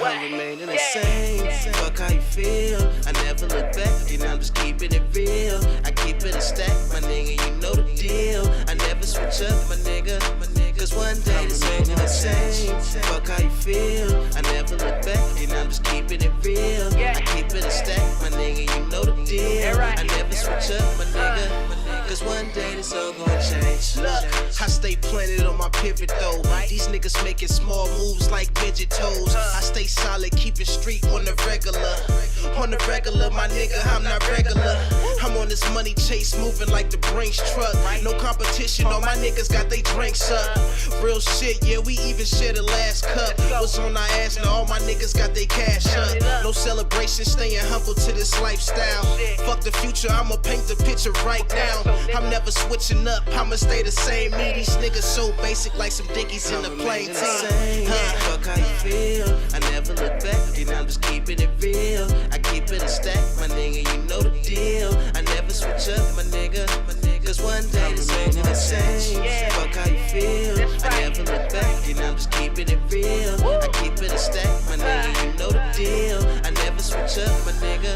I'm remaining the same. Fuck how you feel. I never look back, and I'm just keeping it real. I keep it a stack, my nigga, you know the deal. I never switch up, my nigga. Cause one day this ain't the same. Fuck how you feel. I never look back, and I'm just keeping it real. I keep it a stack, my nigga, you know the deal. I never switch up, my nigga. Cause one day this all gonna change. Look, I stay planted on my pivot though. These niggas making small moves like midget toes. I stay solid, keep it street on the regular. On the regular, my nigga, I'm not regular. I'm on this money chase, moving like the Brinks truck. No competition, all my niggas got they drinks up. Real shit, yeah, we even shared the last cup. Was on our ass, now all my niggas got they cash up. No celebration, staying humble to this lifestyle. Fuck the future, I'ma paint the picture right now. I'm never switching up, I'ma stay the same. Me, these niggas so basic like some dickies in the plain team. Fuck how you feel, I never look back, and I'm just keeping it real. I keep it a stack, my nigga, you know the deal. I never switch up, my nigga. Cause one day this ain't the same. Fuck how you feel, I never look back, and I'm just keeping it real. I keep it a stack, my nigga, you know the deal. I never switch up, my nigga.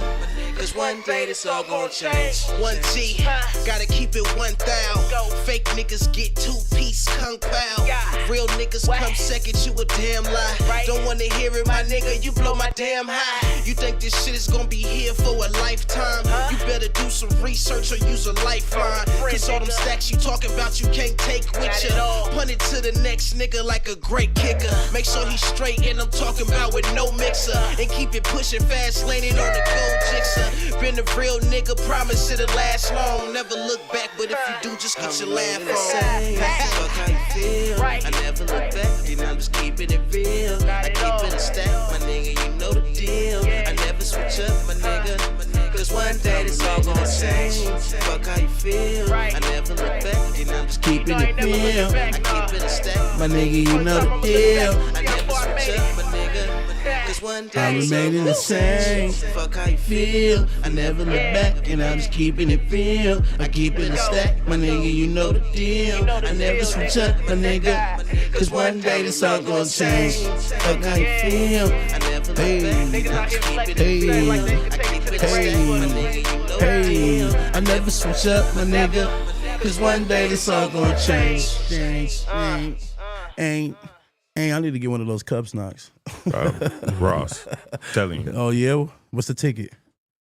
Cause one day this all gon' change. 1G, gotta keep it 1,000. Fake niggas get 2-piece kung pao. Real niggas come second, you a damn lie. Don't wanna hear it, my nigga, you blow my damn high. You think this shit is gonna be here for a lifetime? You better do some research or use a lifeline. Cause all them stacks you talking about you can't take with ya. Punt it to the next nigga like a great kicker. Make sure he's straight and I'm talking about with no mixer. And keep it pushing fast, laning on the gold jigsaw. Been a real nigga, promise it'll last long. Never look back, but if you do, just get your laugh on. Fuck how you feel. I never look back, and I'm just keeping it real. I keep it a stack, my nigga, you know the deal. I never switch up, my nigga. Cause one day this all gonna change. Fuck how you feel. I never look back, and I'm just keeping it real. I keep it a stack, my nigga, you know the deal. I never switch up, my nigga. Cause one day I'm remaining the same. Fuck how you feel. I never look back, and I'm just keeping it real. I keep it a stack, my nigga, you know the deal. I never switch up, my nigga. Cause one day this all gonna change. Fuck how you feel. I never look back, I'm just keeping it real. I keep it a stack, my nigga, you know the deal. I never switch up, my nigga. Cause one day this all gonna change. Ain't. I need to get one of those Cubs knocks. Ross, telling you. Oh yeah, what's the ticket?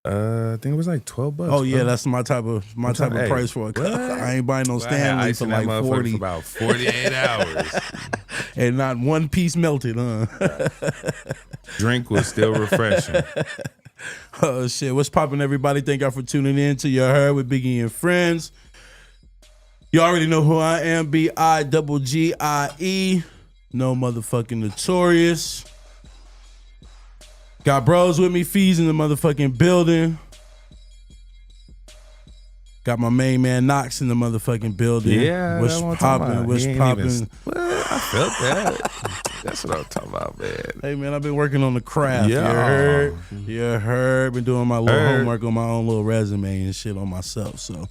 I think it was like $12. Oh yeah, that's my type of price for a cup. I ain't buying no Stanley for like 40. For about 48 hours, and not one piece melted. Drink was still refreshing. Oh shit, what's poppin', everybody? Thank y'all for tuning in to Your Heard with Biggie and Friends. You already know who I am. BIGGIE. No motherfucking Notorious. Got bros with me, Fees in the motherfucking building. Got my main man Knox in the motherfucking building. Yeah, what's poppin'? What's poppin'? Well, I felt that. That's what I'm talking about, man. Hey man, I've been working on the craft. Yeah. You heard. Been doing my little homework on my own little resume and shit on myself. So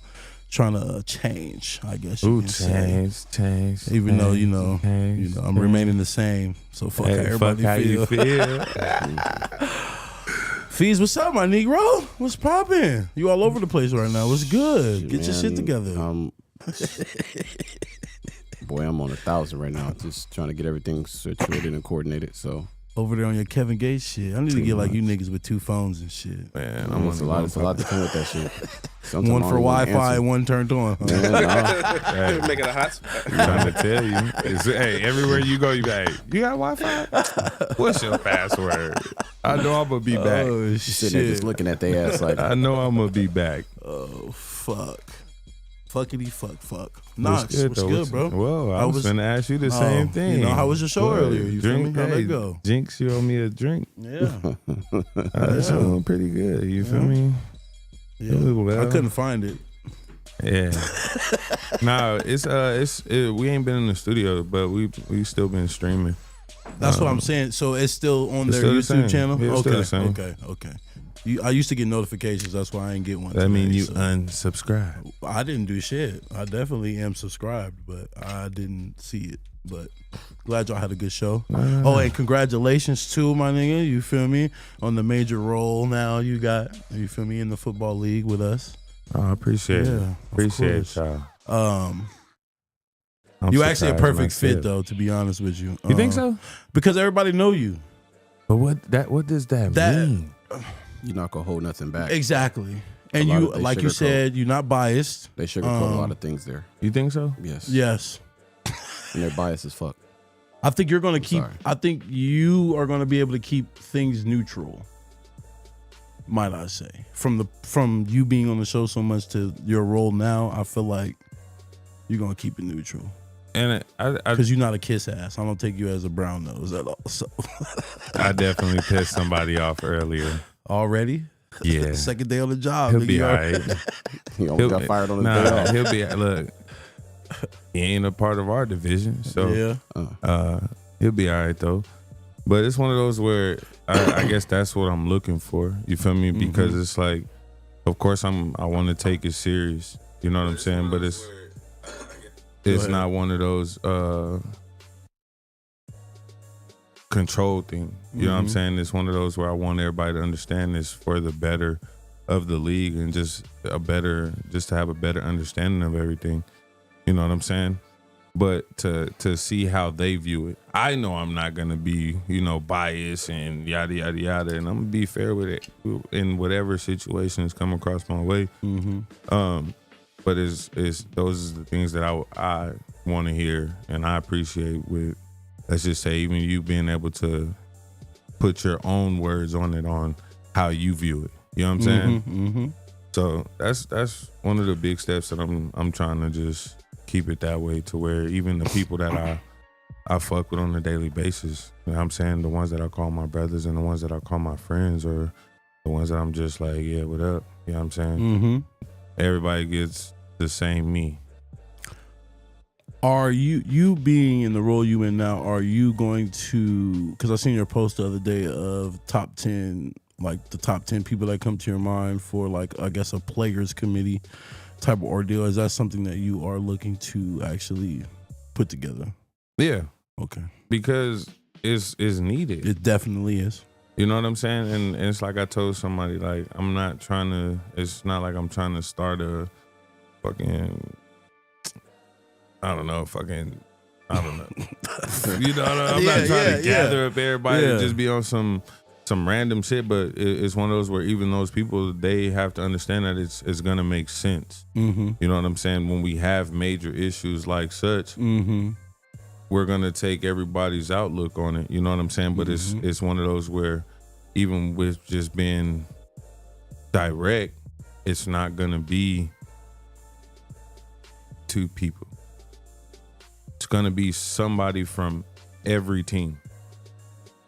trying to change, I guess you can say. Change. Even though you know, I'm remaining the same. So fuck how everybody how feel. You feel. Fees, what's up, my Negro? What's poppin'? You all over the place right now. What's good? Get your shit together. Boy, I'm on 1,000 right now. Just trying to get everything situated and coordinated. So over there on your Kevin Gates shit. I need to get like you niggas with 2 phones and shit. Man, it's a lot to come with that shit. Sometimes one for Wi-Fi and one turned on. Huh? Hey, making a hot spot. I'm trying to tell you. Hey, everywhere you go, you got, hey, you got Wi-Fi? What's your password? I know I'm going to be back. Oh, sitting there just looking at their ass like. I know I'm going to be back. Oh, fuck. Fuckity fuck. Knox, what's good, bro? Well, I was going to ask you the same thing. You know, how was your show earlier? You feel me? How'd that go? Jinx, you owe me a drink. Yeah. That's doing pretty good. You feel me? Yeah. I couldn't find it. Yeah. No, we ain't been in the studio, but we still been streaming. That's what I'm saying. So it's still on their YouTube channel? Yeah, it's still the same. Okay. I used to get notifications. That's why I ain't get one. That mean today, you so. unsubscribe. I didn't do shit. I definitely am subscribed, but I didn't see it. But glad y'all had a good show. Oh, and congratulations too, my nigga. You feel me? On the major role now you got. You feel me in the football league with us. Oh, I appreciate it. Appreciate y'all. You actually a perfect fit though, to be honest with you. You think so? Because everybody know you. But what does that mean? You're not gonna hold nothing back. Exactly. And you, like you said, you're not biased. They sugarcoat a lot of things there. You think so? Yes. Yes. And they're biased as fuck. I think you're gonna keep. I think you are gonna be able to keep things neutral. Might I say, from you being on the show so much to your role now, I feel like you're gonna keep it neutral. And because you're not a kiss ass. I don't take you as a brown nose at all. So I definitely pissed somebody off earlier. Already? Yeah. Second day on the job. He'll be all right. He almost got fired on his day off. He'll be, look, he ain't a part of our division. So he'll be all right, though. But it's one of those where I guess that's what I'm looking for. You feel me? Because it's like, of course, I want to take it serious. You know what I'm saying? But it's not one of those control thing. You know what I'm saying? It's one of those where I want everybody to understand this for the better of the league and just to have a better understanding of everything. You know what I'm saying? But to see how they view it. I know I'm not gonna be, biased and yada yada yada, and I'm gonna be fair with it in whatever situations come across my way. But it's those are the things that I want to hear and I appreciate with, let's just say, even you being able to put your own words on it on how you view it. You know what I'm saying? So that's one of the big steps that I'm trying to just keep it that way, to where even the people that I fuck with on a daily basis, you know what I'm saying, the ones that I call my brothers and the ones that I call my friends, or the ones that I'm just like, yeah, what up? You know what I'm saying? Everybody gets the same me. Are you being in the role you in now, are you going to, because I seen your post the other day of top 10, like the top 10 people that come to your mind for, like, I guess a players committee type of ordeal. Is that something that you are looking to actually put together? Yeah. Okay. Because it's needed. It definitely is. You know what I'm saying? And it's like I told somebody, like, it's not like I'm trying to start a fucking, I don't know. You know, I'm not trying to gather up everybody to just be on some random shit, but it's one of those where even those people, they have to understand that it's gonna make sense. You know what I'm saying? When we have major issues like such, we're gonna take everybody's outlook on it. You know what I'm saying? But it's one of those where even with just being direct, it's not gonna be two people. It's gonna be somebody from every team.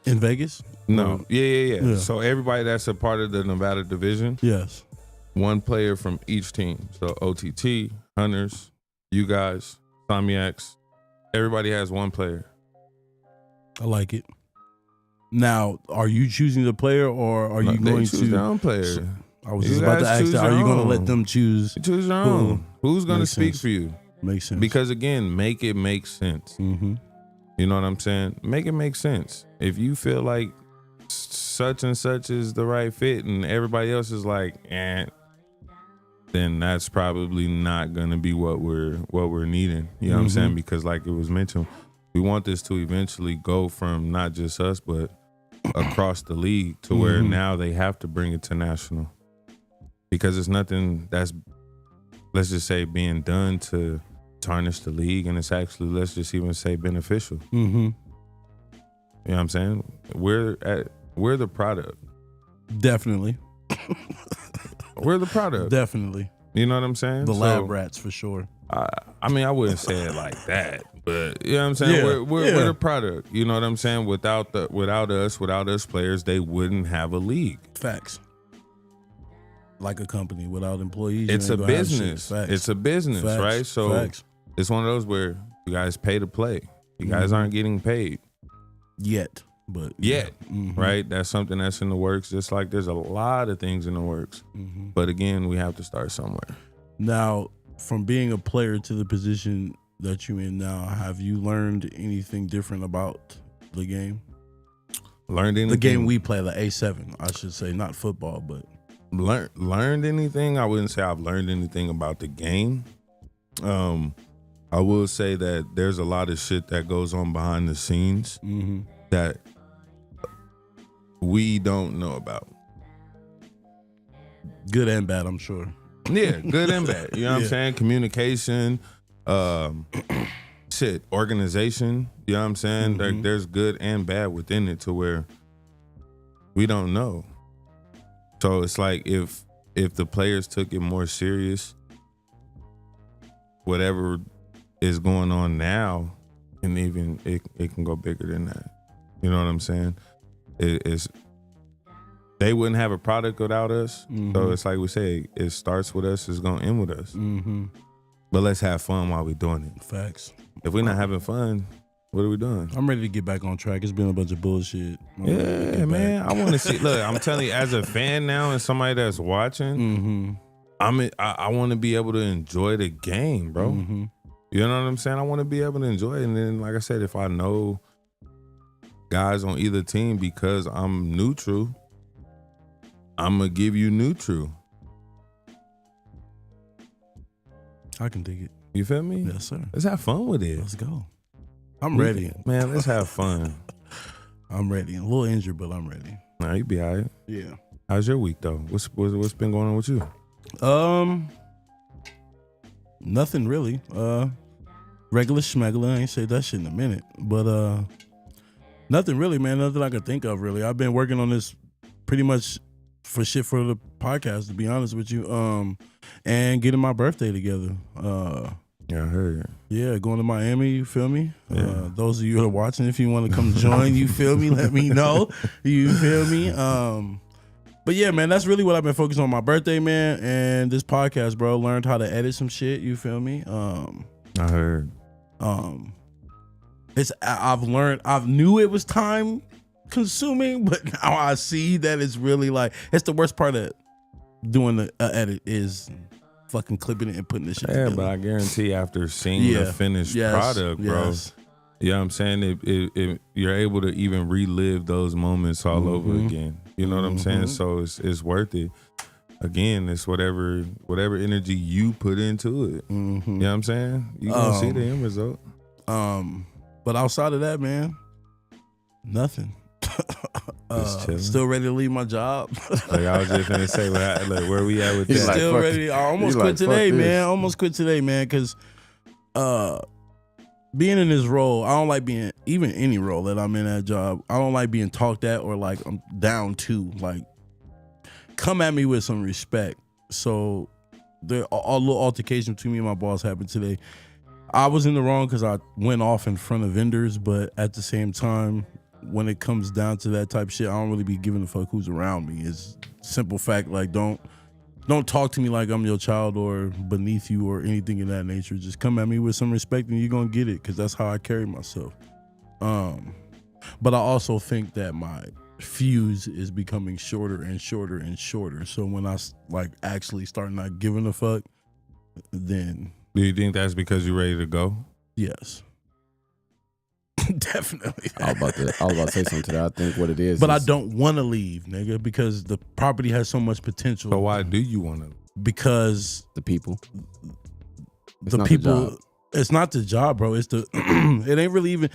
In Vegas? No. Yeah. So everybody that's a part of the Nevada division. Yes. One player from each team. So OTT, Hunters, you guys, Somniacs, everybody has one player. I like it. Now, are you choosing the player, or are you going to their own player? I was just about to ask that. Are you going to let them choose? Choose your own. Who's going to speak for you? Makes sense. Because again, make it make sense. You know what I'm saying? Make it make sense. If you feel like such and such is the right fit and everybody else is like, then that's probably not gonna be what we're needing. You know what I'm saying? Because like it was mentioned, we want this to eventually go from not just us but across the league to where now they have to bring it to national. Because it's nothing that's, let's just say, being done to tarnish the league, and it's actually, let's just even say, beneficial. You know what I'm saying? We're the product. Definitely. We're the product. Definitely. You know what I'm saying? The lab rats for sure. I mean, I wouldn't say it like that, but you know what I'm saying? Yeah. We're the product. You know what I'm saying? Without us players, they wouldn't have a league. Facts. Like a company without employees. It's a business. It's a business, Facts. right? So Facts. It's one of those where you guys pay to play. You guys aren't getting paid. Yet. but yet, right? That's something that's in the works. Just like there's a lot of things in the works. But again, we have to start somewhere. Now, from being a player to the position that you're in now, have you learned anything different about the game? Learned anything? The game we play, the A7, I should say, not football, but learned anything? I wouldn't say I've learned anything about the game. I will say that there's a lot of shit that goes on behind the scenes that we don't know about. Good and bad, I'm sure. Yeah, good and bad. You know what I'm saying? Communication, organization. You know what I'm saying? Like, there's good and bad within it to where we don't know. So it's like if the players took it more serious, whatever is going on now, and even it can go bigger than that. You know what I'm saying? They wouldn't have a product without us. So it's like we say, it starts with us, it's gonna end with us. But let's have fun while we're doing it. Facts. If we're not having fun, what are we doing? I'm ready to get back on track. It's been a bunch of bullshit. Yeah, man. I want to see. Look, I'm telling you, as a fan now and somebody that's watching, I want to be able to enjoy the game, bro. You know what I'm saying? I want to be able to enjoy it. And then, like I said, if I know guys on either team, because I'm neutral, I'm going to give you neutral. I can dig it. You feel me? Yes, sir. Let's have fun with it. Let's go. I'm ready. Man, let's have fun. I'm ready. A little injured, but I'm ready. Nah, you be all right. Yeah. How's your week, though? What's been going on with you? Nothing really. Regular schmegler. I ain't said that shit in a minute. But nothing really, man. Nothing I can think of, really. I've been working on this pretty much for the podcast, to be honest with you. And getting my birthday together. Yeah, I heard. Yeah, going to Miami, you feel me? Yeah. Those of you who are watching, if you want to come join, you feel me? Let me know. You feel me? But yeah, man, that's really what I've been focused on, my birthday, man, and this podcast, bro. Learned how to edit some shit, you feel me? I heard. I've knew it was time consuming, but now I see that it's really like, it's the worst part of doing the edit is fucking clipping it and putting this shit together. But I guarantee after seeing the finished product, bro, you know what I'm saying? You're able to even relive those moments all over again. You know what I'm saying? So it's worth it. Again, it's whatever energy you put into it. You know what I'm saying? You gonna see the end result. But outside of that, man, nothing. Still ready to leave my job. Like I was just gonna say, like where we at with that? Still ready. I almost quit today, man. Almost quit today, man, because being in this role, I don't like being, even any role that I'm in that job, I don't like being talked at or like I'm down to. Like, come at me with some respect. So a little altercation between me and my boss happened today. I was in the wrong because I went off in front of vendors, but at the same time, when it comes down to that type of shit, I don't really be giving a fuck who's around me. It's simple fact, like don't talk to me like I'm your child or beneath you or anything of that nature. Just come at me with some respect and you're gonna get it, because that's how I carry myself. But I also think that my fuse is becoming shorter and shorter and shorter. So when I like actually start not giving a fuck, then do you think that's because you're ready to go? Yes. Definitely. I was about to say something to that. I think what it is. But I don't want to leave, nigga, because the property has so much potential. But why do you want to? Because the people. It's not the job, bro. It's the it ain't really even,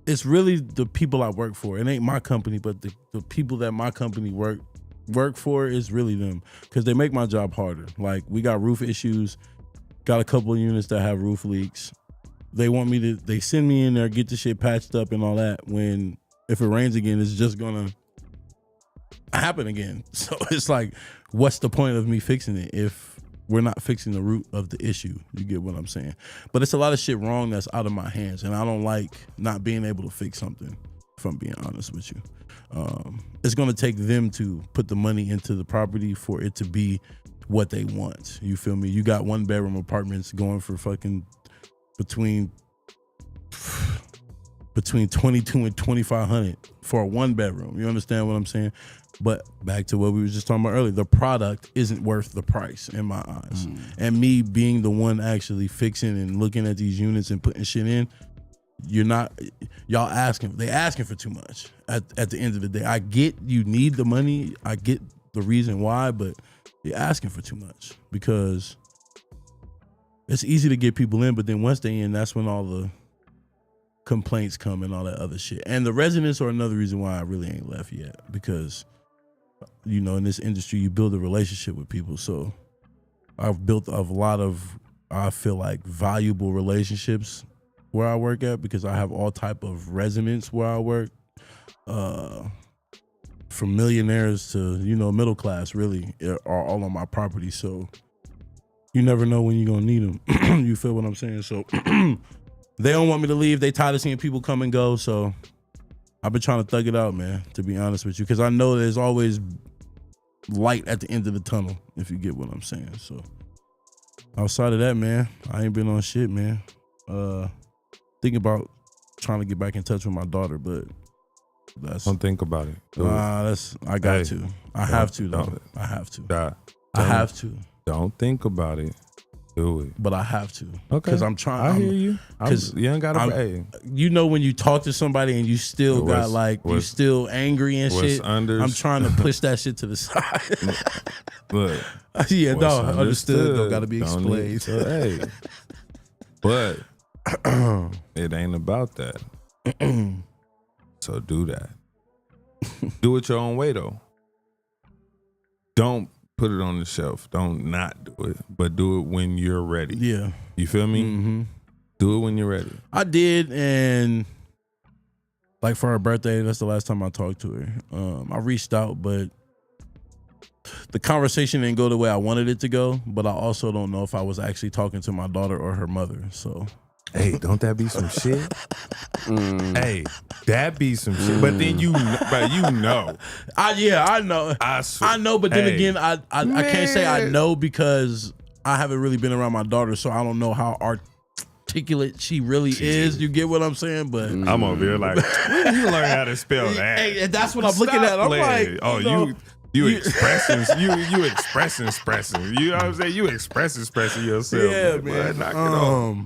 it's really the people I work for. It ain't my company, but the people that my company work for is really them, because they make my job harder. Like, we got roof issues, got a couple of units that have roof leaks. They send me in there, get the shit patched up and all that, when if it rains again, it's just gonna happen again. So it's like, what's the point of me fixing it if we're not fixing the root of the issue? You get what I'm saying? But it's a lot of shit wrong that's out of my hands, and I don't like not being able to fix something, if I'm being honest with you. It's gonna take them to put the money into the property for it to be what they want. You feel me? You got 1-bedroom apartments going for fucking between between 22 and 2,500 for a 1-bedroom. You understand what I'm saying? But back to what we were just talking about earlier, the product isn't worth the price in my eyes. And me being the one actually fixing and looking at these units and putting shit in, they asking for too much at the end of the day. I get you need the money. I get the reason why, but you're asking for too much because it's easy to get people in, but then once they in, that's when all the complaints come and all that other shit. And the residents are another reason why I really ain't left yet, because you know, in this industry, you build a relationship with people. So I've built a lot of, I feel like, valuable relationships where I work at, because I have all type of residents where I work, from millionaires to, you know, middle class, really, are all on my property. So you never know when you're going to need them. You feel what I'm saying? So they don't want me to leave. They tired of seeing people come and go. So I've been trying to thug it out, man, to be honest with you, because I know there's always light at the end of the tunnel, if you get what I'm saying. So outside of that, man, I ain't been on shit, man. Thinking about trying to get back in touch with my daughter, but don't think about it. I got to. I have to, though. I have to. I have to. Don't think about it. Do it. But I have to. Okay. Because I'm trying. I hear you. Because you ain't got to. You know, when you talk to somebody and you still got like, you still angry and shit. I'm trying to push that shit to the side. But yeah, no, understood. Don't got to be explained. Hey, but it ain't about that. So do that. Do it your own way, though. Don't put it on the shelf. Don't not do it, but do it when you're ready. Yeah. You feel me? Mm-hmm. Do it when you're ready. I did, and like for her birthday, that's the last time I talked to her. I reached out, but the conversation didn't go the way I wanted it to go, but I also don't know if I was actually talking to my daughter or her mother, so... Hey, don't that be some shit? Hey, that be some shit. But then you know. I know. I know, but then again, I can't say I know because I haven't really been around my daughter, so I don't know how articulate she really is. You get what I'm saying? But I'm over here like, when did you learn how to spell that? Hey, and that's what I'm looking at. I'm like, oh, you expressing. You know what I'm saying? You expressing yourself. Yeah, man. Knock it off.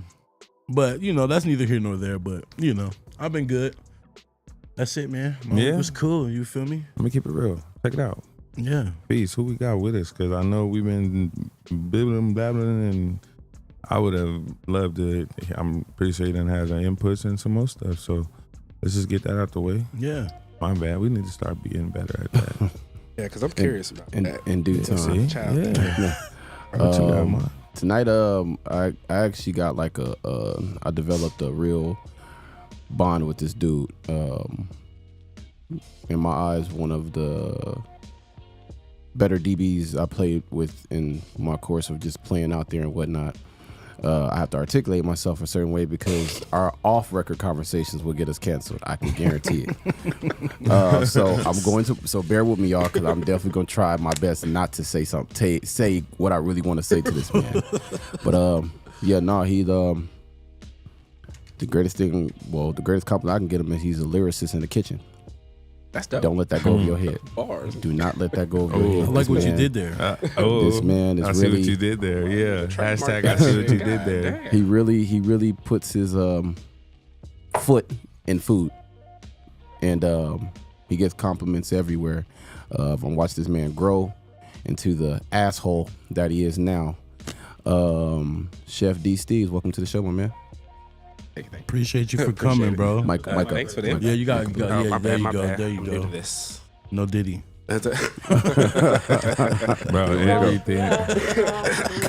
But, you know, that's neither here nor there. But, you know, I've been good. That's it, man. It was cool. You feel me? Let me keep it real. Check it out. Yeah. Peace. Who we got with us? Because I know we've been blabbling, and I would have loved to. I'm pretty sure you done have the inputs and some more stuff. So let's just get that out the way. Yeah. My bad. We need to start being better at that. Yeah, because I'm curious about that. In due time. Yeah. Tonight, I actually got like I developed a real bond with this dude. In my eyes, one of the better DBs I played with in my course of just playing out there and whatnot. I have to articulate myself a certain way because our off-record conversations will get us canceled. I can guarantee it. So bear with me, y'all, because I'm definitely gonna try my best not to say something, say what I really want to say to this man. But he the greatest thing. Well, the greatest compliment I can get him is he's a lyricist in the kitchen. That's dope. Don't let that go over your head. Bars. Do not let that go over your head. I like what you did there. This man is I see what you did there. Yeah. Hashtag I see what you did there. He really puts his foot in food, and he gets compliments everywhere. I'm watching this man grow into the asshole that he is now. Chef D. Steves, welcome to the show, my man. Appreciate you for coming, bro. Mike, thanks for the invite. Yeah, you got. Yeah, there you go. Bad. There you I'm go. new to this. No Diddy. Bro, everything.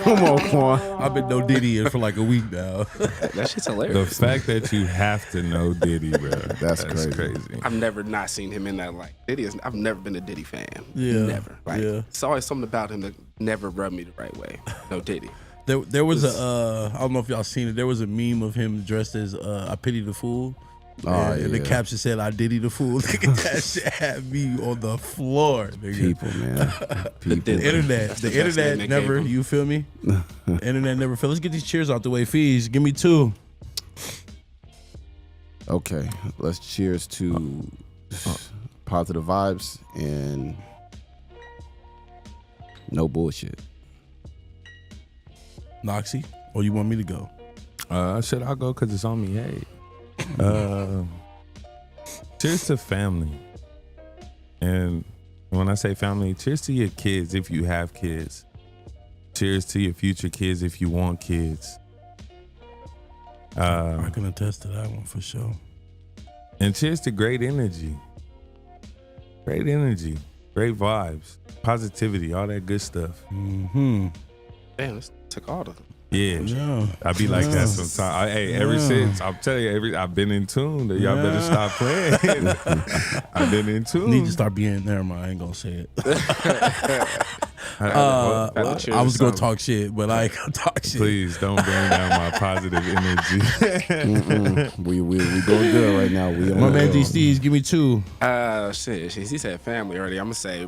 come on, Quan. I've been no Diddy for like a week now. That shit's The hilarious. fact that you have to know Diddy, bro. That's crazy. I've never not seen him in that light. I've never been a Diddy fan. Yeah. Never. Like, it's always something about him that never rubbed me the right way. No Diddy. There was I don't know if y'all seen it. There was a meme of him dressed as I Pity the Fool. And the caption said, "I Diddy the Fool." Nigga, that shit had me on the floor. Nigga. People, man. People. The internet never. You feel me? The internet never fails. Let's get these cheers out the way. Fees, give me two. Okay, let's cheers to positive vibes and no bullshit. Noxie, or you want me to go? Should I go because it's on me? Hey. Cheers to family. And when I say family, cheers to your kids if you have kids. Cheers to your future kids if you want kids. I can attest to that one for sure. And cheers to great energy. Great energy. Great vibes. Positivity. All that good stuff. Mm-hmm. Damn, this took all the. Yeah. I be like that sometimes. Ever since, I'm telling you, I've been in tune. Y'all better stop playing. I've been in tune. Need to start being there, man. I ain't gonna say it. Well, I was gonna talk shit, but I ain't gonna talk shit. Please don't bring down my positive energy. We going good right now. My man G Steve's, give me 2. Shit. He said family already. I'm gonna say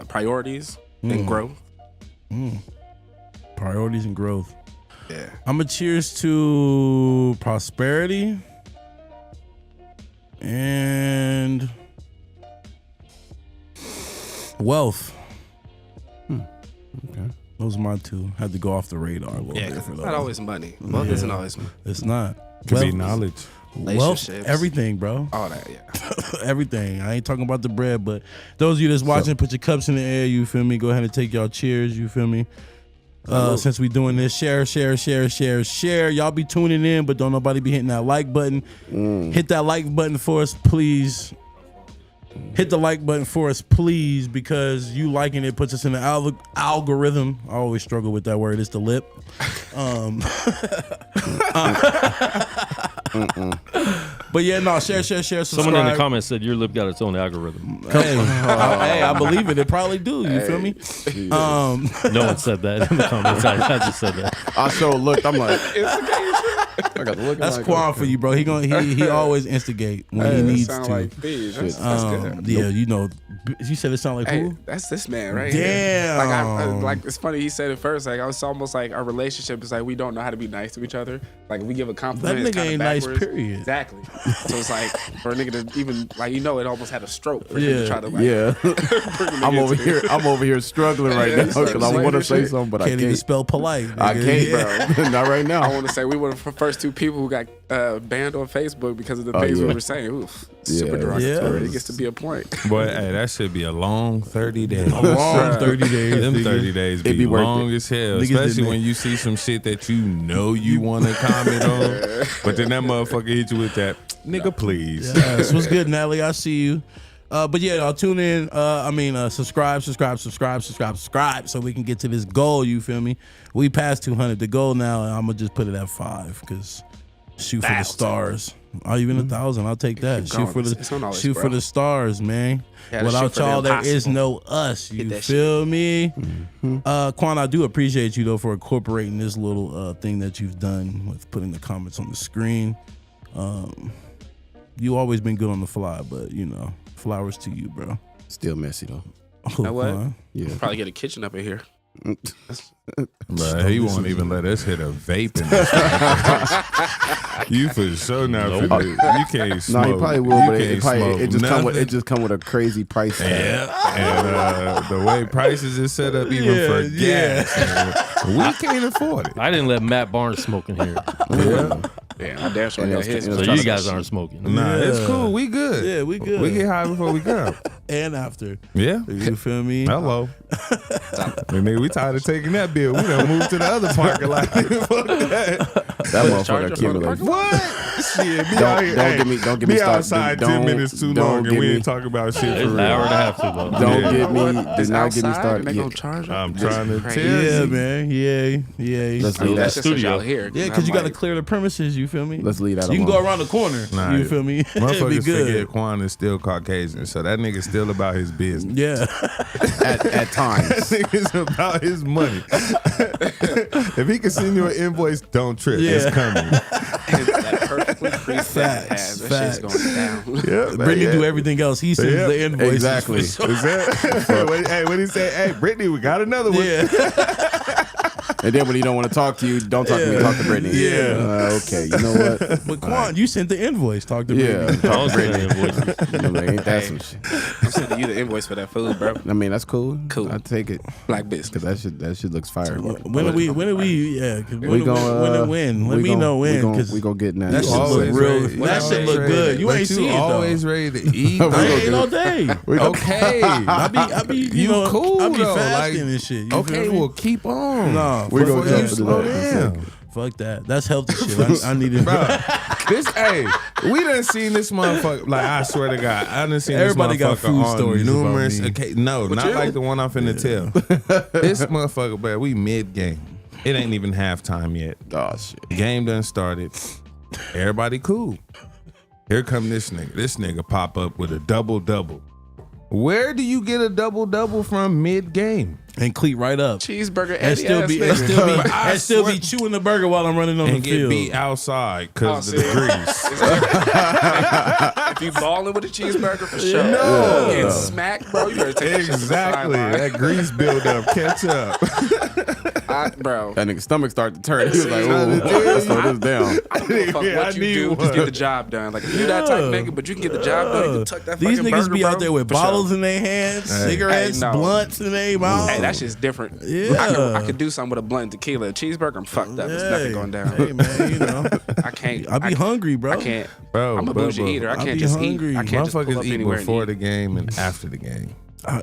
priorities and growth. Priorities and growth. Yeah. I'm gonna cheers to prosperity and wealth. Okay. Those are my 2. Had to go off the radar a little bit for It's those. not always money. Wealth isn't always money. It's not. Could be Wealth- knowledge. Wealth, Relationships. everything, bro. All that, yeah. Everything. I ain't talking about the bread, but those of you that's watching, put your cups in the air, you feel me? Go ahead and take y'all cheers, you feel me? Since we doing this, share. Y'all be tuning in, but don't nobody be hitting that like button. Hit that like button for us, please. Hit the like button for us, please, because you liking it puts us in the algorithm. I always struggle with that word. It's the lip. But yeah, no, share, subscribe. Someone in the comments said your lip got its own algorithm. Hey, I believe it. It probably do. You feel me? No one said that in the comments. I just said that. I sure looked. I'm like, I got to look. That's Quan for you, bro. He always instigate when he needs sound to. like thieves. That's good. Yeah, you know, you said it sound like Hey, who? that's this man right Damn. here. Like it's funny. He said it first. Like it's almost like our relationship is like we don't know how to be nice to each other. Like we give a compliment. That it's nigga kinda ain't nice, backwards. period. Exactly. So it's like for a nigga to even like it almost had a stroke for him Yeah. to try to like. Yeah, bring the I'm nigga over into here. it. I'm over here struggling right now it's like because I want to say shit. something, but Can't I even can't. spell polite. I nigga. can't, bro. Not right I now. want to say we were the first 2 people who got banned on Facebook because of the Oh, things yeah. we were saying. Oof, super Yeah. derogatory. Yeah. It gets to be a point. Boy, hey, that should be a long 30 days. Long 30 days. Them nigga. 30 days It be, be worth long as hell, Niggas especially didn't when you see some shit that you know you want to comment on, but then that motherfucker hit you with that, nigga, please. Yes, what's good, Natalie? I see you. But yeah, I'll tune in. Subscribe, so we can get to this goal. You feel me? We passed 200. The goal now, I'm gonna just put it at 5 because shoot for the stars. Or even 1,000. I'll take that. Keep going. It's on always, Shoot bro. for the stars, man. Gotta Without shoot for the y'all, there is impossible. no us. You that feel me? Quan, I do appreciate you though for incorporating this little thing that you've done with putting the comments on the screen. You always been good on the fly, but you know, flowers to you, bro. Still messy though. know what? Quan. Yeah. Probably get a kitchen up in here. But he won't even let us hit a vape in this. You for sure not finna, you can't No, smoke. he probably will, You but can't smoke it just come with nothing. a crazy price tag. Yeah, and the way prices is set up, even for gas, we can't afford it. I didn't let Matt Barnes smoke in here, Yeah. Yeah, I damn sure And got it's- his. and so it's you guys aren't smoking. Nah, it's Yeah. cool. We good. Yeah, we good. We get high before we go. And after. Yeah. You feel me? Hello. And nigga, we tired of taking that bill. We done moved to the other parking lot. Fuck that. That motherfucker charge us for the accumulates. What? Shit, be out here. Don't get me be started. outside 10 Don't- minutes too don't long and get we me- ain't talking about shit It's for an real. hour and a half too long. Don't Yeah. get me. Do It's not get me outside started. and they Yeah. gonna charge us. I'm trying to Crazy. tell Yeah, you. man. Yeah. Let's leave That's that. just Studio. y'all here. Yeah, I'm because you got to like, clear the premises. You feel me? Let's leave that You can alone. go around the corner. Nah, you feel me? It'd be Motherfuckers good. forget Quan is still Caucasian, so that nigga's still about his business. Yeah. at times. That nigga's about his money. If he can send you an invoice, don't trip. Yeah. It's coming. that perfectly preset Facts, has. That facts. shit's going down. Yeah, Brittany do everything else. He sends Yeah, the invoices. exactly. for sure. Is that? Hey, what he say? Hey, Brittany, we got another one. Yeah. And then when he don't want to talk to you, don't talk to me. Talk to Brittany. Yeah. Okay. You know what? But Quan, you sent the invoice. Talk to Yeah. Brittany. Talk to Brittany. You know, like, ain't that some shit? I'm sending you the invoice for that food, bro. I mean, that's cool. Cool. I take it Black business. because that shit looks fire. When are we? Yeah. We gonna when? Let me know when. Because we gonna get in that. that shit always look real. ready. That shit look good. You But ain't seen it always though. ready to eat. I ain't all day. Okay. I be, you know, cool I be though. fasting Like, and shit. You okay, feel me? well keep on. Nah, We gonna Before jump you into slow that. down. fuck that. That's healthy shit. I need it. Bro, hey, we done seen this motherfucker. Like, I swear to God, I done seen Everybody this got motherfucker food on stories about numerous me. occasions. No, not you? like the one I'm finna tell. This motherfucker, bro, we mid game. It ain't even halftime yet. Oh shit. Game done started. Everybody cool. Here come this nigga. This nigga pop up with a double-double. Where do you get a double-double from mid-game? And cleat right up. Cheeseburger And still be and still swear- be chewing the burger while I'm running on And the get field. beat outside because Oh, of the see? grease. If you balling with a cheeseburger, for sure. No. Getting smacked, bro. You better take that shit to the Exactly. sideline. That grease buildup. Catch up. Bro. That nigga stomach started to turn. He was like, Trying to "Oh, tell let's you. slow this down." I don't give a fuck Yeah, I what you need do, one. just get the job done. Like if you that type of nigga, but you can get the job done, you can tuck that These fucking niggas burger, be bro, out there with for sure. bottles in their hands, cigarettes, Hey, no. blunts in their mouth. Hey, that shit's different. Yeah. I could do something with a blunt and tequila. A cheeseburger, I'm fucked up. There's nothing going down. Hey man, you know, I can't. I be hungry, bro. I can't. Bro, I'm a bro, bougie bro. eater. I I can't be just hungry. eat. I can't just pull Motherfuckers up eat anywhere before and the eat. game and after the game.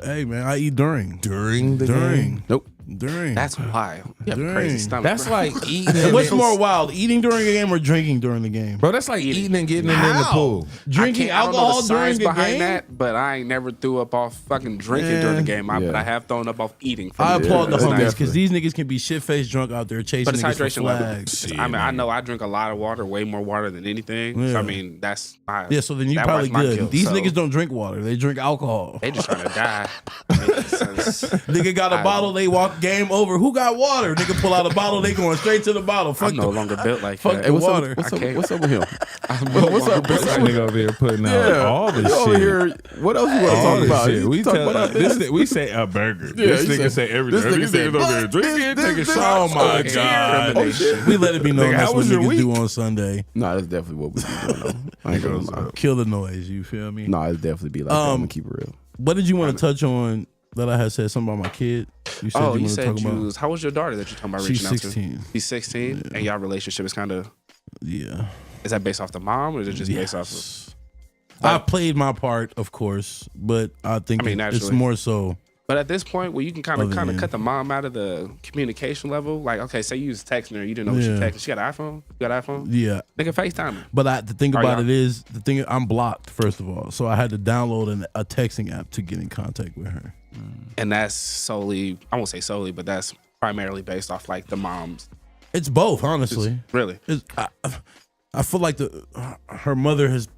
Hey man, I eat during. During the game? Nope. During. That's wild. You have a Dang. crazy stomach. That's bro. like eating. and What's then- more wild, eating during a game or drinking during the game? Bro, that's like eating and getting it in the How? pool. Drinking I don't know alcohol the science during the behind game? that, but I ain't never threw up off fucking drinking during the game. But Yeah. I have thrown up off eating. I applaud the that's homies definitely. because these niggas can be shit faced drunk out there chasing But it's niggas for hydration level. flags. I mean, I know I drink a lot of water, way more water than anything. So Yeah. I mean, that's my, Yeah, so then you that probably wipes my good. guilt, These so niggas don't drink water; they drink alcohol. They just trying to die. Nigga got a bottle, they walk game over. Who got water? Nigga pull out a bottle, they going straight to the bottle. Fuck I'm no longer built like fuck that. Hey, what's water. up? What's I up? can't. What's up with him? What's up? This nigga over here putting out all the you over shit. here. What else you want to All talk this about? shit. You We talk tell about this. We say a burger. Yeah, This you nigga say- say everything. this nigga These say, niggas over here drinking, taking shots. Oh my god! We let it be known Nigga, that's how what was your niggas week? do on Sunday. Nah, that's definitely what we be doing. Though. I ain't gonna lie. Kill the noise. You feel me? Nah, it's definitely be like that. I'm gonna keep it real. What did you want to touch on that I had said something about my kid? You said Oh, you you want to said talk you about. was. How was your daughter that you're talking about She's reaching 16. out to? She's 16, and y'all relationship is kind of. Yeah. Is that based off the mom, or is it just based off of? Yes. I played my part, of course, but I think I mean, it's naturally. more so. But at this point, where you can kind Other of than- cut the mom out of the communication level, like okay, say you was texting her, you didn't know what she Yeah. texted. She got an iPhone. You got an iPhone? Yeah. Nigga, FaceTime her. But the thing Are about y'all- it is, I'm blocked, first of all. So I had to download a texting app to get in contact with her. And that's solely, I won't say solely, but that's primarily based off like the moms. It's both, honestly. Really? I feel like her mother has,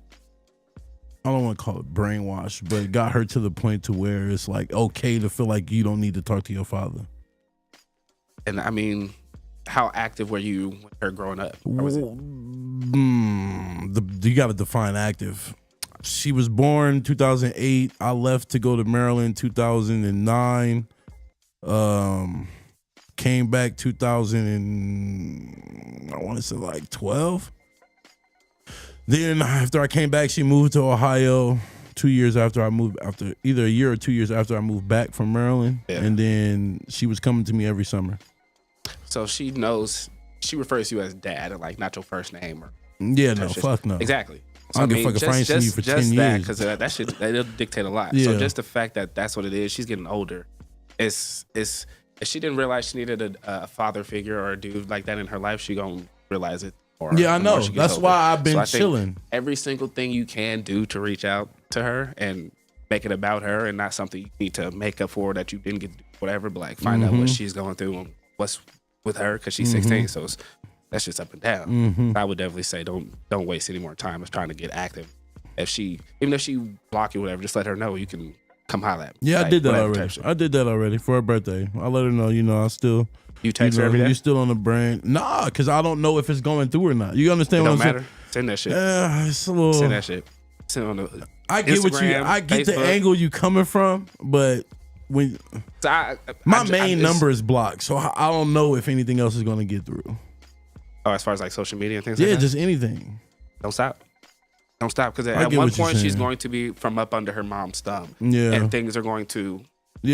I don't want to call it brainwashed, but got her to the point to where it's like okay to feel like you don't need to talk to your father. And I mean, how active were you with her growing up? Or was it? You got to define active. She was born 2008. I left to go to Maryland 2009. Came back 2000 and I want to say like 12. Then after I came back, she moved to Ohio 2 years after I moved, after either a year or 2 years after I moved back from Maryland. Yeah. And then she was coming to me every summer. So she knows, she refers to you as dad, and like not your first name or. Yeah, no, Just- fuck no. Exactly. I don't give a fuck if I ain't seen you for 10 years. Because that shit, that'll dictate a lot. Yeah. So just the fact that that's what it is, she's getting older. It's if she didn't realize she needed a father figure or a dude like that in her life, she gonna realize it. More, Yeah, I the more know. she gets That's older. why I've been So I think chilling. Every single thing you can do to reach out to her and make it about her and not something you need to make up for that you didn't get to do, whatever, but like find out what she's going through and what's with her because she's 16. So that's just up and down. I would definitely say don't waste any more time. It's trying to get active. Even if she block you, whatever, just let her know you can come holler at me. Yeah, I Like, did that whatever already. type shit. I did that already for her birthday. I let her know, I still. You text her every day? You still on the brain? Nah, because I don't know if it's going through or not. You It understand what don't I'm matter. saying? Send that shit. It's a little. Send that shit. Send on the I get what you. Instagram, I get the Facebook. angle you coming from, but when So my main number is blocked, so I don't know if anything else is going to get through. Oh, as far as like social media and things like that? Yeah, just anything. Don't stop. Don't stop. Because I at get one what you're point, she's saying. going to be from up under her mom's thumb. Yeah. And things are going to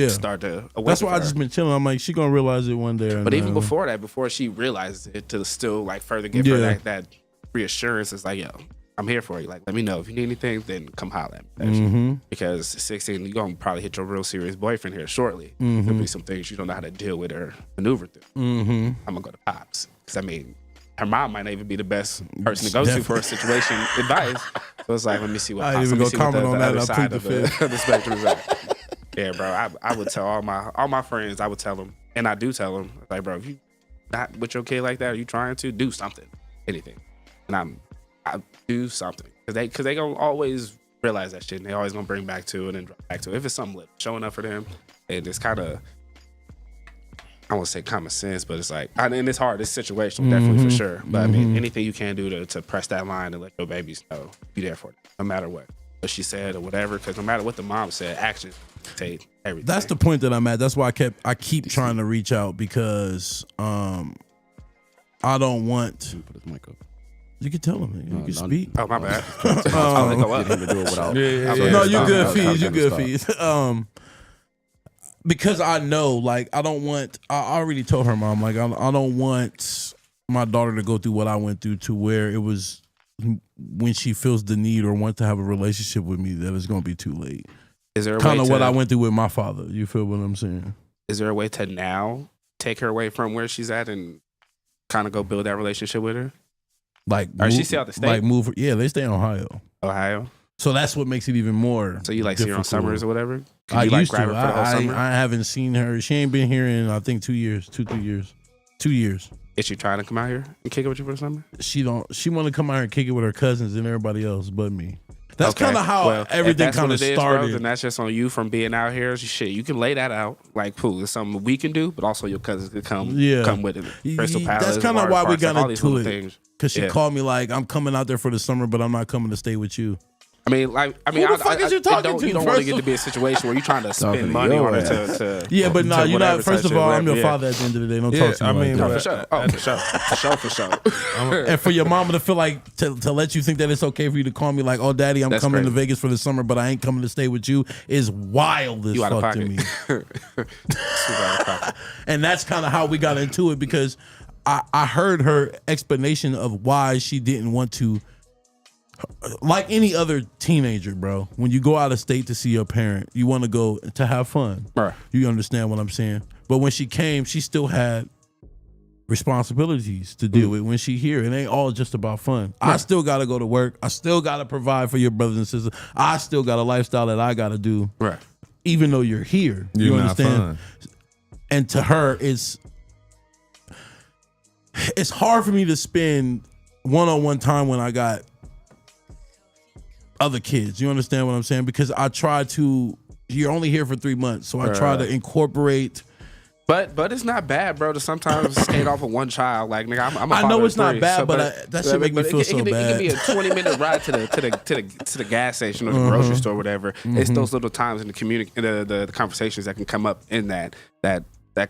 start to awaken. That's why for I her. just been chilling. I'm like, she going to realize it one day. But even before that, before she realizes it, to still like further give her that reassurance, is like, yo, I'm here for you. Like, let me know if you need anything, then come holler at me. Mm-hmm. Because 16, you're gonna probably hit your real serious boyfriend here shortly. There'll be some things you don't know how to deal with or maneuver through. I'm gonna go to Pops, because I mean, her mom might not even be the best person to go to for a situation advice. So it's like, let me see what I Pops, didn't let me even see go what comment on that. other I side plead of the fifth. the spectrum is at. Yeah, bro, I would tell all my friends, I would tell them, and I do tell them, like, bro, if you not with your kid like that, are you trying to do something, anything? And I do something, because they gonna always realize that shit, and they always gonna bring back to it and drop back to it. If it's something little, showing up for them, and it's kind of, I won't say common sense, but it's like, and it's hard, it's situational, definitely for sure. But I mean, anything you can do to press that line and let your babies know, be there for them, no matter what she said or whatever. Because no matter what the mom said, actions dictate everything. That's the point that I'm at. That's why I keep trying to reach out, because I don't want. Put his mic up. You can tell him. You can speak. Oh, my bad. I'll let go up. Get him to do it without. No, you good, Fees. You good, Stop. Fees. Because I know, like, I don't want. I already told her mom, like, I don't want my daughter to go through what I went through, to where it was when she feels the need or want to have a relationship with me, that it's going to be too late. Is there a Kind way of to, what I went through with my father. You feel what I'm saying? Is there a way to now take her away from where she's at and kind of go build that relationship with her? Like, Or she stay out the state? Like, move. Yeah, they stay in Ohio. Ohio. So that's what makes it even more. So you like see her on difficult. summers or whatever? Could I you like used grab to. her for the whole summer? I haven't seen her. She ain't been here in, I think, 2 years, 2-3 years, 2 years. Is she trying to come out here and kick it with you for the summer? She don't. She want to come out here and kick it with her cousins and everybody else but me. That's Okay. kind of how Well, if everything that's kind what of it is, bro, started. then that's just on you from being out here. Shit, you can lay that out. Like, pooh, it's something we can do, but also your cousins could come with it. Crystal Palace. That's kind of water why we parks, got like, all these into little it. things. Because she Yeah. called me like, I'm coming out there for the summer, but I'm not coming to stay with you. I mean, like, Who the fuck is you talking to, You don't want to first get of- to be a situation where you're trying to Talking spend to money your on her ass. to Yeah, but no, to you're whatever not. First type of all, I'm shit, your yeah. father at the end of the day. Don't Yeah, talk to me I like mean, that. No, for sure. Oh, for sure. And for your mama to feel like to let you think that it's okay for you to call me like, oh, daddy, I'm That's coming to crazy. Vegas for the summer, but I ain't coming to stay with you, is wild as You out of fuck to pocket. me. Super out of pocket. And that's kind of how we got into it, because I heard her explanation of why she didn't want to. Like any other teenager, bro, when you go out of state to see your parent, you want to go to have fun. Right. You understand what I'm saying? But when she came, she still had responsibilities to deal with when she here. It ain't all just about fun. I still got to go to work. I still got to provide for your brothers and sisters. I still got a lifestyle that I got to do, Right. even though you're here. You You're not understand? fun. And to her, it's hard for me to spend one-on-one time when I got other kids. You understand what I'm saying? Because I try to. You're only here for 3 months, so I try to incorporate. But it's not bad, bro, to sometimes skate off of one child. Like, nigga, I'm a I know father of it's not 3, bad, so, but that shit make me feel so It bad. can be a 20-minute ride to the gas station or the grocery store, or whatever. It's those little times in the conversations that can come up in that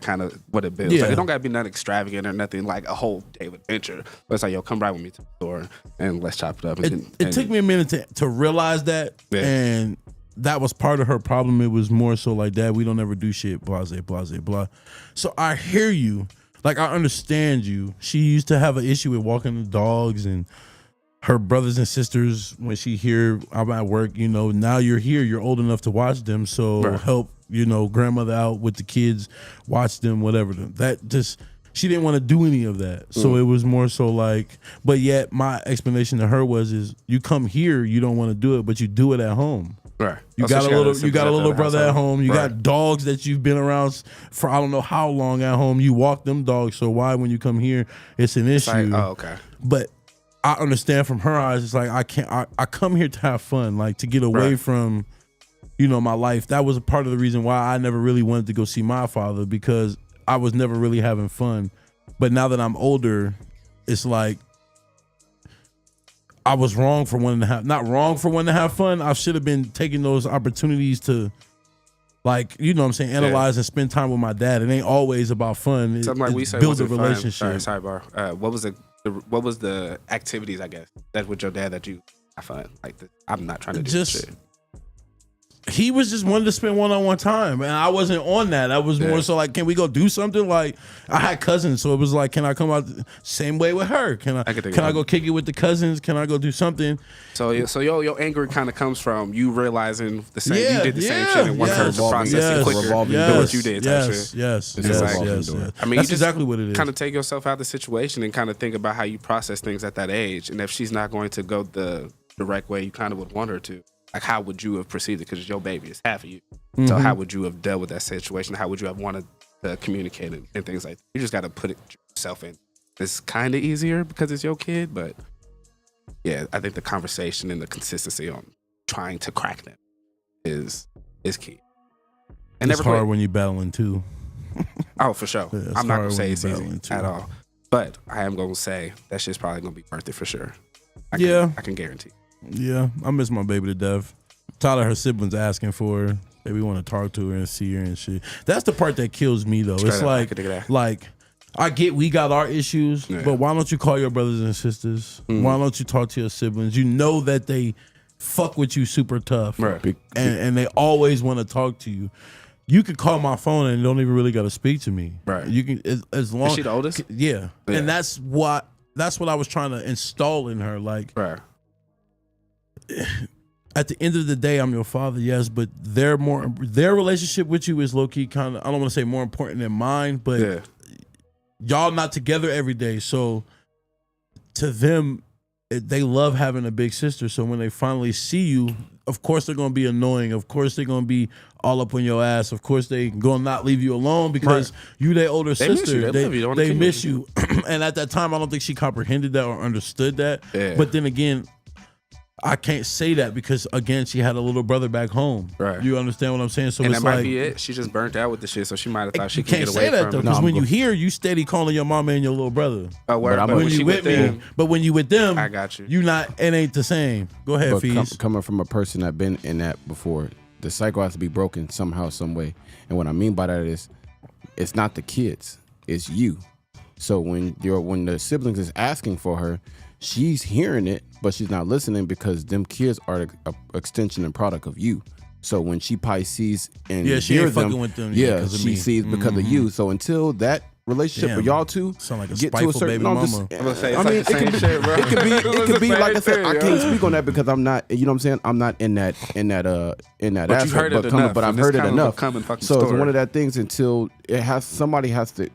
kind of what it builds. Yeah. Like, it don't gotta be nothing extravagant or nothing like a whole day of adventure. But it's like, yo, come ride with me to the store and let's chop it up. It took me a minute to realize that, Yeah. and that was part of her problem. It was more so like, Dad, we don't ever do shit, blase, blase, blah. So I hear you. Like, I understand you. She used to have an issue with walking the dogs, and her brothers and sisters, when she here, I'm at work, now you're here, you're old enough to watch them, so Right. help, grandmother out with the kids, watch them, whatever. She didn't want to do any of that. So it was more so like, but yet my explanation to her is you come here, you don't want to do it, but you do it at home. Right. You got a little brother at home. You Right. got dogs that you've been around for I don't know how long at home. You walk them dogs. So why, when you come here, it's an issue? Like, oh, okay. But I understand from her eyes, it's like I come here to have fun, like to get away Right. from, my life. That was a part of the reason why I never really wanted to go see my father, because I was never really having fun. But now that I'm older, it's like I was wrong for wanting to have, not wrong for wanting to have fun. I should have been taking those opportunities to like, you know what I'm saying, analyze and spend time with my dad. It ain't always about fun. Something like we say, build a wasn't relationship. Fun. Sorry, Bar. What was the activities, I guess, that with your dad that you have fun? Like, I'm not trying to do Just shit. He was just wanting to spend one-on-one time, and I wasn't on that. I was more so like, can we go do something? Like, I had cousins, so it was like, can I come out? Same way with her. Can I go kick it with the cousins? Can I go do something? So your anger kind of comes from you realizing the same. You did the same shit and want her to process it quicker than what you did. Yes. I mean, that's you exactly what it is. Kind of take yourself out of the situation and kind of think about how you process things at that age, and if she's not going to go the direct way you kind of would want her to. Like, how would you have proceeded? Because it's your baby, it's half of you. So how would you have dealt with that situation? How would you have wanted to communicate it and things like that? You just got to put it yourself in. It's kind of easier because it's your kid, but yeah, I think the conversation and the consistency on trying to crack them is key. And it's hard when you're battling too. Oh, for sure. Yeah, I'm not going to say it's easy at all. But I am going to say that shit's probably going to be worth it for sure. I can guarantee. Yeah, I miss my baby to death. Tyler, her siblings asking for her. They want to talk to her and see her and shit. That's the part that kills me though. It's like I get we got our issues, but why don't you call your brothers and sisters? Why don't you talk to your siblings? You know that they fuck with you super tough, right? And they always want to talk to you. You could call my phone and don't even really got to speak to me, right? You can as long. Is she the oldest? Yeah, and that's what I was trying to install in her, like. Right. At the end of the day, I'm your father, yes, but their relationship with you is low key kind of, I don't want to say more important than mine, but y'all not together every day. So to them, they love having a big sister. So when they finally see you, of course they're going to be annoying. Of course they're going to be all up on your ass. Of course they going to not leave you alone because you their older sister. They miss you. And at that time, I don't think she comprehended that or understood that. Yeah. But then again, I can't say that because, again, she had a little brother back home. Right. You understand what I'm saying? So and it's that might be it. She just burnt out with the shit, so she might have thought she could get away from it. You can't say that, though, because when you hear, you steady calling your mama and your little brother. But when you with me, but when you with them, I got you. You not, it ain't the same. Go ahead, Fees. Coming from a person that been in that before, the cycle has to be broken somehow, some way. And what I mean by that is, it's not the kids, it's you. So when the siblings is asking for her, she's hearing it, but she's not listening because them kids are an extension and product of you. So when she probably sees and hears them, with them, she sees because of you. So until that relationship with y'all two get to a certain, it could be like I said, I can't speak on that because I'm not, you know what I'm saying, I'm not in that aspect, but I've heard it enough. So it's one of that things until somebody got to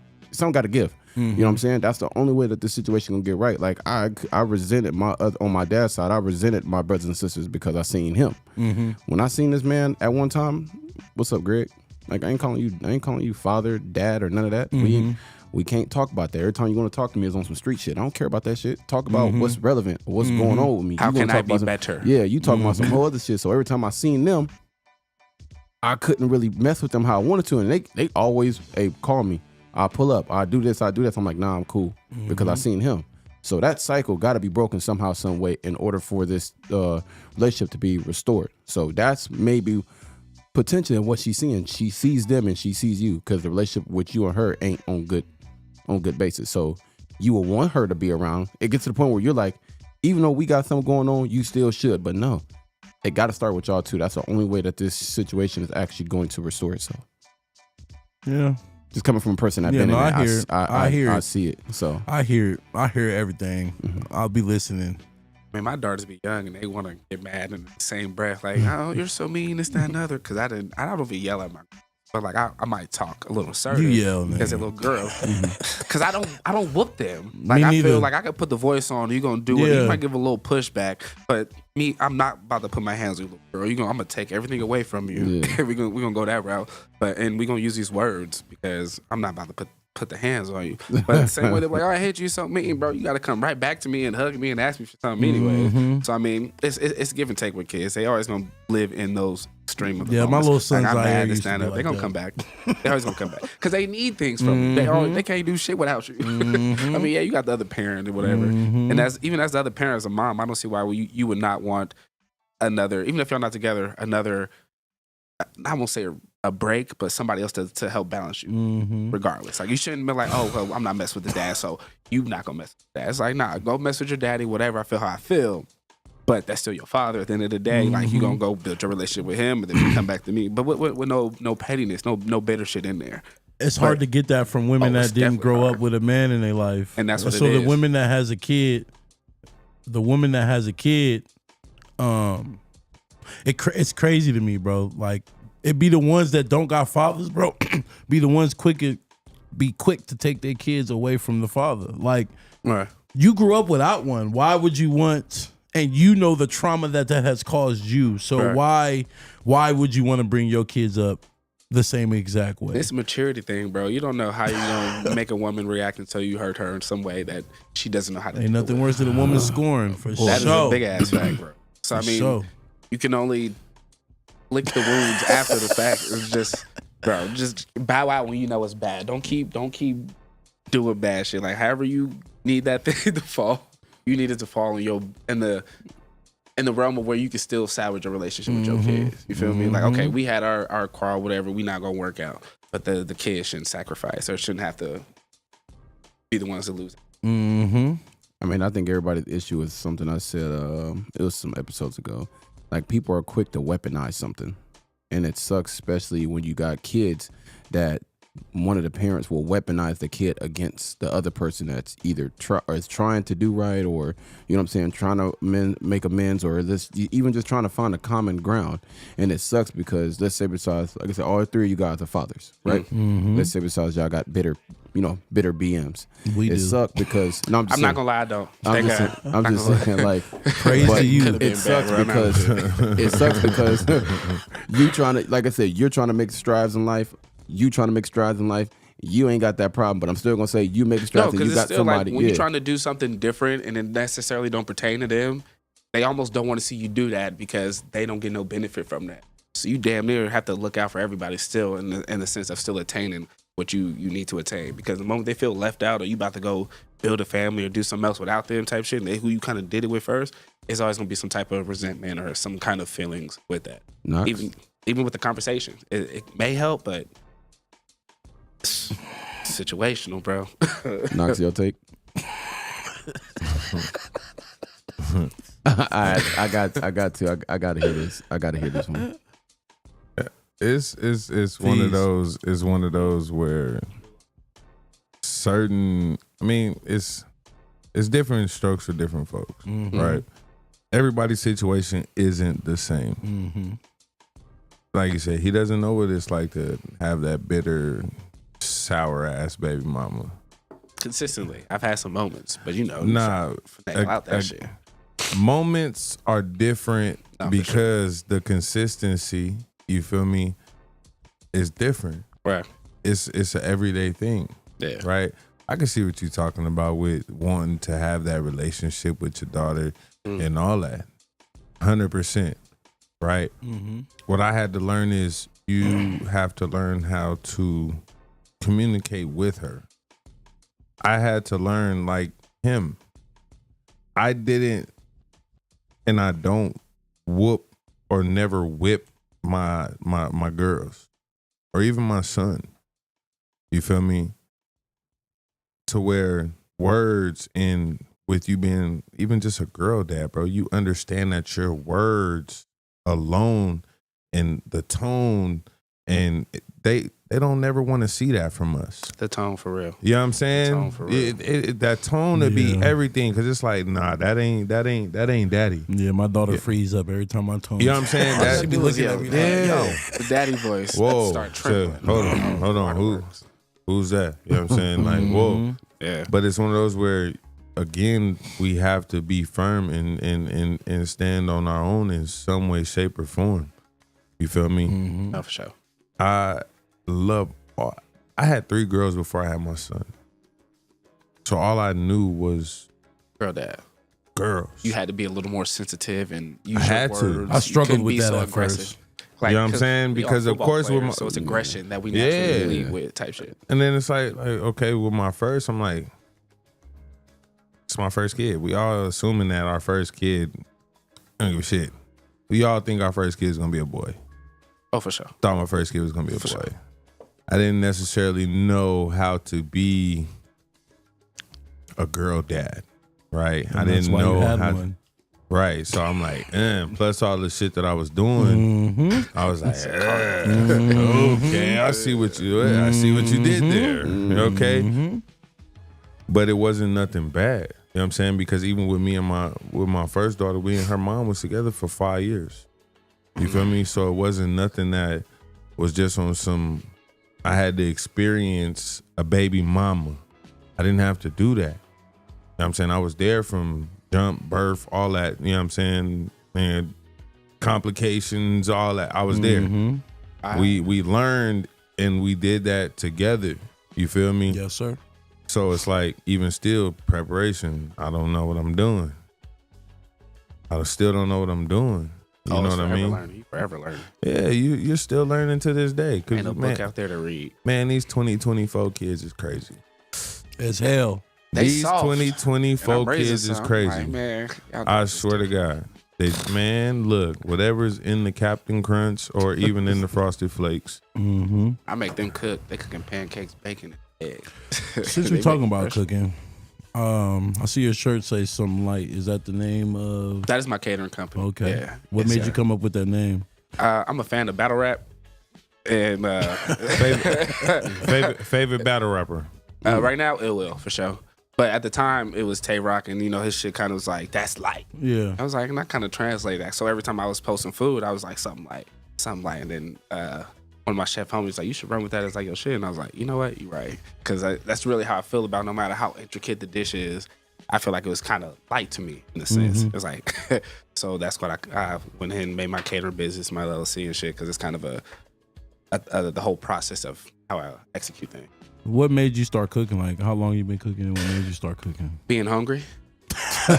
give. You know what I'm saying? That's the only way that this situation gonna get right. Like I resented on my dad's side. I resented my brothers and sisters because I seen him. When I seen this man at one time, what's up, Greg? Like I ain't calling you father, dad, or none of that. We can't talk about that. Every time you want to talk to me is on some street shit. I don't care about that shit. Talk about what's relevant, or what's going on with me. How can I be better? Yeah, you talking about some whole other shit. So every time I seen them, I couldn't really mess with them how I wanted to, and they always call me. I'll pull up. I'll do this. I'm like, nah, I'm cool because I seen him. So that cycle got to be broken somehow, some way in order for this relationship to be restored. So that's maybe potentially what she's seeing. She sees them and she sees you because the relationship with you and her ain't on good basis. So you will want her to be around. It gets to the point where you're like, even though we got something going on, you still should. But no, it got to start with y'all too. That's the only way that this situation is actually going to restore itself. Yeah. Just coming from a person I've been in, I see it. So I hear everything. I'll be listening. Man, my daughters be young and they want to get mad in the same breath, like, "Oh, you're so mean, this, that, and other." Because I don't even yell at my, but like I might talk a little assertive. You yell, man, as a little girl, because I don't whoop them. Like I feel like I could put the voice on. You're gonna do it. You might give a little pushback, but me, I'm not about to put my hands on you, little girl. I'm gonna take everything away from you. Yeah. we're gonna go that route, and we're gonna use these words because I'm not about to put the hands on you. But the same way they're like, "Oh, I hate you so mean, bro." You got to come right back to me and hug me and ask me for something anyway. So I mean, it's give and take with kids. They always gonna live in those extreme of the moments. My little sons, like, I'm mad, this, that, they're gonna come back. They always gonna come back because they need things from you. They can't do shit without you. I mean, you got the other parent or whatever, and as the other parent as a mom, I don't see why you would not want another, even if y'all not together, another. I won't say a break, but somebody else to help balance you, regardless. Like you shouldn't be like, oh, well, I'm not messing with the dad, so you not gonna mess with the dad. It's like, nah, go mess with your daddy, whatever. I feel how I feel, but that's still your father. At the end of the day, like you gonna go build your relationship with him, and then you come back to me. But with no pettiness, no bitter shit in there. It's hard to get that from women that didn't grow up with a man in their life, and that's what so it is. The woman that has a kid, it's crazy to me, bro. Like it be the ones that don't got fathers, bro. Be the ones quick to take their kids away from the father. Like you grew up without one. Why would you want? And you know the trauma that has caused you. So why would you want to bring your kids up the same exact way? It's a maturity thing, bro. You don't know how you're gonna make a woman react until you hurt her in some way that she doesn't know how to. Ain't nothing worse than a woman scoring for sure. That is a big ass fact, bro. So I mean, you can only lick the wounds after the fact. It's just, bro, just bow out when you know it's bad. Don't keep doing bad shit. Like however you need that thing to fall, you need it to fall in the realm of where you can still salvage a relationship with your kids. You feel me? Like, okay, we had our quarrel, whatever, we not gonna work out. But the kids shouldn't sacrifice or shouldn't have to be the ones that lose. I mean, I think everybody's issue is something I said, it was some episodes ago. Like, people are quick to weaponize something. And it sucks, especially when you got kids that one of the parents will weaponize the kid against the other person that's either is trying to do right, or, you know what I'm saying, trying to make amends, or even just trying to find a common ground. And it sucks because, let's say besides, like I said, all three of you guys are fathers, right? Let's say besides y'all got bitter BMs. It sucks because I'm not gonna lie, I don't. I'm just saying, like, praise to you. It sucks because you trying to, like I said, you're trying to make strides in life. You trying to make strides in life. You ain't got that problem, but I'm still gonna say you make strides, and you got somebody. Like when you're trying to do something different and it necessarily don't pertain to them, they almost don't want to see you do that because they don't get no benefit from that. So you damn near have to look out for everybody still in the sense of still attaining what you need to attain. Because the moment they feel left out, or you about to go build a family or do something else without them type shit, and who you kind of did it with first, it's always gonna be some type of resentment or some kind of feelings with that. Even with the conversation, it may help, but it's situational, bro. Knox, your take. I gotta hear this. I gotta hear this one. It's one of those. It's one of those where certain. I mean, it's different strokes for different folks, right? Everybody's situation isn't the same. Like you said, he doesn't know what it's like to have that bitter, sour ass baby mama. Consistently, I've had some moments, but out that shit. Moments are different because the consistency, you feel me, is different. Right. It's an everyday thing. Yeah. Right. I can see what you're talking about with wanting to have that relationship with your daughter and all that. 100%. Right. What I had to learn is you have to learn how to communicate with her. I had to learn like him. I didn't, and I don't whoop or never whip my girls or even my son. You feel me? To where words, and with you being even just a girl dad, bro, you understand that your words alone and the tone, and they don't never want to see that from us. The tone for real. You know what I'm saying? The tone for real. That tone to be everything, because it's like, nah, that ain't daddy. Yeah, my daughter freeze up every time I tone. You know what I'm saying? That, she be looking at me like, yo, the daddy voice. Whoa, start trembling. Hold on. Who's that? You know what I'm saying? Like, whoa. Yeah. But it's one of those where, again, we have to be firm and stand on our own in some way, shape, or form. You feel me? No, for sure. I had 3 girls before I had my son. So all I knew was girl dad. Girls. You had to be a little more sensitive and use I had your to. words. I struggled You with couldn't be that so at aggressive. first. Like, you know what I'm saying? Because of course with my, so it's aggression that we naturally lead with type shit. And then it's like, okay, with my first, I'm like, it's my first kid. We all assuming that our first kid, I don't give a shit. We all think our first kid is gonna be a boy. Oh, for sure. Thought my first kid was gonna be a boy. sure. I didn't necessarily know how to be a girl dad, right? And I that's didn't why you know had how. one. Right, so I'm like, plus all the shit that I was doing, I was like, okay, I see what you did there, okay. But it wasn't nothing bad, you know what I'm saying? Because even with me and my first daughter, we and her mom was together for 5 years. You feel me? So it wasn't nothing that was just on some. I had to experience a baby mama. I didn't have to do that. You know what I'm saying? I was there from jump, birth, all that. You know what I'm saying? And complications, all that. I was there. We learned and we did that together. You feel me? Yes, sir. So it's like, even still, preparation, I don't know what I'm doing. I still don't know what I'm doing. You know what I mean? Learning. You forever learning. Yeah, you're still learning to this day. Cause Ain't no book out there to read. Man, these 2024 kids is crazy. As hell. These soft. 2024 kids is crazy. Like, man, I swear to God. Man, look, whatever's in the Captain Crunch or even in the Frosted Flakes. I make them cook. They cooking pancakes, bacon, and eggs. Since we're talking about cooking, I see your shirt say Some Light. Is that the name of? That is my catering company. Okay. Yeah. What Yes, made sir. you come up with that name? I'm a fan of battle rap. And Favorite battle rapper? right now, Ill Will, for sure. But at the time, it was Tay Rock, and his shit kind of was like, that's light. Yeah. I was like, and I kind of translate that. So every time I was posting food, I was like, something light. And then one of my chef homies was like, you should run with that as like your shit. And I was like, you know what? You're right. Because that's really how I feel about no matter how intricate the dish is. I feel like it was kind of light to me in a sense. It was like, so that's what I went ahead and made my catering business, my LLC and shit, because it's kind of the whole process of how I execute things. What made you start cooking? Like, how long you been cooking and what made you start cooking? Being hungry. It's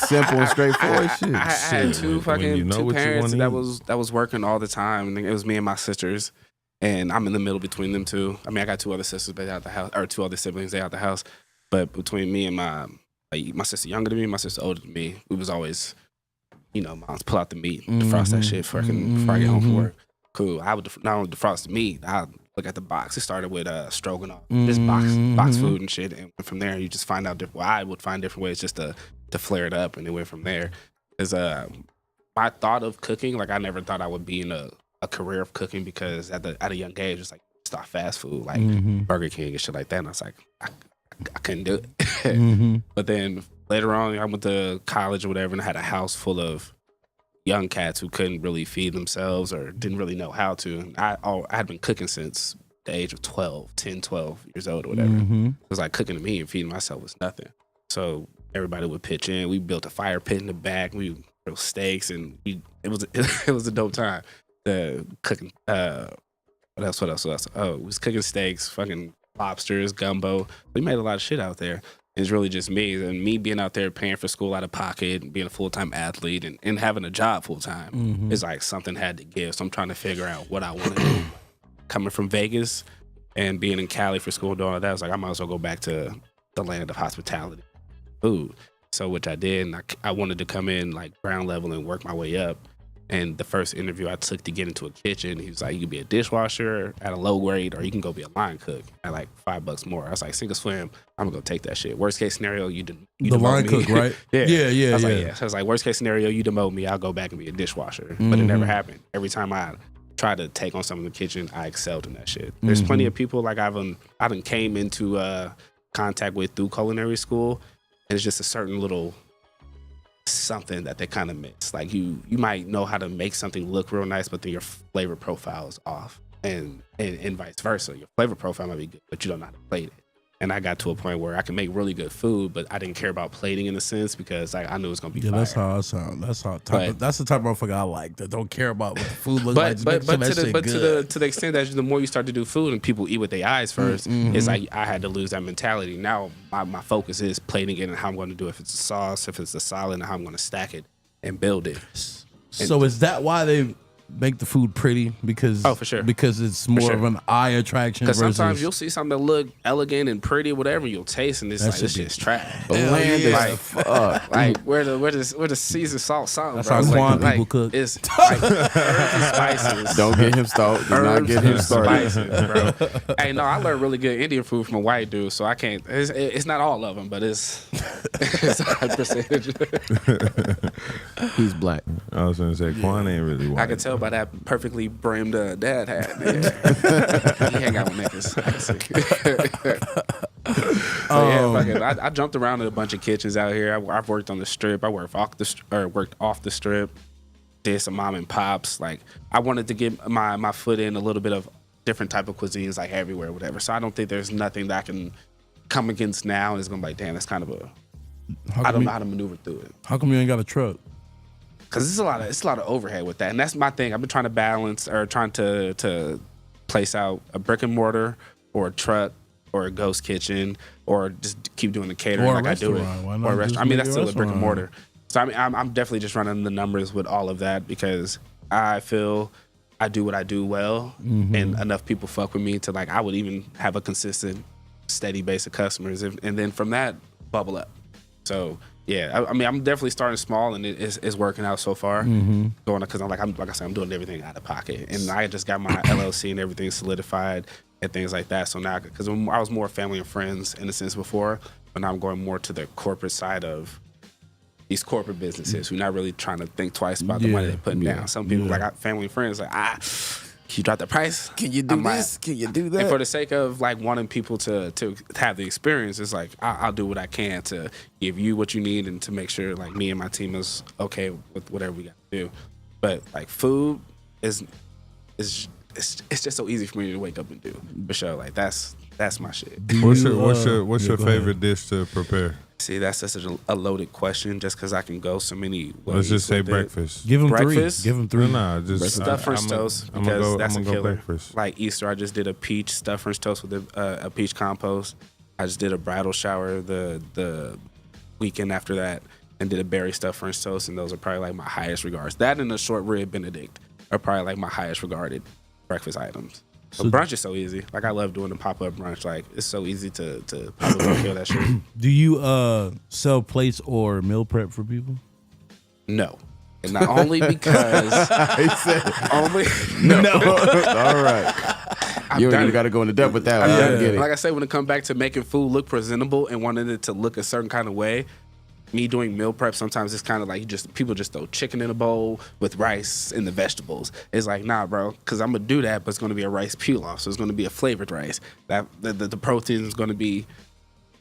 simple and straightforward shit. I had two what you parents wanna that was working all the time. And it was me and my sisters, and I'm in the middle between them two. I mean, I got two other sisters, but they out the house, or two other siblings, they out the house. But between me and my sister younger than me, my sister older than me, we was always, moms pull out the meat, defrost that shit before I get home from work. Cool. I would not only defrost the meat, I look at the box. It started with stroganoff, just box food and shit, and from there you just find out I would find different ways just to flare it up, and it went from there. Because my thought of cooking, like I never thought I would be in a career of cooking, because at a young age it's like start fast food like Burger King and shit like that, and I was like I couldn't do it. But then later on I went to college or whatever, and I had a house full of young cats who couldn't really feed themselves or didn't really know how to. And I had been cooking since the age of 12 years old or whatever. It was like cooking to me and feeding myself was nothing. So everybody would pitch in. We built a fire pit in the back. We grilled steaks, and it was a dope time. Cooking. What else? Oh, we was cooking steaks, fucking lobsters, gumbo. We made a lot of shit out there. It's really just me, and me being out there paying for school out of pocket, and being a full-time athlete, and having a job full-time. It's like something had to give. So I'm trying to figure out what I want to do. Coming from Vegas and being in Cali for school and doing all that, I was like, I might as well go back to the land of hospitality, food. So which I did, and I wanted to come in like ground level and work my way up. And the first interview I took to get into a kitchen, he was like, you can be a dishwasher at a low grade, or you can go be a line cook at like $5 more. I was like, sink or swim, I'm gonna go take that shit. Worst case scenario, you the line cook, right? Yeah. I was like, yeah. So I was like, worst case scenario, you demote me, I'll go back and be a dishwasher. But it never happened. Every time I tried to take on something in the kitchen, I excelled in that shit. There's plenty of people like I done came into contact with through culinary school, and it's just a certain little something that they kind of miss. Like you might know how to make something look real nice, but then your flavor profile is off, and vice versa. Your flavor profile might be good, but you don't know how to plate it. And I got to a point where I can make really good food, but I didn't care about plating in a sense, because like I knew it was gonna be fire. That's how I sound. That's the type of motherfucker I like, that don't care about what the food looks like. But to the extent that the more you start to do food and people eat with their eyes first, it's like I had to lose that mentality. Now my focus is plating it and how I'm going to do it. If it's a sauce, if it's a salad, and how I'm going to stack it and build it. So is that why they make the food pretty because for sure. because it's more of an eye attraction. Because Versus sometimes you'll see something that look elegant and pretty, whatever, you'll taste, and it's That like this should be- shit's trash. Bland as Like, fuck. Like where the seasoned salt, That's bro. how It's Quan like, people cook. It's like herbs and spices. Don't get him started. Do not Herbs get him and started. spices, bro. Hey, no, I learned really good Indian food from a white dude, so I can't. It's not all of them, but it's a high percentage. He's black. I was gonna say Quan ain't really white. I can tell by that perfectly brimmed dad hat. Man. He hang out with niggas. I can see. So yeah, fucking, I jumped around in a bunch of kitchens out here. I've worked on the strip. I worked off the strip. Did some mom and pops. Like I wanted to get my foot in a little bit of different type of cuisines, like everywhere, whatever. So I don't think there's nothing that I can come against now and it's gonna be like, damn, that's kind of a. I don't know how to maneuver through it. How come you ain't got a truck? Cause it's a lot of overhead with that, and that's my thing. I've been trying to balance or trying to place out a brick and mortar or a truck or a ghost kitchen or just keep doing the catering Or a like I do it. restaurant. Why not Or a just restaurant. I mean, make that's a still a brick and restaurant? mortar. So I mean, I'm definitely just running the numbers with all of that because I feel I do what I do well, and enough people fuck with me to like I would even have a consistent, steady base of customers, and then from that bubble up. So yeah, I mean, I'm definitely starting small, and it's working out so far. Going because like I said, I'm doing everything out of pocket, and I just got my LLC and everything solidified and things like that. So now, because I was more family and friends in a sense before, but now I'm going more to the corporate side of these corporate businesses who not really trying to think twice about the money they're putting down. Some people like family and friends like can you drop the price? Can you do I'm like, this? Can you do that? and for the sake of like wanting people to have the experience, it's like I'll do what I can to give you what you need and to make sure like me and my team is okay with whatever we got to do. But like food is it's just so easy for me to wake up and do. For sure, like that's my shit. What's your go ahead. favorite dish to prepare? See, that's such a loaded question just because I can go so many ways. Let's just say with it. breakfast. Give him Breakfast? three. Give him three. Nah, just Stuffed French toast I'm because gonna that's a go killer. breakfast. Like Easter, I just did a peach stuffed French toast with a peach compost. I just did a bridal shower the weekend after that and did a berry stuffed French toast, and those are probably like my highest regards. That and a short rib Benedict are probably like my highest regarded breakfast items. But brunch is so easy. Like I love doing the pop up brunch. Like it's so easy to pop up and kill that shit. Do you sell plates or meal prep for people? No. And not only because He said, only all right. You ain't even got to go into depth with that one. I get it. Like I said, when it comes back to making food look presentable and wanting it to look a certain kind of way, me doing meal prep sometimes it's kind of like people just throw chicken in a bowl with rice and the vegetables. It's like, nah, bro, because I'm gonna do that, but it's gonna be a rice pilaf, so it's gonna be a flavored rice. That the protein is gonna be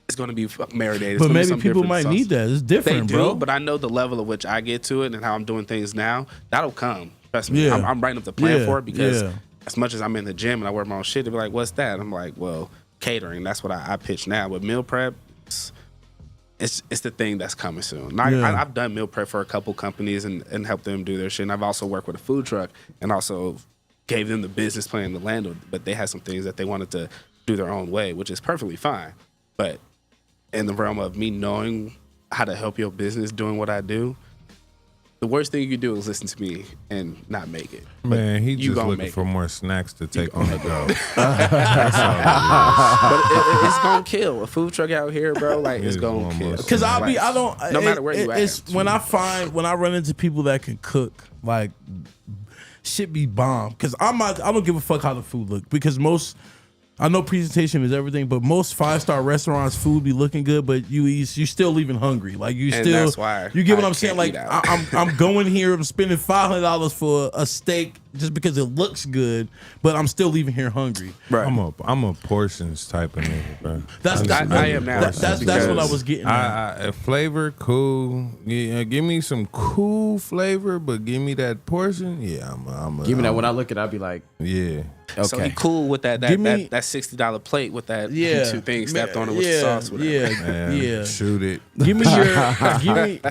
marinated. It's But gonna be maybe some people different might sauce. need that. It's They different, do, bro. but I know the level at which I get to it and how I'm doing things now. That'll come. Trust me. Yeah. I'm writing up the plan Yeah, for it because yeah. as much as I'm in the gym and I work my own shit, they'll be like, "What's that?" I'm like, "Well, catering." That's what I pitch now. But meal prep, it's the thing that's coming soon. And I've done meal prep for a couple companies and helped them do their shit. And I've also worked with a food truck and also gave them the business plan to land with. But they had some things that they wanted to do their own way, which is perfectly fine. But in the realm of me knowing how to help your business doing what I do, the worst thing you can do is listen to me and not make it. Man, he you just gonna looking make for it. more snacks to take on the go. But it's gonna kill a food truck out here, bro. Like it's It's gonna almost- kill. Because No matter where you it's at. when I run into people that can cook, like shit be bomb. Because I don't give a fuck how the food look. Because I know presentation is everything, but most 5-star restaurants food be looking good, but you still leaving hungry. Like you And still, that's why you get what I I'm saying. can't Like eat out. I'm going here, I'm spending $500 for a steak just because it looks good, but I'm still leaving here hungry. Right. I'm a portions type of nigga, bro. I am now. That's what I because was getting at. Flavor cool. Yeah, give me some cool flavor, but give me that portion. Yeah, I'm Give me that. When I look at it, I'll be like, Yeah. okay. So he cool with that Give me- that $60 plate with that Yeah, two things stacked on it with the sauce. Whatever. Man, shoot it. Give me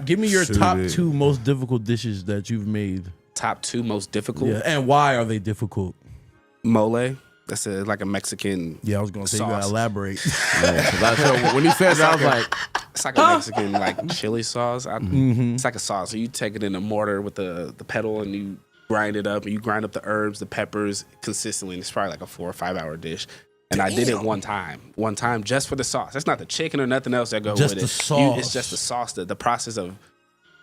give me your Shoot top it. 2 most difficult dishes that you've made. Top 2 most difficult. Yeah, and why are they difficult? Mole. That's like a Mexican. Yeah, I was gonna say you gotta Sauce. elaborate. When he said that, I was like, It's like a Mexican chili sauce. It's like a sauce. So you take it in a mortar with the pedal and you grind it up, and you grind up the herbs, the peppers consistently. And it's probably like a 4 or 5 hour dish. And I did it one time just for the sauce. That's not the chicken or nothing else that go Just with the it. sauce. It's just the sauce, the process of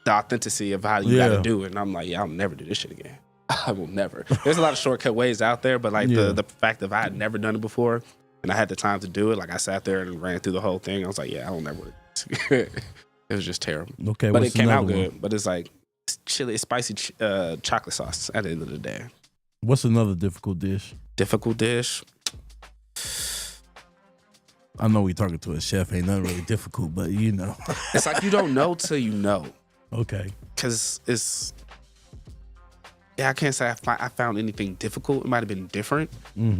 the authenticity of how you got to do it. And I'm like, yeah, I'll never do this shit again. I will never. There's a lot of shortcut ways out there, but like the fact that I had never done it before and I had the time to do it, like I sat there and ran through the whole thing. I was like, yeah, I don't never. It was just terrible. Okay, but what's it came out another one? good. But it's like chili, spicy chocolate sauce at the end of the day. What's another difficult dish? Difficult dish. I know we talking to a chef. Ain't nothing really difficult, but you know. It's like you don't know till you know. Okay. Because it's, I can't say I found anything difficult. It might have been different,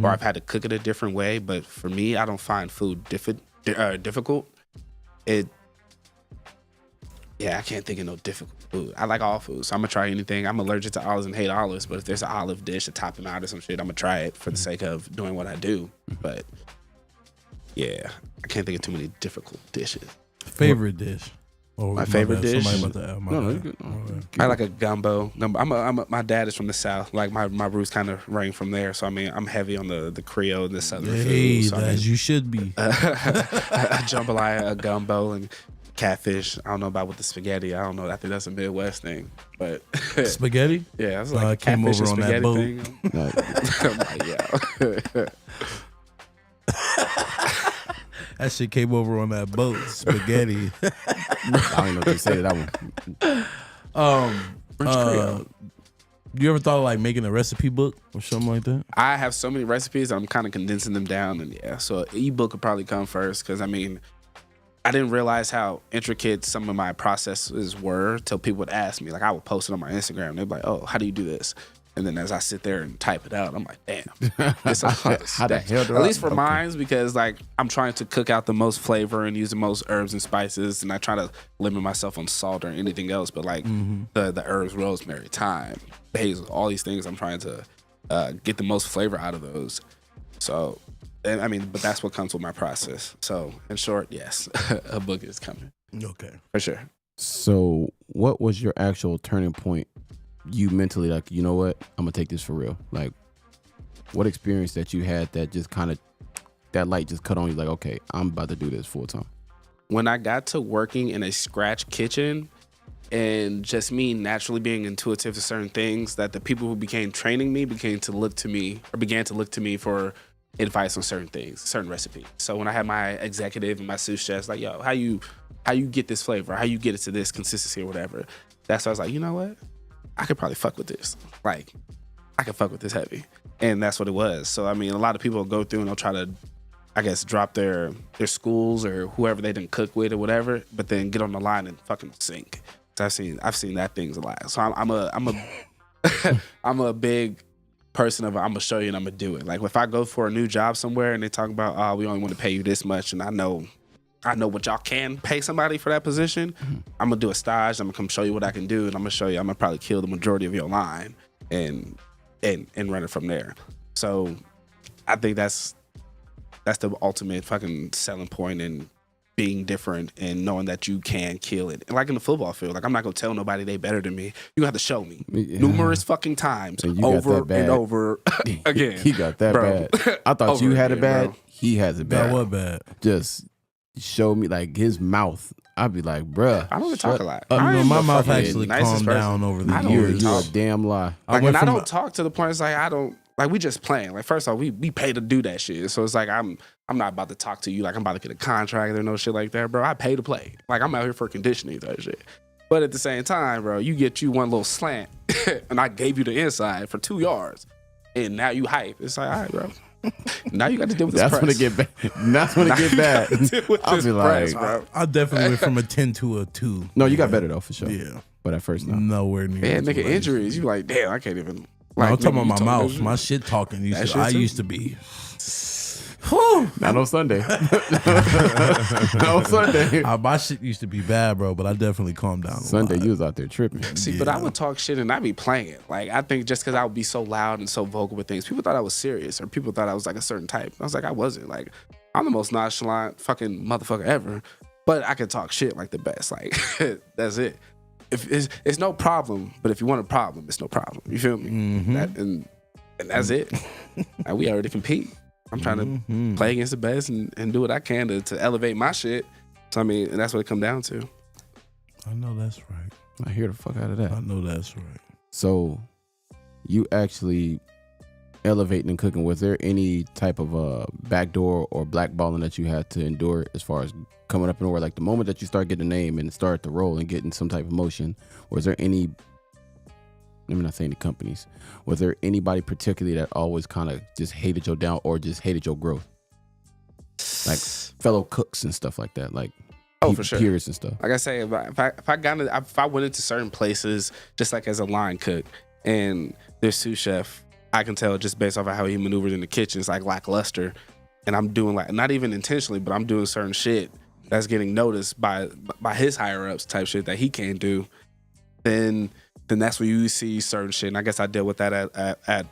or I've had to cook it a different way. But for me, I don't find food difficult. I can't think of no difficult food. I like all foods, so I'm gonna try anything. I'm allergic to olives and hate olives, but if there's an olive dish to top them out or some shit, I'm gonna try it for the sake of doing what I do. But yeah, I can't think of too many difficult dishes. Favorite dish? Oh, My favorite bad. dish? Somebody about to add my No, bad. you good. I like a gumbo. My dad is from the South. Like my roots kind of ring from there. So I mean, I'm heavy on the Creole and the Southern Hey, food. So, as you should be. a jambalaya, a gumbo, and catfish. I don't know about with the spaghetti. I don't know. I think that's a Midwest thing. But Spaghetti? yeah, it's I like came catfish over and on that spaghetti boat. thing. I'm like, yeah. That shit came over on that boat. Spaghetti. I don't know what you say to that one. You ever thought of like making a recipe book or something like that? I have so many recipes. I'm kind of condensing them down, and yeah, so an ebook would probably come first because I mean, I didn't realize how intricate some of my processes were till people would ask me. Like I would post it on my Instagram. They'd be like, "Oh, how do you do this?" And then as I sit there and type it out, I'm like, "Damn, it's a lot of How the steps." hell do At I- least for okay. mine, because like I'm trying to cook out the most flavor and use the most herbs and spices, and I try to limit myself on salt or anything else. But like the herbs, rosemary, thyme, basil, all these things, I'm trying to get the most flavor out of those. So. And I mean, but that's what comes with my process. So, in short, yes, a book is coming Okay. for sure. So, what was your actual turning point? You mentally like, you know what? I'm gonna take this for real. Like, what experience that you had that just kind of that light just cut on you? Like, okay, I'm about to do this full time. When I got to working in a scratch kitchen, and just me naturally being intuitive to certain things, that the people who became training me began to look to me for advice on certain things, certain recipes. So when I had my executive and my sous chefs like, yo, how you get this flavor, how you get it to this consistency or whatever, that's why I was like, you know what? I could probably fuck with this. Like, I could fuck with this heavy. And that's what it was. So, I mean, a lot of people will go through and they'll try to, I guess, drop their schools or whoever they didn't cook with or whatever, but then get on the line and fucking sink. So I've seen that things a lot. So I'm a big person of I'm gonna show you and I'm gonna do it. Like if I go for a new job somewhere and they talk about, oh, we only want to pay you this much, and I know what y'all can pay somebody for that position, I'm gonna do a stage, I'm gonna come show you what I can do, and I'm gonna show you I'm gonna probably kill the majority of your line and run it from there. So I think that's the ultimate fucking selling point in being different and knowing that you can kill it. And like in the football field, like I'm not gonna tell nobody they better than me. You have to show me numerous fucking times And you got over that bad. and over again. He got that Bro. bad. I thought Over you had it again, bad. bro. He has it bad. That was bad. Just show me like his mouth. I'd be like, bruh. I don't even talk a lot. up. I You know, ain't my the mouth fucking actually nicest calmed person. down over the I don't You're even a talk. damn lie. Like, went and I from don't talk to the point. It's like I don't like we just playing. Like first off, we pay to do that shit. So it's like I'm not about to talk to you like I'm about to get a contract or no shit like that, bro. I pay to play. Like I'm out here for conditioning that shit. But at the same time, bro, you get you one little slant, and I gave you the inside for 2 yards, and now you hype. It's like, all right, bro. Now you got to deal with this That's press. when it get bad. That's when it get bad. Deal with I'll this be press, like, bro. I definitely went from a 10 to a 2. no, you got better though for sure. Yeah. But at first, no. Nowhere near. Man, as nigga, well. injuries. You like, damn, I can't even. No, Like, I'm talking nigga, about you my talking mouth. to- My shit talking. That shit I too? used to be. Not on Sunday. Not on Sunday. My shit used to be bad, bro, but I definitely calmed down. Sunday, a lot. you was out there tripping. See, but I would talk shit and I'd be playing. Like, I think just because I would be so loud and so vocal with things, people thought I was serious or people thought I was like a certain type. I was like, I wasn't. Like, I'm the most nonchalant fucking motherfucker ever, but I can talk shit like the best. Like, that's it. if it's no problem, but if you want a problem, it's no problem. You feel me? And that's it. Like, we already compete. I'm trying to play against the best and do what I can to elevate my shit. So I mean, and that's what it come down to. I know that's right. I hear the fuck out of that. I know that's right. So, you actually elevating and cooking. Was there any type of backdoor or blackballing that you had to endure as far as coming up in order? Like the moment that you start getting a name and start to roll and getting some type of motion, was there any? I'm not saying the companies. Was there anybody particularly that always kind of just hated your down or just hated your growth? Like fellow cooks and stuff like that. Like for sure. Peers and stuff. Like I say, if I went into certain places, just like as a line cook, and their sous chef, I can tell just based off of how he maneuvered in the kitchen, it's like lackluster, and I'm doing like not even intentionally, but I'm doing certain shit that's getting noticed by his higher ups type shit that he can't do. Then that's where you see certain shit, and I guess I dealt with that at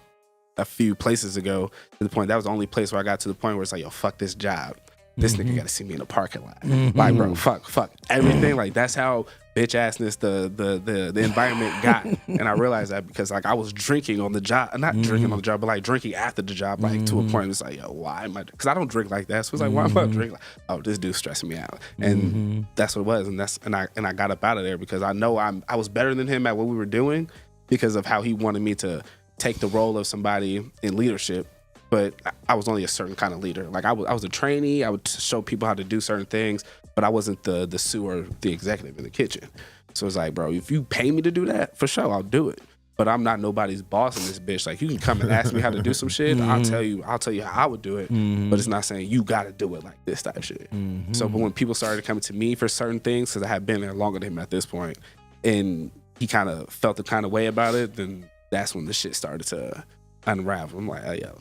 a few places ago to the point that was the only place where I got to the point where it's like, yo, fuck this job. This nigga got to see me in the parking lot. Like, bro, fuck everything. Like, that's how bitch assness the environment got. And I realized that because like I was drinking on the job, not drinking on the job, but like drinking after the job, like to a point it's like, yo, why am I? Because I don't drink like that. So it's like, why am I drinking? Like, oh, this dude's stressing me out, and that's what it was. And I got up out of there because I know I was better than him at what we were doing because of how he wanted me to take the role of somebody in leadership. But I was only a certain kind of leader. Like I was a trainee. I would show people how to do certain things, but I wasn't the sous or the executive in the kitchen. So it's like, bro, if you pay me to do that, for sure, I'll do it. But I'm not nobody's boss in this bitch. Like you can come and ask me how to do some shit. I'll tell you how I would do it. But it's not saying you got to do it like this type shit. So, but when people started coming to me for certain things, because I had been there longer than him at this point, and he kind of felt the kind of way about it, then that's when the shit started to unravel. I'm like, oh, yo.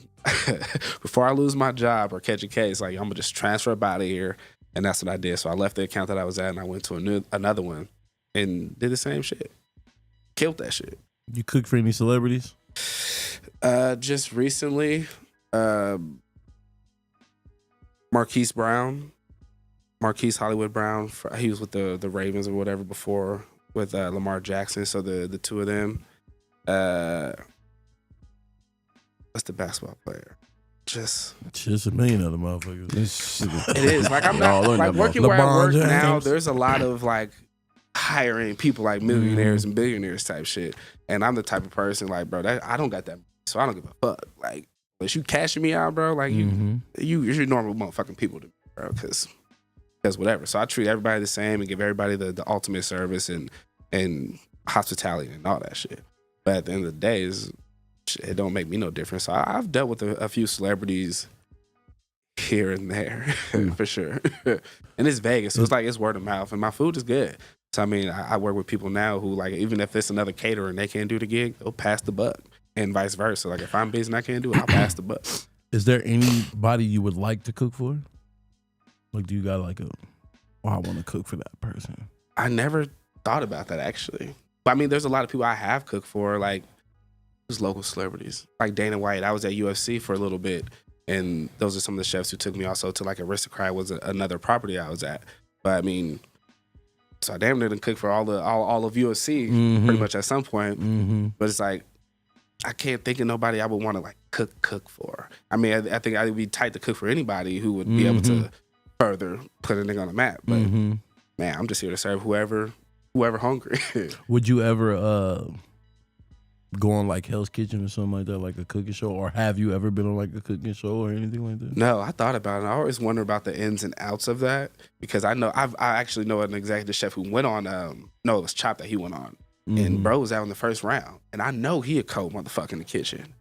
Before I lose my job or catch a case, like I'm gonna just transfer up out of here, and that's what I did. So I left the account that I was at, and I went to another one, and did the same shit. Killed that shit. You cook for any celebrities? Just recently, Marquise Hollywood Brown. He was with the Ravens or whatever before with Lamar Jackson. So the two of them. What's the basketball player? Just a million other motherfuckers. It is. Like I'm not like working where I work James. now, there's a lot of like hiring people like millionaires and billionaires type shit. And I'm the type of person like, bro, I don't got that, so I don't give a fuck. Like, unless you cashing me out, bro, like you're normal motherfucking people to me, bro, because whatever. So I treat everybody the same and give everybody the ultimate service and hospitality and all that shit. But at the end of the day, it don't make me no difference. So I've dealt with a few celebrities here and there for sure. And it's Vegas, so it's like it's word of mouth, and my food is good. So I mean, I work with people now who like even if it's another caterer and they can't do the gig, they'll pass the buck, and vice versa. Like if I'm busy and I can't do it, I'll pass the buck. Is there anybody you would like to cook for? Like, do you got like I want to cook for that person? I never thought about that actually. But I mean, there's a lot of people I have cooked for, like who's local celebrities, like Dana White. I was at UFC for a little bit, and those are some of the chefs who took me also to like Aristocrat was another property I was at. But I mean, so I damn near didn't cook for all of UFC pretty much at some point. But it's like I can't think of nobody I would want to like cook for. I mean, I think I'd be tight to cook for anybody who would be able to further put a nigga on the map. But man, I'm just here to serve whoever hungry. Would you ever go on like Hell's Kitchen or something like that, like a cooking show? Or have you ever been on like a cooking show or anything like that? No, I thought about it. I always wonder about the ins and outs of that because I actually know an executive chef who went on, no, it was Chop that he went on. And bro was out in the first round. And I know he a cold motherfucker in the kitchen.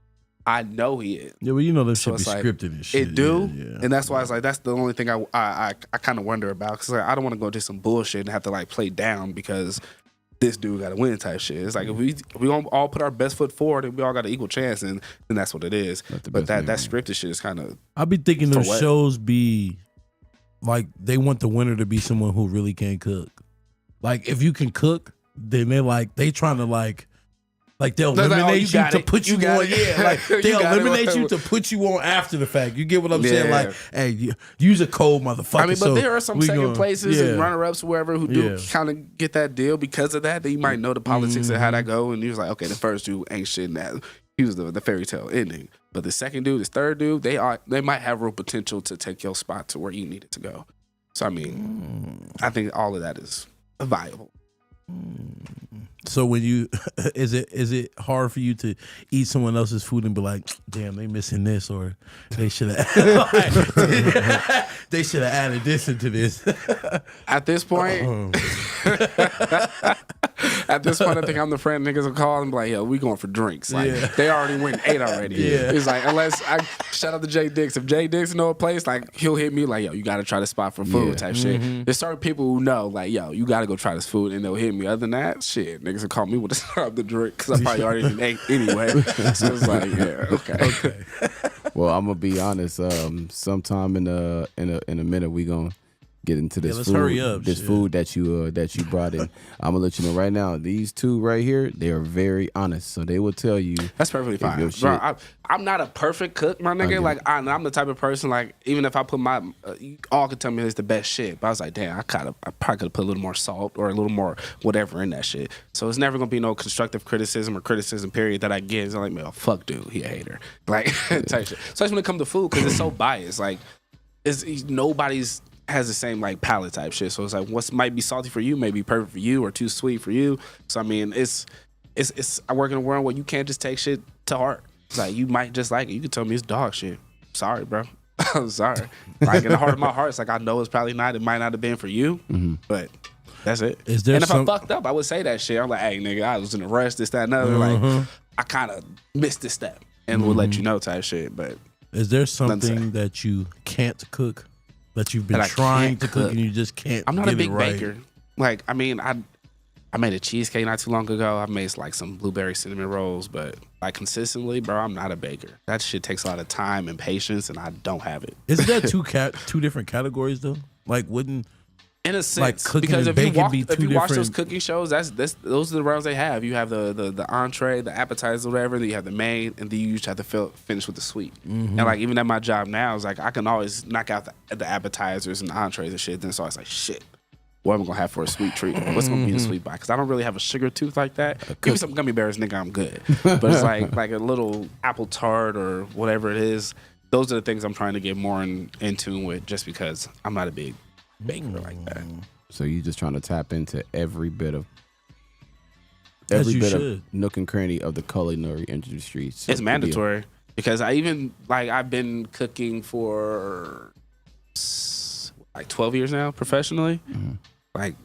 I know he is. Yeah, well, you know that So shit be it's like, scripted and shit. It do, yeah. and that's why it's like that's the only thing I kind of wonder about because like, I don't want to go do some bullshit and have to like play down because this dude got to win type shit. It's like if we don't all put our best foot forward and we all got an equal chance, and then that's what it is. But that scripted shit is kind of. I be thinking those shows be like they want the winner to be someone who really can't cook. Like if you can cook, then they trying to like Like they'll They're like, eliminate you you got to it. put You you got on. it. Yeah, like You they'll got it. eliminate you to put you on after the fact. You get what I'm saying? Yeah. Like, hey, use a cold motherfucker. I mean, but there are some second places and yeah. runner-ups, whoever, who do Yeah. kind of get that deal because of that. That you might know the politics of how that go, and he was like, okay, the first dude ain't shit in that. He was the fairy tale ending, but the second dude, this third dude, they might have real potential to take your spot to where you need it to go. So I mean, I think all of that is viable. So when you is it hard for you to eat someone else's food and be like, damn, they missing this, or they should have they should have added this into this. At this point, I think I'm the friend niggas will call and be like, yo, we going for drinks. Like they already went 8 already. Yeah. It's like, unless I shout out to Jay Dix. If Jay Dix know a place, like he'll hit me like, yo, you gotta try the spot for food type shit. There's certain people who know, like, yo, you gotta go try this food, and they'll hit me. Other than that, shit, niggas will call me with the drink because I probably already ate anyway. So it's like, yeah, okay. Well, I'm gonna be honest. Sometime in a minute, we gonna get into this let's food. hurry up, This shit. food that you brought in. I'm gonna let you know right now. These two right here, they are very honest, so they will tell you. That's perfectly fine. your Bro, shit- I'm not a perfect cook, my nigga. get Like, it. I'm the type of person, like, even if I put my, you all could tell me it's the best shit. But I was like, damn, I probably could have put a little more salt or a little more whatever in that shit. So it's never going to be no constructive criticism or criticism, period, that I get. It's like, man, fuck dude, he a hater. Like, type shit. Especially when it comes to food, because it's so biased. Like, nobody's has the same, like, palate type shit. So it's like, what might be salty for you may be perfect for you or too sweet for you. So, I mean, it's I work in a world where you can't just take shit to heart. It's like, you might just like it. You can tell me it's dog shit. Sorry, bro. I'm sorry. Like, in the heart of my heart, it's like, I know it's probably not. It might not have been for you, but that's it. Is there and if I some- fucked up, I would say that shit. I'm like, hey, nigga, I was in a rush, this, that, and other. Like, I kind of missed this step, and we'll let you know type shit. But Is there Nothing to something that you can't cook that you've been That I trying can't to cook cook? and you just can't? I'm not get a big it right? baker. Like, I mean, I made a cheesecake not too long ago. I made like some blueberry cinnamon rolls, but like consistently, bro, I'm not a baker. That shit takes a lot of time and patience, and I don't have it. Isn't that two different categories though? Like, wouldn't In a sense, cooking because and if you baking watch, be if two you watch those different- cooking shows, those are the rounds they have. You have the entree, the appetizer, whatever. Then you have the main, and then you usually have to finish with the sweet. And like even at my job now, it's like I can always knock out the appetizers and the entrees and shit. Then so it's like shit. What am I gonna have for a sweet treat? What's gonna be the sweet bite? Because I don't really have a sugar tooth like that. Give me some gummy bears, nigga, I'm good. But it's like a little apple tart or whatever it is. Those are the things I'm trying to get more in tune with, just because I'm not a big baker like that. So you just trying to tap into every bit As of you should. nook and cranny of the culinary industry. So It's mandatory because I've been cooking for like 12 years now professionally, like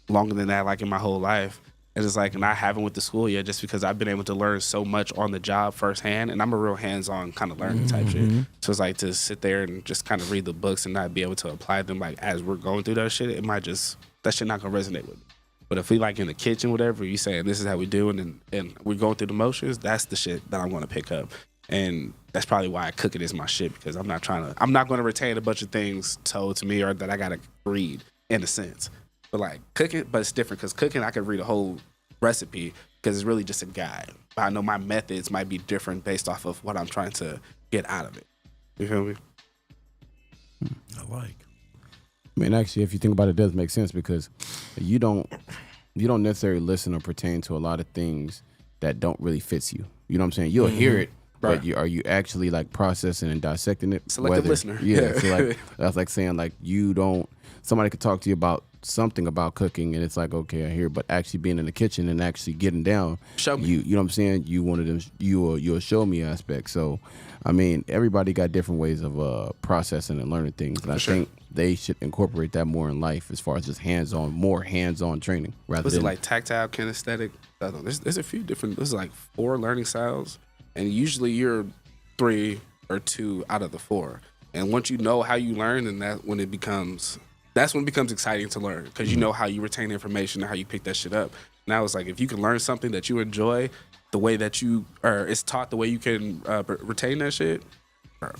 longer than that, like in my whole life. And it's like, and I haven't went to school yet just because I've been able to learn so much on the job firsthand. And I'm a real hands-on kind of learning type shit. So it's like to sit there and just kind of read the books and not be able to apply them like as we're going through that shit, that shit not gonna resonate with me. But if we like in the kitchen, whatever, you saying this is how we do it and we're going through the motions, that's the shit that I'm gonna pick up. And that's probably why I cook it as my shit, because I'm not gonna retain a bunch of things told to me or that I gotta read in a sense. But like cooking, but it's different because cooking, I can read a whole recipe because it's really just a guide. But I know my methods might be different based off of what I'm trying to get out of it. You feel me? I like. I mean, actually, if you think about it, it does make sense because you don't necessarily listen or pertain to a lot of things that don't really fit you. You know what I'm saying? You'll hear it, Right. but are you actually like processing and dissecting it? Selective listener. Yeah. So like that's like saying like somebody could talk to you about something about cooking and it's like, okay, I hear, but actually being in the kitchen and actually getting down, Show me. you know what I'm saying? You one of them, you'll show me aspect. So, I mean, everybody got different ways of processing and learning things. And I think they should incorporate that more in life as far as just more hands-on training rather Was than it like tactile, kinesthetic? There's a few different. There's like 4 learning styles, and usually you're 3 or 2 out of the 4. And once you know how you learn, and that's when it becomes exciting to learn because you know how you retain information and how you pick that shit up. Now it's like if you can learn something that you enjoy, the way that it's taught, the way you can retain that shit, bro.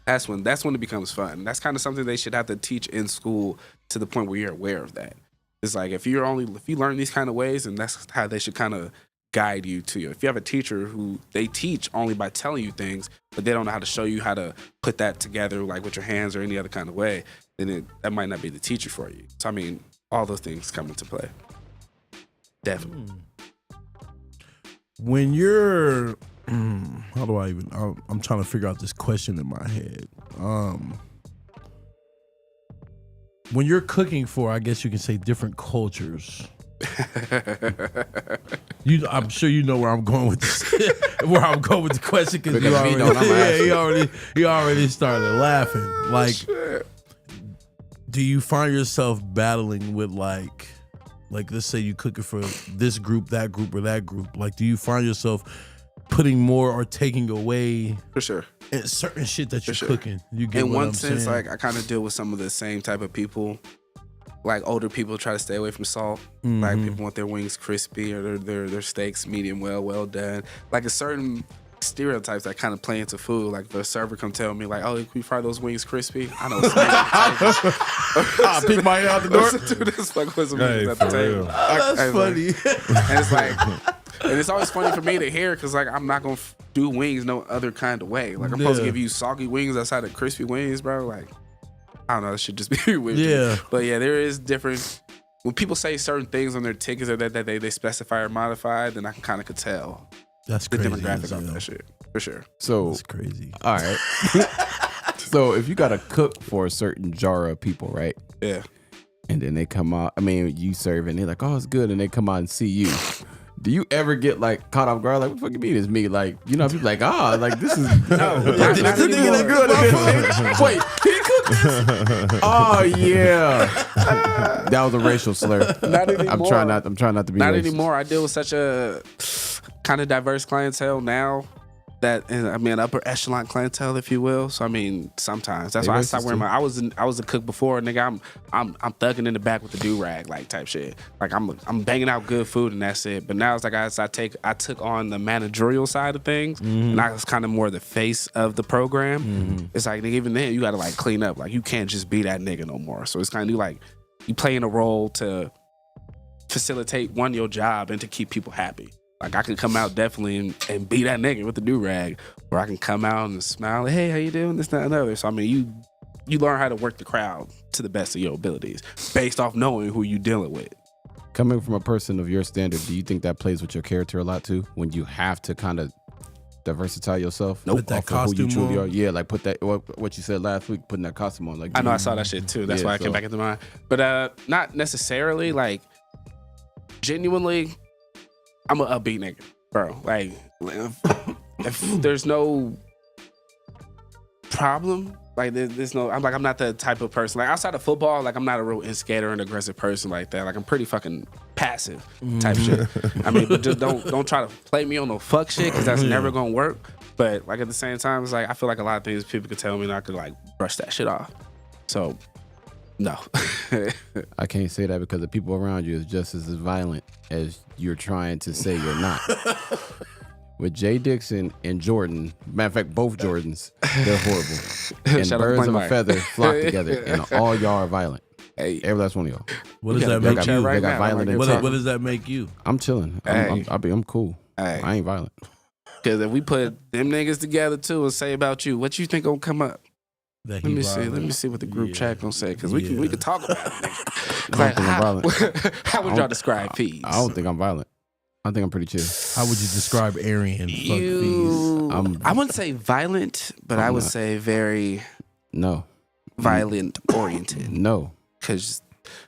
that's when it becomes fun. That's kind of something they should have to teach in school to the point where you're aware of that. It's like if you learn these kind of ways, and that's how they should kind of guide you to you. If you have a teacher who they teach only by telling you things, but they don't know how to show you how to put that together, like with your hands or any other kind of way, then that might not be the teacher for you. So I mean, all those things come into play. Definitely. When you're, how do I even? I'm trying to figure out this question in my head. When you're cooking for, I guess you can say, different cultures. I'm sure you know where I'm going with this, where I'm going with the question, because he already started laughing. Like, do you find yourself battling with like let's say you cooking for this group, that group, or that group? Like, do you find yourself putting more or taking away For sure. certain shit that you're cooking? You get In what one I'm sense, saying? like I kind of deal with some of the same type of people. Like older people try to stay away from salt. Like people want their wings crispy or their steaks medium well done. Like a certain stereotypes that kind of play into food. Like if a server come tell me like, oh, can we fry those wings crispy? I know. I peek my head out the door. Dude, this fuck was Hey, at the for table. real. That's funny. And it's like, and it's always funny for me to hear because like I'm not gonna do wings no other kind of way. Like I'm supposed to give you soggy wings outside of crispy wings, bro. Like I don't know, that should just be weird. Yeah. But yeah, there is different. When people say certain things on their tickets or that they specify or modify, then I can could tell That's the crazy. demographic of that shit for sure. So That's crazy. all right. So if you gotta cook for a certain jar of people, right? Yeah. And then they come out. I mean, you serve and they're like, "Oh, it's good," and they come out and see you. Do you ever get like caught off guard? Like, what the fuck you mean it's me? Like, you know, people like, like this is not this nigga that good. Wait, he cooked this? Oh yeah, that was a racial slur. Not anymore. I'm trying not to be Not racist. anymore. I deal with such a kind of diverse clientele now. That I mean, upper echelon clientele, if you will. So I mean, sometimes that's why I stopped wearing my. I was a cook before, nigga. I'm thugging in the back with the do rag like type shit. Like I'm banging out good food and that's it. But now it's like I took on the managerial side of things, and I was kind of more the face of the program. It's like nigga, even then you got to like clean up. Like you can't just be that nigga no more. So it's kind of like you playing a role to facilitate your job and to keep people happy. Like I could come out definitely and be that nigga with the do-rag, or I can come out and smile, like, hey, how you doing? This, that, and other. So I mean, you learn how to work the crowd to the best of your abilities, based off knowing who you dealing with. Coming from a person of your standard, do you think that plays with your character a lot too? When you have to kind of diversify yourself, Put that off of who you costume truly on? are. Yeah, like put that what you said last week, putting that costume on. Like I know I saw that shit too. That's Yeah, why I came back into mind. But not necessarily. Like genuinely, I'm an upbeat nigga. Bro, like, if there's no problem, like, there's no, I'm not the type of person, like, outside of football, like, I'm not a real instigator and aggressive person like that. Like, I'm pretty fucking passive type shit. I mean, but just don't try to play me on no fuck shit, because that's never gonna work. But, like, at the same time, it's like, I feel like a lot of things people could tell me and I could, like, brush that shit off. So, no. I can't say that because the people around you is just as violent as you're trying to say you're not. With Jay Dixon and Jordan, matter of fact, both Jordans, they're horrible. And Shout out birds to of a Mike. feather flock together, and all y'all are violent. Hey, Every last one of y'all. What does that They make got, you? right they got now, violent like, intent. What does that make you? I'm chilling. Hey. I'm cool. Hey. I ain't violent. because if we put them niggas together too and say about you, what you think gonna come up? That Let he me see. violent? Let me see what the group Yeah. chat gonna say, because we can talk about it. Nigga. I don't Like, think I'm violent. how would y'all describe peas? I don't think I'm violent. I think I'm pretty chill. How would you describe Aryan? Fuck fees? I wouldn't say violent, but I would not. say very No. violent oriented. No. Because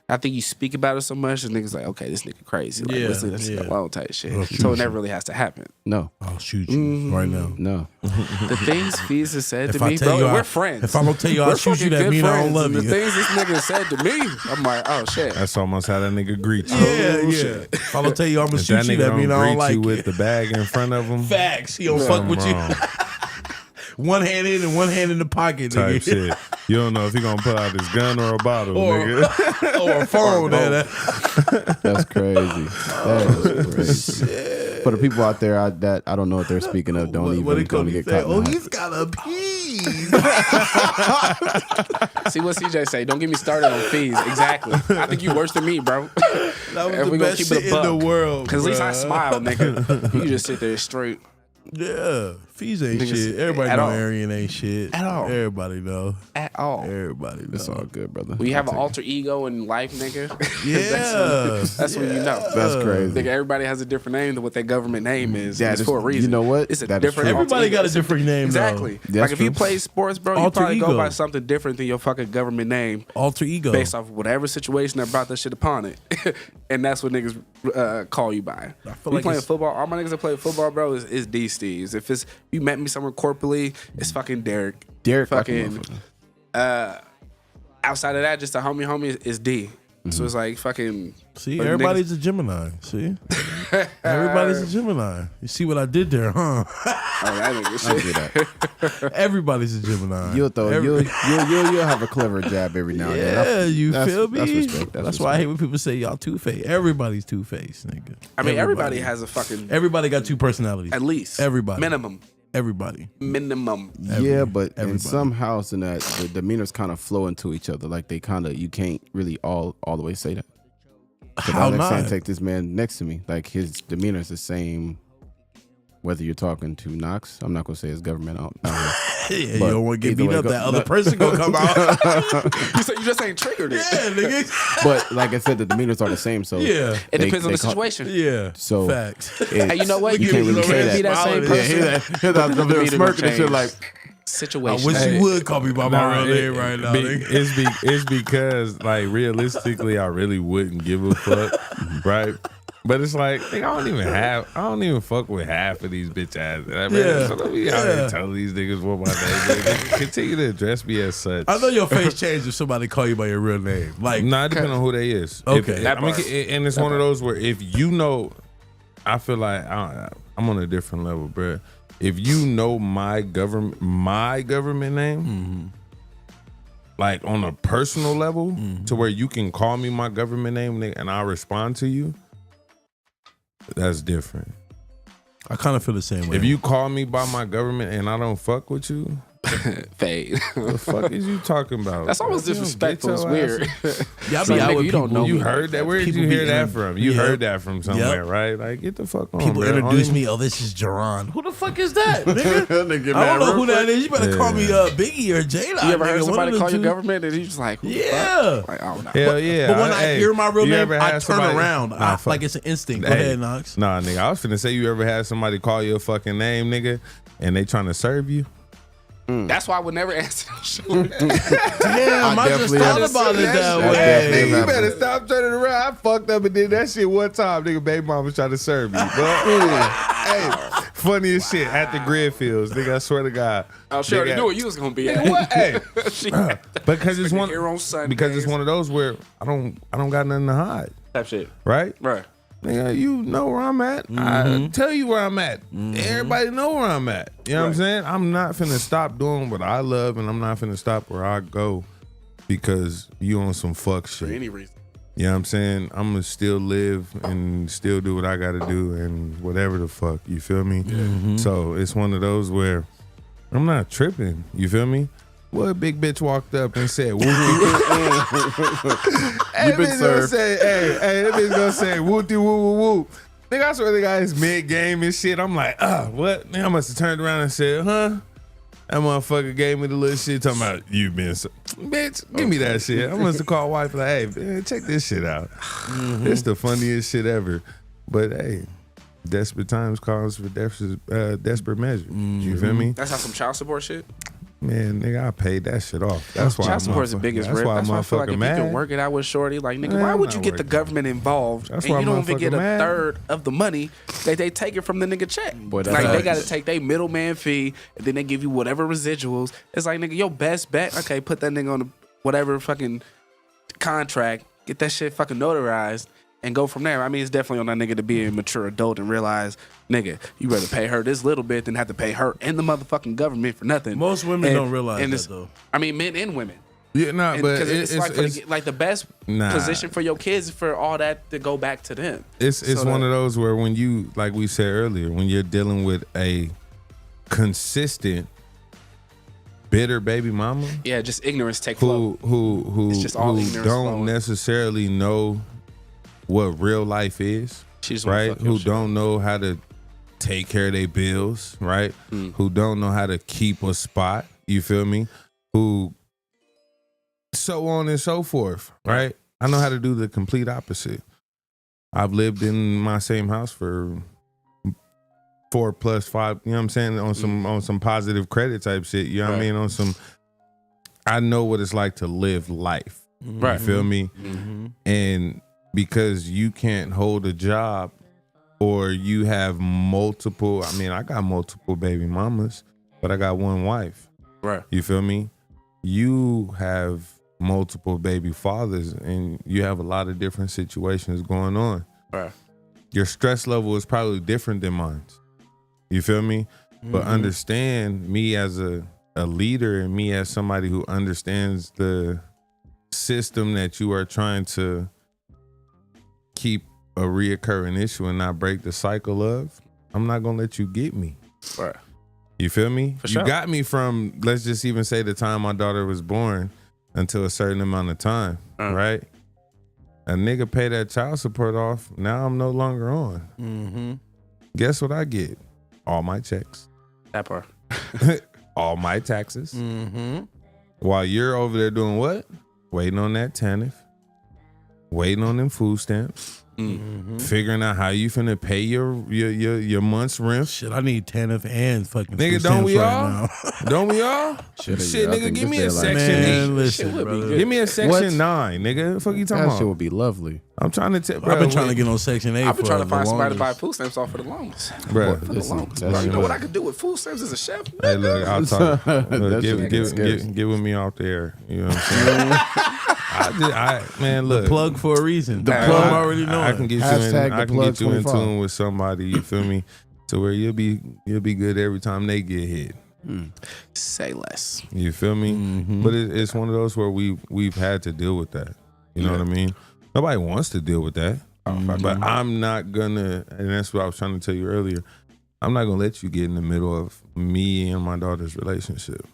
I think you speak about it so much, and niggas like, okay, this nigga crazy. Like, Yeah, let's leave this yeah. alone type shit. I'll So shoot it never you. really has to happen. No. I'll shoot you right now. No. The things Fees has said If to I me, tell bro, you and we're I- friends. If I don't tell you I'll We're shoot you, fucking that good mean I don't friends, love and you. the things this nigga said to me, I'm like, oh shit. That's almost how that nigga greets you. Yeah, yeah. If I don't tell you I'm gonna If that shoot you, nigga that mean don't I don't greet you like with it. the bag in front of him, Facts. He don't fuck with you. wrong. One hand in and one hand in the pocket, Type nigga. shit. You don't know if he gonna pull out his gun or a bottle, Or- nigga. Or a phone. That's crazy. That is crazy. For the people out there that I don't know what they're speaking of, don't What even it gonna gonna get say? caught. Oh, in the he's got a pee. See what CJ say. Don't get me started on fees. Exactly. I think you worse than me, bro. That was If the we gonna best keep it a shit in the buck. world. Because at least I bruh. smile, nigga. You just sit there straight. Yeah, fees ain't Niggas- shit. Everybody at know all. Arian ain't shit. At all. Everybody know. At all. Everybody know. It's all good, brother. When you have I'll an take alter ego in life, nigga. Yeah, That's when you know. it. That's crazy. Nigga, everybody has a different name than what their government name is. Yeah, It's just- for a reason. you know what? It's a That is different. true. Everybody alter ego. got a different name, Exactly. That's Like if you true. play sports, bro, you Alter probably ego. go by something different than your fucking government name, though. Alter ego. based off of whatever situation that brought that shit upon it, and that's what niggas call you by. feel We like playing it's- football. All my niggas that play football, bro, is D Steves. If it's you met me somewhere corporately, it's fucking Derek. Derek fucking. Outside of that, just a homie is D. So it's like fucking. See, but everybody's a Gemini. See, everybody's a Gemini. You see what I did there, huh? Oh, that nigga I shit. do that. Everybody's a Gemini. You'll throw. Every- You'll have a clever jab every now and then. Yeah, you That's- feel me? That's respect. That's why I hate when people say y'all two-faced. Everybody's two-faced, nigga. I mean, everybody has a fucking. Everybody got two personalities. At least. Everybody. Minimum. Everybody. Yeah, but in everybody. some house in that the demeanors kind of flow into each other. Like they kind of you can't really all the way say that. 'Cause How I'm saying not? take this man next to me. Like his demeanor is the same. Whether you're talking to Knox, I'm not gonna say his government out. Yeah, you But don't want to get either beat way up. go- That other no. person gonna come out. You just ain't triggered it. Yeah, nigga. But like I said, the demeanors are the same. So Yeah. It they- depends on they the call- situation. Yeah. So Facts. it's- Hey, you know what? You can't really say be that. that same Yeah, person. Hear that over there Demeanor smirking and shit change. like. I Situation. wish you would call me by my Nah, real name right now. nigga. it's because like realistically, I really wouldn't give a fuck, right? But it's like nigga, I don't even fuck with half of these bitch ass. I mean, Yeah. So let me out Yeah. here tell these niggas what my name is. Continue to address me as such. I know your face changed if somebody call you by your real name. Like, Nah, it depends on who they is. Okay. I mean, and it's one of those where if you know, I feel like I'm on a different level, bruh. If you know my government name, like on a personal level, to where you can call me my government name and I'll respond to you, that's different. I kind of feel the same way. If you call me by my government and I don't fuck with you, Fade. the fuck is you talking about? That's almost You don't disrespectful. get It's your weird. y'all So, be out nigga, with you don't people. know You me. heard that? Where did People you be hear that in- from? You Yep. heard that from somewhere, Yep. right? Like, get the fuck on. People bro. introduce Only- me. Oh, this is Jerron. Who the fuck is that, nigga? Nigga, I don't man, know who real that quick. is. You better call me Biggie or Jada. You ever heard nigga. somebody One of call the your two. government and you just like, who the Yeah. fuck? Like, oh no. Hell yeah. But when I hey, hear my real you name, ever I had turn somebody- around. Nah, fuck. Like it's an instinct. Go Hey, ahead, Knox. Nah, nigga. I was finna say, you ever had somebody call your fucking name, nigga, and they trying to serve you? That's why I would never answer that shit. Damn, I just definitely thought have- about it that That way. definitely Nigga, you happened. better stop turning around. I fucked up and did that shit one time. Nigga, baby mama was trying to serve me. But, hey, funniest shit at the Gridfields. Nigga, I swear to God. Oh, she already Nigga, knew what you was gonna be at. Nigga, what? Hey. She Because it's one here on Sundays. because it's one of those where I don't got nothing to hide. type shit. Right? Right. Nigga, you know where I'm at. I tell you where I'm at. Everybody know where I'm at. You know what I'm saying? I'm not finna stop doing what I love, and I'm not finna stop where I go because you on some fuck For shit. any reason. You know what I'm saying? I'm gonna still live and still do what I gotta do and whatever the fuck. You feel me? So it's one of those where I'm not tripping. You feel me? What big bitch walked up and said, "Wooty." Hey, You been bitch gonna served. say, hey, that bitch gonna say, "Wooty woo woo woo." Nigga, I swear the guy is mid game and shit. I'm like, what? Nigga, I must have turned around and said, huh? That motherfucker gave me the little shit talking about you been so bitch, give me that shit. I must have called wife like, hey, man, check this shit out. It's the funniest shit ever. But hey, desperate times calls for desperate measures. You feel me? That's how some child support shit. Man, nigga, I paid that shit off. That's why Child support is the motherfucker- biggest That's rip. why That's why I feel like motherfucker if mad. you can work it out with Shorty, like nigga, Man, why I'm would not you get the working. government involved That's and why you don't even motherfucker get a mad. third of the money that they take it from the nigga check? Boy, that's like they facts. got to take their middleman fee and then they give you whatever residuals. It's like nigga, your best bet. Okay, put that nigga on the whatever fucking contract, get that shit fucking notarized. And go from there. I mean, it's definitely on that nigga to be a mature adult and realize, nigga, you rather pay her this little bit than have to pay her and the motherfucking government for nothing. Most women don't realize and that, it's- though. I mean, men and women. Yeah, nah, but Because it's like, like the best Nah. position for your kids is for all that to go back to them. It's So one that- of those where when you, like we said earlier, when you're dealing with a consistent bitter baby mama Yeah, just ignorance take flow. who It's just all who ignorance don't flowing. necessarily know what real life is, She just wanna right? fuck your Who shit. don't know how to take care of their bills, right? Who don't know how to keep a spot, you feel me? Who so on and so forth, right? I know how to do the complete opposite. I've lived in my same house for 4 plus 5, you know what I'm saying, on some positive credit type shit, you know what I mean, on some, I know what it's like to live life. Right. You feel me? Mm-hmm. And because you can't hold a job or you have multiple, I mean, I got multiple baby mamas, but I got one wife. Right. You feel me? You have multiple baby fathers and you have a lot of different situations going on. Right. Your stress level is probably different than mine. You feel me? But understand me as a leader and me as somebody who understands the system that you are trying to keep a reoccurring issue and not break the cycle of. I'm not gonna let you get me. Right. You feel me? For sure. You got me from, let's just even say the time my daughter was born until a certain amount of time, right? A nigga pay that child support off. Now I'm no longer on. Mm-hmm. Guess what I get? All my checks, That part. all my taxes. Mm-hmm. While you're over there doing what? Waiting on that TANF, waiting on them food stamps, figuring out how you finna pay your month's rent. Shit, I need TANF and fucking Nigga, food don't stamps we right all? now. Don't we all? Shit, Shit, yeah, I nigga, think give this me a day, like- section Man, 8. Shit listen, would be brother. good. Give me a section What? 9, nigga. The fuck you talking That shit about? would be lovely. I'm trying to tell, I've been trying to get on Section 8 I've been for trying to the find somebody to buy longest. food stamps off for the longest. bro. For the Listen, longest. that's- Bro, you know what I could do with food stamps as a chef? Hey, look, I'll talk. Look, That shit gets scary. get with me off the air. You know what I'm saying? Man, look. Plug for a reason. The Hey, plug I- already know. I can get you in. Hashtag I the can get plug you in 25. tune with somebody. You feel me? To where you'll be good every time they get hit. Say less. You feel me? But it's one of those where we've had to deal with that. You know what I mean? Nobody wants to deal with that. But I'm not gonna, and that's what I was trying to tell you earlier. I'm not gonna let you get in the middle of me and my daughter's relationship.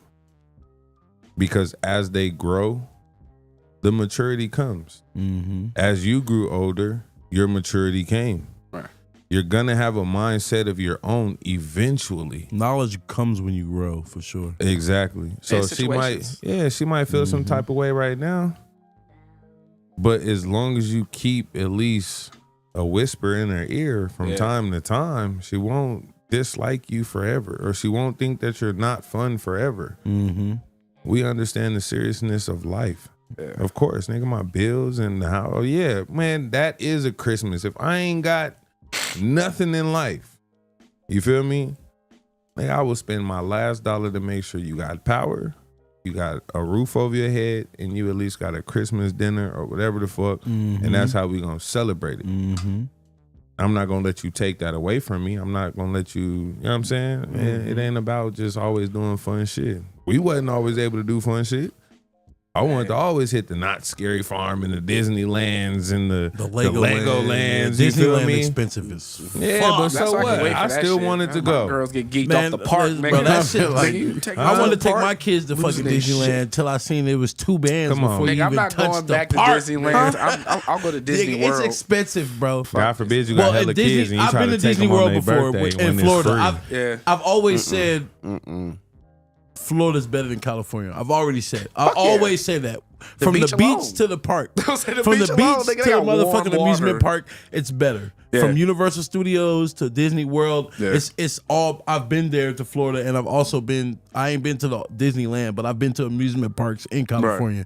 Because as they grow, the maturity comes. As you grew older, your maturity came. Right. You're gonna have a mindset of your own eventually. Knowledge comes when you grow, for sure. Exactly. So And she might, situations. she might feel some type of way right now. But as long as you keep at least a whisper in her ear from time to time, she won't dislike you forever, or she won't think that you're not fun forever. We understand the seriousness of life. Of course, nigga, my bills and the house. Oh yeah, man, that is a Christmas. If I ain't got nothing in life, you feel me? Like, I will spend my last dollar to make sure you got power, you got a roof over your head, and you at least got a Christmas dinner or whatever the fuck. And that's how we gonna celebrate it. I'm not gonna let you take that away from me. I'm not gonna let you, you know what I'm saying? It ain't about just always doing fun shit. We wasn't always able to do fun shit. I wanted to always hit the Not Scary Farm and the Disneylands and the Lego lands. You feel Disneyland me? expensive as Yeah, fuck. but That's so why I what? can wait for I that still shit. wanted to My go. girls get geeked Man, off the park, bro, nigga. that shit, Like, like, you take I us wanted to to take park, my kids to losing fucking their shit. Disneyland till I seen it was 2 bands Come on. before you Nigga, I'm even not touched going the back to park. Disneyland. I'll go to Disney Nigga, World. it's expensive, bro. God forbid you got hella at Disney, kids and you I've try been to to take Disney them on World their before birthday in when it's Florida. free. I've always said Florida's better than California. I've already said. I always say that. From the beach beach alone. to the park. Say the From beach the alone, beach nigga, to they the got warm motherfucking amusement water. park, it's better. From Universal Studios to Disney World, it's all. I've been there to Florida, and I've also been. I ain't been to the Disneyland, but I've been to amusement parks in California,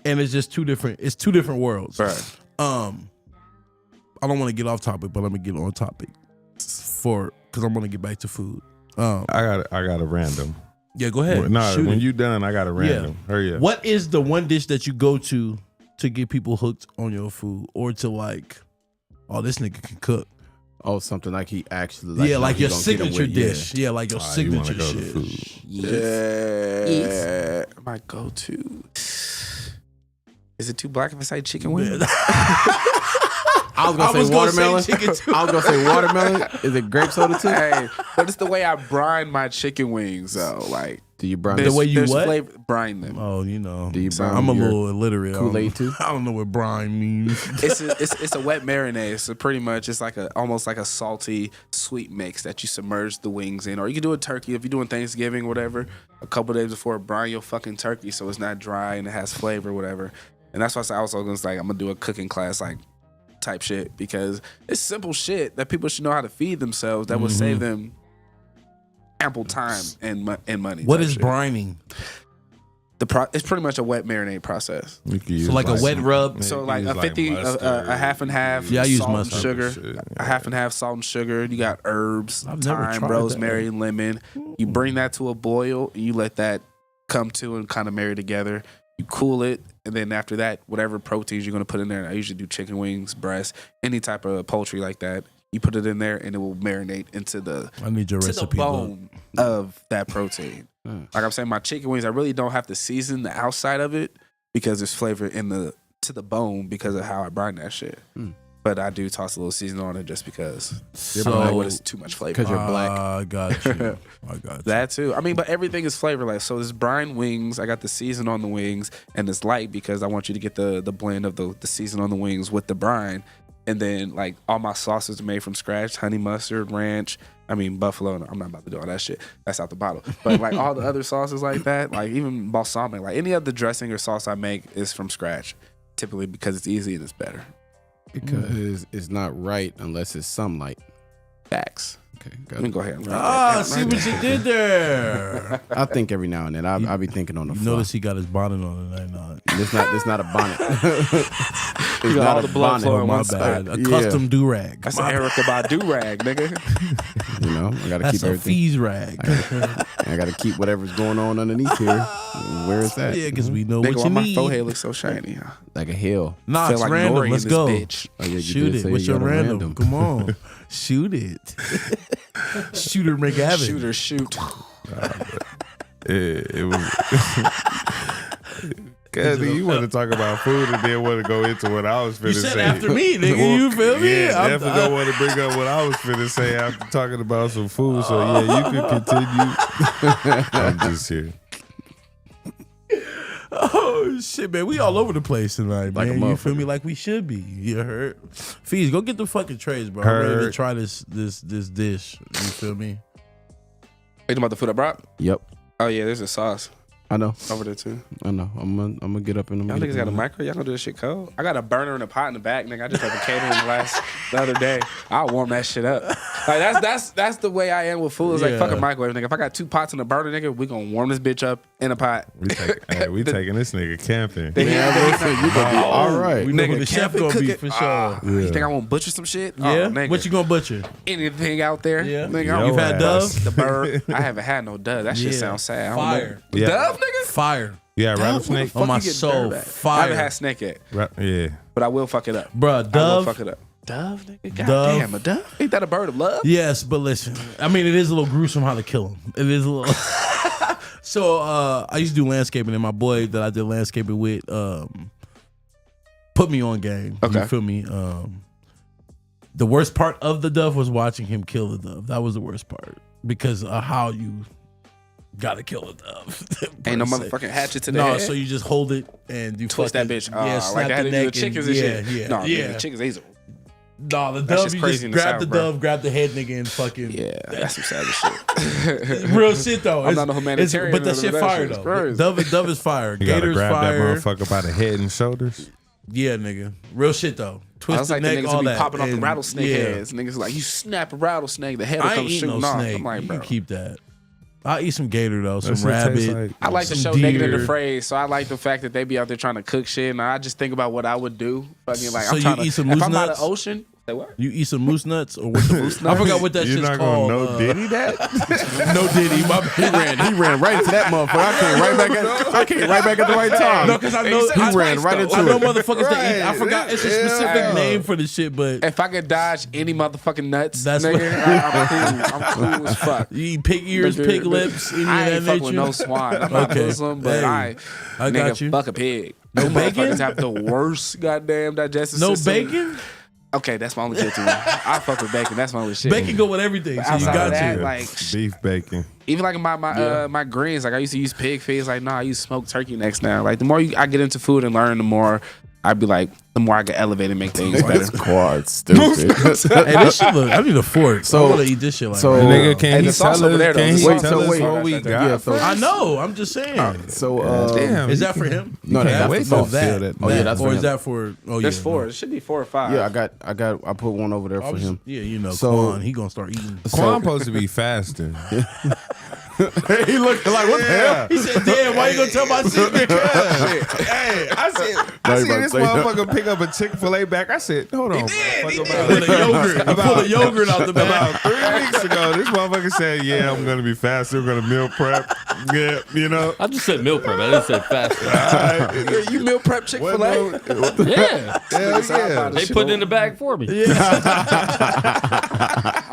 and it's just two different. It's 2 different worlds. Right. I don't want to get off topic, but let me get on topic because I'm gonna get back to food. I got a random. Yeah, go ahead. Nah, Shoot when it. you done, I got a random. Hurry up. What is the one dish that you go to get people hooked on your food, or to like, oh, this nigga can cook? Oh, something like he actually Yeah, like he your gonna get him signature with, dish. Yeah, like your You wanna signature go to shit. food. Yeah. My go-to. Is it too black if I say chicken wings? I was gonna say watermelon. I was gonna say watermelon. Is it grape soda too? Hey, but it's the way I brine my chicken wings though. Like Do you brown The way you there's what? flavor, brine them. Oh, you know. Do you brown I'm a your little illiterate. Kool-Aid too? I don't know what brine means. It's a wet marinade. So pretty much it's like almost like a salty sweet mix that you submerge the wings in. Or you can do a turkey if you're doing Thanksgiving, whatever. A couple days before, brine your fucking turkey so it's not dry and it has flavor, whatever. And that's why I was also like, I'm gonna do a cooking class like type shit because it's simple shit that people should know how to feed themselves that will save them ample time and money. What type is shit. brining? It's pretty much a wet marinade process. You can use So like a wet rub. So you like use a 50, mustard. a half and half. Yeah, I use salt and mustard. sugar. Shit, A half and half salt and sugar. You got herbs, I've never thyme, tried rosemary, lemon. You bring that to a boil. And you let that come to and kind of marry together. You cool it, and then after that, whatever proteins you're gonna put in there. I usually do chicken wings, breast, any type of poultry like that. You put it in there, and it will marinate into the I need your to recipe. the book. bone of that protein. Like I'm saying, my chicken wings, I really don't have to season the outside of it because there's flavor to the bone because of how I brine that shit. But I do toss a little seasoning on it just because it's too much flavor. Because you're black. I got you. I got you. That too. I mean, but everything is flavor. Like, so this brine wings, I got the season on the wings, and it's light because I want you to get the blend of the season on the wings with the brine. And then like all my sauces are made from scratch: honey mustard, ranch. I mean, buffalo. I'm not about to do all that shit. That's out the bottle. But like all the other sauces like that, like even balsamic, like any other dressing or sauce I make is from scratch, typically because it's easy and it's better. Because it's not right unless it's sunlight. Facts. Okay, Let got me it. go ahead. And See what you did there. I think every now and then I'll be thinking on the fly. Notice he got his bonnet on tonight. Not. It's not a bonnet. It's You got not all a the blood bonnet. flowing Oh, in my one bad. spot. A custom do rag. That's an Erica Badu rag, nigga. You know, I gotta That's keep a everything. fees rag. I gotta keep whatever's going on underneath here. Where it's at. Yeah, because we know Nigga, what why you my need. forehead looks so shiny? Huh? Like a hill. Nah, Feel it's like random. Nori in Let's this go. bitch. Oh, yeah, you Shoot did it. say What's you your got a random? Come on. Shoot it. Shooter McGavin. Shooter, shoot. It was. Cause you want to talk about food and then want to go into what I was finna You said say. after me, nigga. You feel me? Yeah, I'm- definitely don't want to bring up what I was finna say after talking about some food. So yeah, you can continue. I'm just here. Oh shit, man, we all over the place tonight, Like a man. You feel motherfucker. me? Like we should be. You heard? Fees, go get the fucking trays, bro. I'm ready to Heard. try this dish. You feel me? You about the food I brought? Yep. Oh yeah, there's a sauce I know. over there too. I'm gonna get up in the Y'all niggas got a micro? Y'all gonna do this shit cold? I got a burner and a pot in the back, nigga. I just had the catering the other day. I'll warm that shit up. Like that's the way I am with food. It's like Yeah. fucking microwave, nigga. If I got 2 pots in a burner, nigga, we gonna warm this bitch up in a pot. We taking this nigga camping. All right. We know who Nigga, the chef camping, gonna be cooking. for sure. You think I won't butcher some shit? Yeah. Oh, nigga. What you gonna butcher? Anything out there? Yeah. Nigga, Yo You've had ass. Dove? the bird. I haven't had no dove. That shit Yeah. sounds sad. I don't Fire. know. Yeah. Dove, nigga? Fire. Yeah, Dove? rattlesnake. Oh my you get soul, dove at? I fire. haven't had snake yet, Yeah. but I will fuck it up. Bruh, I will Dove. fuck it up. Dove, nigga? God Dove. damn, a dove? Ain't that a bird of love? Yes, but listen, I mean, it is a little gruesome how to kill him. It is a little. So I used to do landscaping, and my boy that I did landscaping with put me on game. Okay. You feel me? The worst part of the dove was watching him kill the dove. That was the worst part because of how you gotta kill a dove. Ain't no per se. motherfucking hatchet to the No, head. so you just hold it and you twist that fucking- bitch. Yeah, Like snap they had the to do neck the chickens and, and shit. Yeah, No, yeah. the chickens, these are. No, the That dove, shit's you crazy just in the grab South, the bro. dove, grab the head nigga and fucking. Yeah, that's some savage shit. Real shit though. I'm not a humanitarian, but that shit but that fire shit's though. crazy. Dove is fire. You gotta Gator's grab fire. that motherfucker by the head and shoulders. Yeah, nigga. Real shit though. I Twist was the like the neck, niggas all who be that. popping off the And, rattlesnake yeah. heads. Niggas like, you snap a rattlesnake, the head will I come ain't eating no shooting off. snake. I'm like, You bro. can keep that. I'll eat some gator though, some That shit tastes rabbit. like- I like to some show negative deer. the phrase, so I like the fact that they be out there trying to cook shit, and I just think about what I would do. Fucking like, So I'm you trying to eat some if moose I'm out of nuts? ocean. Say what? You eat some moose nuts or what? I forgot what that You're shit's not called. gonna no Diddy that? No Diddy. My He ran right into that motherfucker. I came right back at the right time. No, because I know He ran right into I know it. motherfuckers that eat. I forgot it's a specific Yeah. name for the shit, but If I could dodge any motherfucking nuts, That's nigga, I'm cool as fuck. you eat pig ears, Nigga, pig lips, any I of ain't that fuck with nature. no swine. I'm not Okay. Muslim, but Hey, I nigga, got you. fuck a pig. No Them bacon? motherfuckers have the worst goddamn digestive No system. bacon? Okay, that's my only guilty one. I fuck with bacon. That's my only shit. Bacon go with everything, But so you outside got of that, to. like Beef bacon. even like my greens, like I used to use pig feet. It's like I use smoked turkey necks now. Like the more I get into food and learn, the more I'd be like, the more I can elevate and make things better. It's quad stupid. Hey, this shit look. I need a fork. So I want to eat this shit like. so- right now. Nigga, can Hey, he the sauce tell over there, us? though. Can he Wait, tell so us wait. what we Yeah, got? so- I know. I'm just saying. So Damn. Is that for him? No, that's wait the till sauce. feel that. Oh yeah, that's or for is him. that for? Oh yeah, There's 4. It should be 4 or 5. Yeah, I put one over there I for was- him. Yeah, you know, So- Quan, he gonna start eating. Quan supposed to be fasting. He looked like what the hell? He said, "Damn, why you gonna tell my secret?" Hey, I you see about to this say that. motherfucker pick up a Chick-fil-A back. I said, hold on. Pull the yogurt out the bag. About 3 weeks ago, this motherfucker said, yeah, I'm going to be fasting. I'm going to meal prep. Yeah, you know. I just said meal prep. I didn't say fasting. All right. You meal prep Chick-fil-A? Yeah, Hell yeah. they put it in the bag for me. I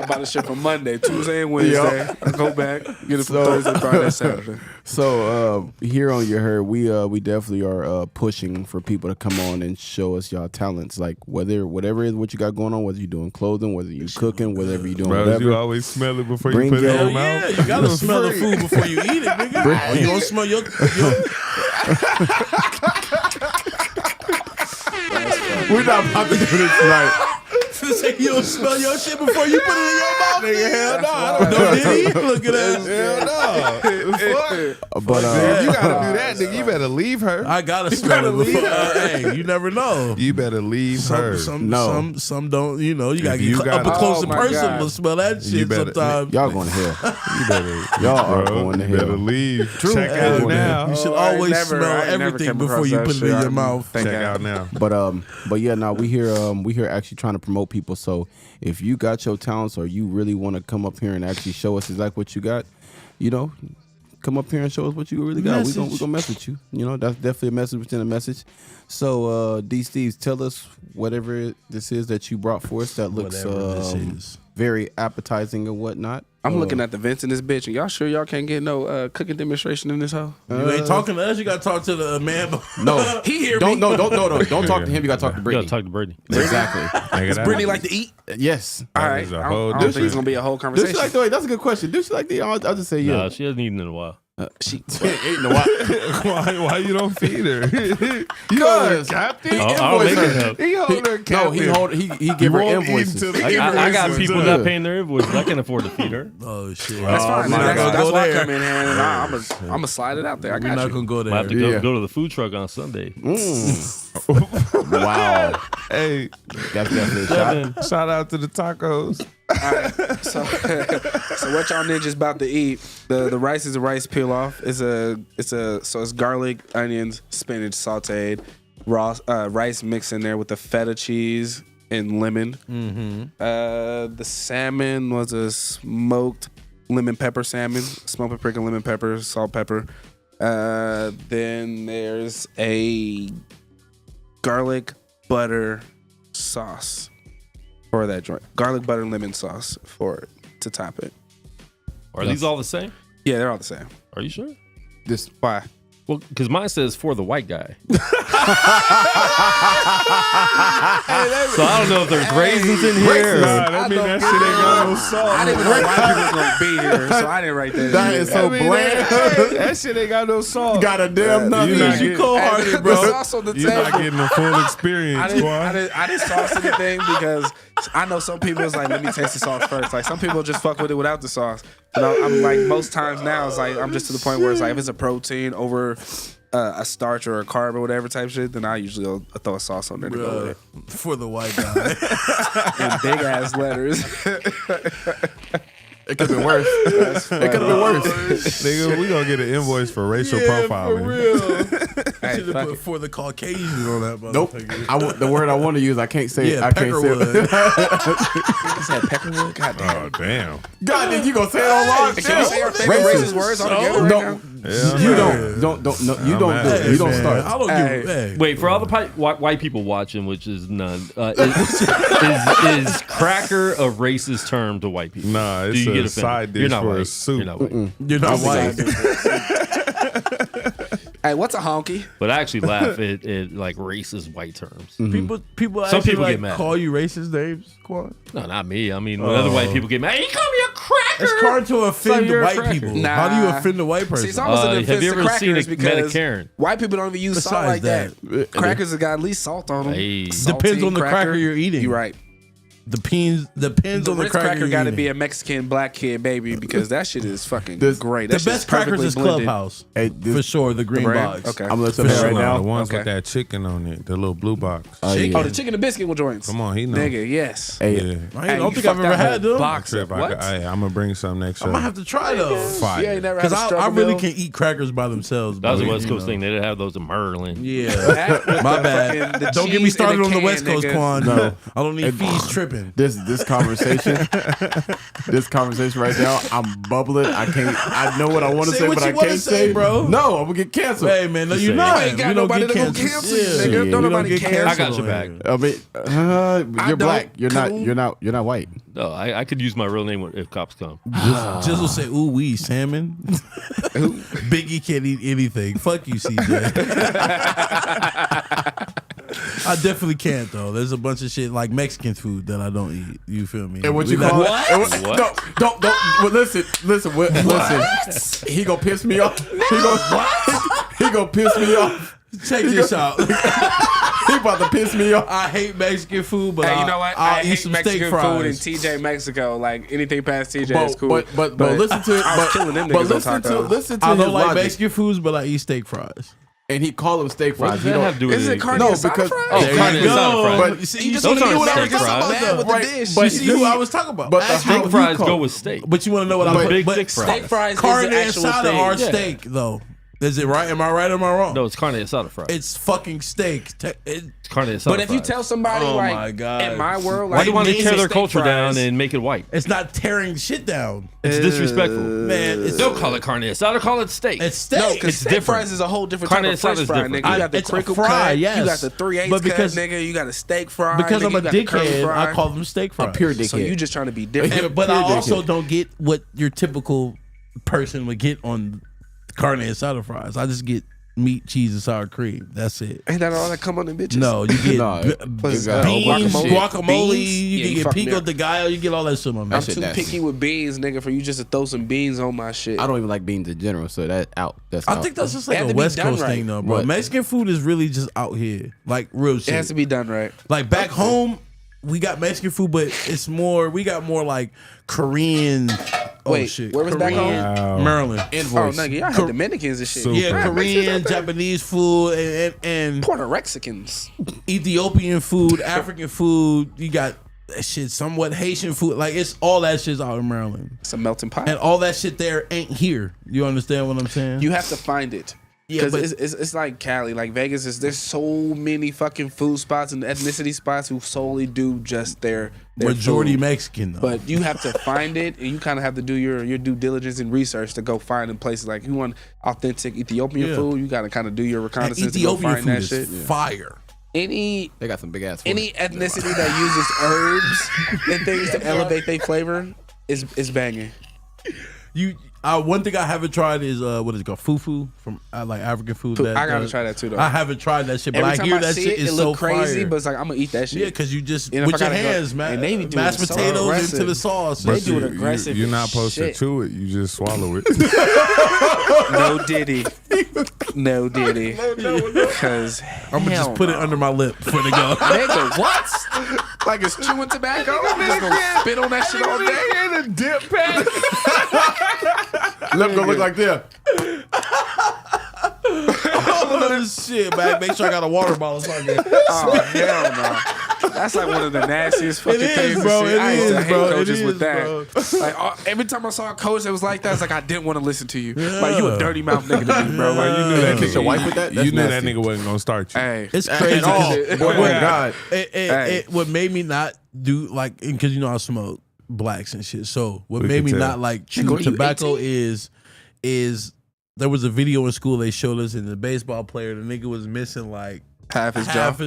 bought a shit for Monday, Tuesday, and Wednesday. I go back, get it for Thursday, Friday, Saturday. So here on Your Herd, we definitely are pushing for people to come on and show us y'all talents. Like whatever is what you got going on, whether you're doing clothing, whether you're cooking, whatever you're doing, Bro, whatever. you always smell it before Bring you put it in your- your Hell mouth. yeah, you gotta smell the food before you eat it, nigga. Or you don't smell your We're not about to do this tonight. you don't smell your shit before you put it in your mouth, nigga. Hell no, I don't know. Did he? Look at that. Hell no. But If you gotta do that, nigga, you better leave her. I gotta smell it before. Hey, you never know. You better leave her. Some don't. You know, you gotta you get up gotta- and close Oh, and my personal God. to smell that You shit. better- Sometimes y'all going to hell. You better, Y'all are bro, going to you better hell. leave. True. Check Yeah, out going to now. you should I always never- smell I never everything came before across you that put it shit. in your mouth. Check out now. But yeah, now we here actually trying to promote people. So if you got your talents or you really want to come up here and actually show us exactly what you got, you know, come up here and show us what you really got. We gonna mess with you. You know, that's definitely a message within a message. So D Steves, tell us whatever this is that you brought for us that looks Whatever this is. very appetizing and whatnot. I'm looking at the vents in this bitch, and y'all sure y'all can't get no cooking demonstration in this hoe? You ain't talking to us. You gotta talk to the man. No, He hear don't me. don't talk to him. You gotta talk to You Brittany. gotta talk to Brittany. Exactly. Nigga, that- Brittany like to eat? Yes. All That right. is a I whole don't think it's different- gonna be a whole Do conversation. she like the way? That's a good question. Do she like the? I'll just say yeah. Nah, she hasn't eaten in a while. She ain't no why. why you don't feed her? You Because captain? I'll make it help. He hold her No, captain. he give her won't eat invoices. till the I- I got Invoices, people yeah. not paying their invoices. I can't afford to feed her. Oh shit. That's fine. my That's, God. that's Go why I there. come in here, and I'm gonna slide it out there. I We're got not you. gonna go there. I have to Yeah. go to the food truck on Sunday. Wow, Hey, that's definitely a shot. Seven. shout out to the tacos. So, so what y'all ninjas about to eat? The rice is a rice peel off. It's garlic, onions, spinach sautéed, raw rice mixed in there with the feta cheese and lemon. The salmon was a smoked lemon pepper salmon, smoked paprika, lemon pepper, salt, pepper. Then there's a garlic butter sauce for that joint. Garlic butter lemon sauce to top it. Are these all the same? Yeah, they're all the same. Are you sure? This Why? Well, because mine says for the white guy. So I don't know if there's raisins in here. Nah, that mean that shit ain't got no salt. I didn't even know white people was gonna be here, so I didn't write that. that in. is so bland. That shit ain't got no salt. Got a damn nothing. you not You getting- cold Hey, hearted, the bro. sauce on the You're not table. getting the full experience, Quan. I didn't sauce anything because I know some people is like, let me taste the sauce first. Like some people just fuck with it without the sauce. But I'm like most times now, it's like I'm just to the point where it's like if it's a protein over a starch or a carb or whatever type shit, then I usually will throw a sauce on there to go with it. For the white guy. In big ass letters. It could have been worse. It could have been worse. Nigga, we gonna get an invoice for racial profiling. Hey, Should have fuck put it. for the Caucasian on that Nope. motherfucker. The word I want to use, I can't say. Yeah, I can't say it. Peckerwood. You said peckerwood? God damn. Oh damn. God, did you gonna say it online? Can we say our favorite Racist. racist words all together right now? No, Yeah, you man. don't no, you I'm don't mad. do it. Hey, You don't Man, start. I don't Hey. give. Hey. Wait, for all the white people watching, which is none, is cracker a racist term to white people? Nah, Do it's you a get offended? side You're dish not for white. a soup. You're not white. You're not white. Hey, what's a honky? But I actually laugh at like racist white terms. People Some actually people like get mad. call you racist names, Quan. No, not me. I mean, when other white people get mad, you call me a cracker. It's hard to offend the you're a white cracker. people. Nah. How do you offend the white See, person? it's almost an offense have you to ever seen crackers a because Karen? white people don't even use salt like Besides that. Crackers have got at least salt on them. Hey. Depends on the cracker you're eating. You're right. Depends The on the Ritz cracker. cracker you're got to eating. be a Mexican black kid baby because that shit is fucking This- great. The That shit's best crackers perfectly is blended. Clubhouse. Hey, For sure, the green brand? box. Okay. I'm listening For to it sure. right now. The ones Okay. with that chicken on it, the little blue box. Oh, Chicken? yeah. Oh, the chicken and biscuit joints. Come on, he know. Nigga, yes. Hey, Yeah. I Hey, don't you think I've fucked ever that had whole them. box Trip, up. What? I'm gonna bring some next I'm show. gonna have to try those. Fire. You ain't never had Because a I struggle really meal? can eat crackers by themselves. That was a but, West you Coast know. thing. They didn't have those in Merlin. Yeah. That with My the bad. fucking- the Don't get me cheese in started a on the can, West Coast, nigga. Quan. No. I don't need fees tripping. this conversation, this conversation right now, I'm bubbling. I know what I want to Say say, what but you I wanna can't say, bro. No, I'm gonna get canceled. Hey, man, no, you're say not. You ain't got We don't nobody get that gonna canceled. cancel you, Yeah. nigga. Yeah. Don't We nobody get care. I got canceled your on back. I mean, you're don't. black. You're not. Cool. You're not white. No, I could use my real name if cops come. Jizzle say, ooh, wee, salmon. Biggie can't eat anything. Fuck you, CJ. I definitely can't, though. There's a bunch of shit like Mexican food that I don't eat. You feel me? And what We you not- call What? it? What? Don't. Well, listen. Listen. He gonna piss me off. He gonna piss me off. Check this out. He about to piss me off. I hate Mexican food, but Hey, you know what? I'll I eat hate some Mexican steak food in fries. TJ Mexico. Like anything past TJ is cool. But listen to it. I was But, killing them but niggas listen on to tacos. listen to I his don't like logic. Mexican foods, but I eat steak fries. And he call them steak What fries. does He that don't- have to do with Is it anything? carne No, asada because- fries? Oh, There carne you asada go. fries. But You see, You you just Those want to aren't know what I was steak talking fries. about with the Right, dish. but you see who you- I was talking about. but the Ask how me- Steak fries call- go with steak. But you want to know what But- I'm Big but thick fries. Steak fries is Carne the actual asada thing. are Yeah. steak, though. Is it right? Am I right or am I wrong? No, it's carne asada fries. It's fucking steak. It's carne asada But if you fries. tell somebody, Oh like, my God. in my world, Why like, do you want to name tear me their steak culture fries, down and make it white? It's not tearing shit down. It's disrespectful. Man, it's Don't call it carne asada. Call it steak. It's steak. No, because It's steak different. fries is a whole different Carne type of French asada is fry, different. nigga. You got the It's a crinkle fry, cut, yes. you got the 3/8 But because- cut, nigga. You got a steak fry, because nigga. I'm a you got the curly dickhead, fry. I call them steak fries. A pure dickhead. So you just trying to be different. But pure I also dickhead. don't get what your typical person would get on carne asada fries. I just get meat, cheese, and sour cream. That's it. Ain't that all that come on them bitches? No, you get No, beans, guacamole. guacamole, Beans? you Yeah, can you get fucked me pico up. de gallo, you get all that shit on I'm there. too nasty. picky with beans, nigga, for you just to throw some beans on my shit. I don't even like beans in general, so that out. That's I out. think that's just It like had a to be West done Coast right. thing, though, bro. What? Mexican food is really just out here, like real It shit. has to be done right. Like back home, we got Mexican food, but it's more. We got more like Korean. Oh Wait, shit, where was back home? Wow. Maryland. Oh, invoice. nigga, y'all had Dominicans and shit. Super. Yeah, Right, Korean, Mexicans up there. Japanese food, and Puerto Rexicans. Ethiopian food, African food. You got that shit, somewhat Haitian food. Like it's all that shit's out in Maryland, It's a melting pot. and all that shit there ain't here. You understand what I'm saying? You have to find it. Yeah, Because but- it's like Cali, like Vegas. There's so many fucking food spots and ethnicity spots who solely do just their Majority food. Mexican though. But you have to find it, and you kind of have to do your due diligence and research to go find in places like you want authentic Ethiopian Yeah. food. You got to kind of do your And reconnaissance to go Ethiopian find food that is shit. fire. Any They got some big ass. ethnicity that uses herbs and things to elevate their flavor is banging. One thing I haven't tried is what is it called? Fufu from like African food. I gotta try that too though. I haven't tried that shit, but Every I time hear I that see shit it, is it so look crazy, fire. but it's like I'm gonna eat that shit. Yeah, because you just And if with I your gotta go- hands, man. and they be doing Mashed it so potatoes aggressive. into the sauce. They and do it shit. aggressive. You're not supposed Shit. to chew it. You just swallow it. No diddy. No diddy. Because I'm gonna just put it under my lip before they go. nigga, what? Like it's chewing tobacco? I'm just gonna spit on that shit all day. in a dip pack. Lip gonna look like this. Oh shit, man! Make sure I got a water bottle so I can. Oh hell no. That's like one of the nastiest fucking is, things. bro. To see. It I used to is, hate bro. It coaches is, with that. Like every time I saw a coach that was like that, it's like I didn't want to listen to you. Like you a dirty mouth nigga to me, bro. Like you knew that Kick your nigga. wife with that? That's You knew nasty. that nigga wasn't gonna start you. Hey, It's crazy. At all. Boy, God. It what made me not do like because you know I smoke blacks and shit. So what We made can me tell. not like chew Nigga, what are you, tobacco 18? is there was a video in school they showed us, and the baseball player, the nigga was missing like half his job.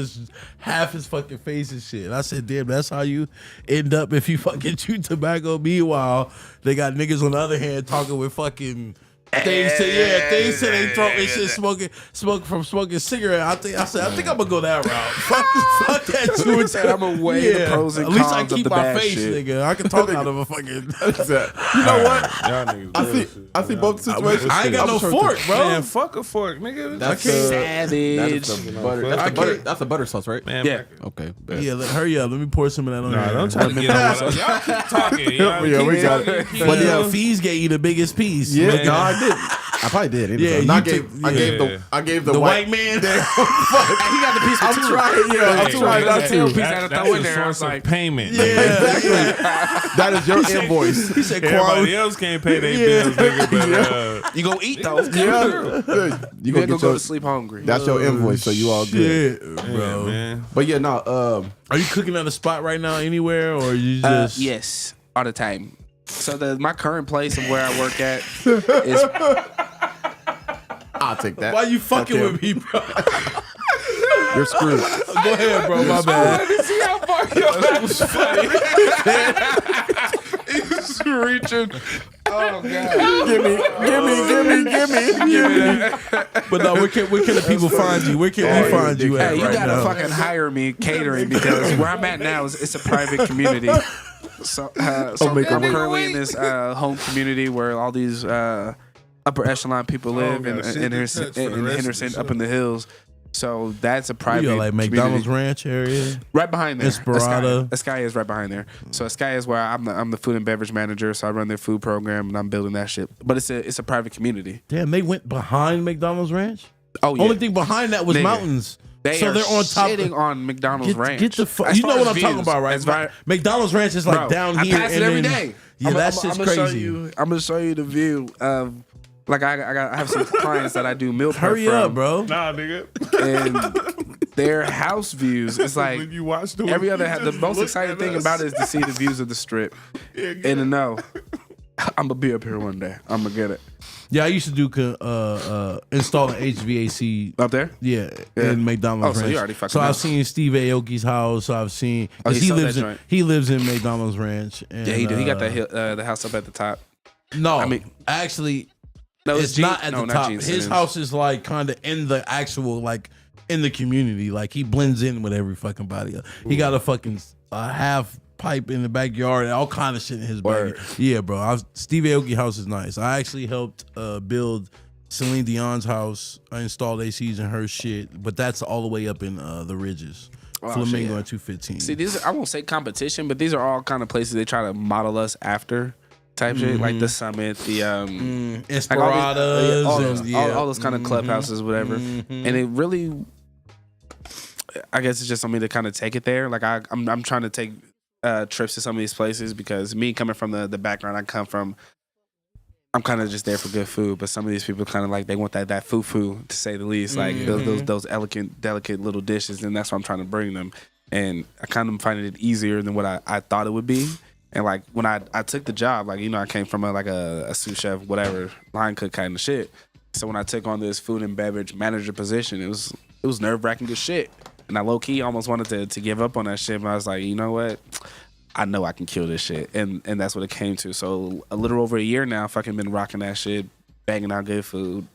half his fucking face and shit. And I said, damn, that's how you end up if you fucking chew tobacco. Meanwhile, they got niggas on the other hand talking with fucking Things to they throat and shit, smoking cigarette. I think I'm gonna go that route. Fuck that too. I'm gonna weigh the pros and At least I cons of keep the my bad face, shit. nigga. I can talk out of a fucking. You know what? Y'all niggas I see both situations. I ain't got no fork, bro. Man, fuck a fork, nigga. That's Savage. That's the butter sauce, right? Man, Yeah. Okay. Yeah, hurry up. Let me pour some of that on. Nah, there. don't try to get on. Y'all keep talking. Yeah, we got it. But yeah, Fees gave you the biggest piece. Yeah, man. no, I did. I probably did. Yeah, And I you gave the the white. white man. He got the piece for I'm two. trying. Yeah, I'm trying not to. Piece had to throw in there. I was Source of like, payment. Exactly. That is your invoice. He said, Everybody else can't pay their bills, nigga. But you gonna eat though? Yeah. You You gonna gonna get go your. to sleep hungry. That's your invoice, so you all good. Shit, yeah, bro. man. But yeah, no. Are you cooking at a spot right now anywhere, or you just? Yes, all the time. So my current place of where I work at is I'll take that. Why you fucking Okay. with me, bro? You're screwed. Go ahead, bro. My bad. see how far that was funny. He's reaching. Oh god! Give me. But no, where can the people find you? Where can we find you at Hey, you right gotta now? fucking hire me catering because where I'm at now is it's a private community. So I'm currently in this home community where all these upper echelon people live God, shit in to touch for the Henderson, rest of the up show. in the hills. So that's a private You like McDonald's community. Ranch area? Right behind there. Inspirata. Escaya is right behind there. So Escaya is where I'm the food and beverage manager. So I run their food program and I'm building that shit. But it's a private community. Damn, they went behind McDonald's Ranch. Oh yeah. Only thing behind that was Nigga. mountains. They so are they're on top. shitting on McDonald's Ranch. Get the fuck. As You know far what as I'm talking views, about, right? as far- McDonald's Ranch is like Bro, down I here. pass it and every then- day. Yeah, that shit's crazy. I'm gonna show you the view of. Like I have some clients that I do meal prep Hurry from, up, bro. Nah, nigga. and their house views. It's like When you watch the every other. you The just most look exciting at thing us. about it is to see the views of the strip. And to know, I'm gonna be up here one day. I'm gonna get it Yeah, I used to do installing HVAC. up there. Yeah, Yeah. in McDonald's Oh, so Ranch. you already fucking So know. I've seen Steve Aoki's house. So I've seen Oh, 'cause he he sold lives that in joint. he lives in McDonald's Ranch. And, Yeah, he do. He got the house up at the top. No, I mean- actually, No, it's not at the top. Gene His Simmons. house is like kind of in the actual in the community. Like he blends in with every fucking body. He got a fucking half pipe in the backyard and all kind of shit in his Word. backyard. Yeah, bro. Steve Aoki house is nice. I actually helped build Celine Dion's house. I installed ACs in her shit, but that's all the way up in the Ridges. Oh, Flamingo shit, yeah. and 215. See, these are, I won't say competition, but these are all kind of places they try to model us after type shit, like the Summit, the like Inspiradas, all those kind of clubhouses, whatever. And it really, I guess it's just something to kind of take it there. Like I'm trying to take trips to some of these places because me coming from the background I come from, I'm kind of just there for good food. But some of these people kind of like they want that foo to say the least, like those elegant, delicate little dishes, and that's what I'm trying to bring them. And I kind of finding it easier than what I thought it would be. And like when I took the job, like, you know, I came from a sous chef, whatever, line cook kind of shit. So when I took on this food and beverage manager position, it was nerve wracking as shit. And I low key almost wanted to give up on that shit, but I was like, you know what? I know I can kill this shit. And that's what it came to. So a little over a year now, I've fucking been rocking that shit, banging out good food,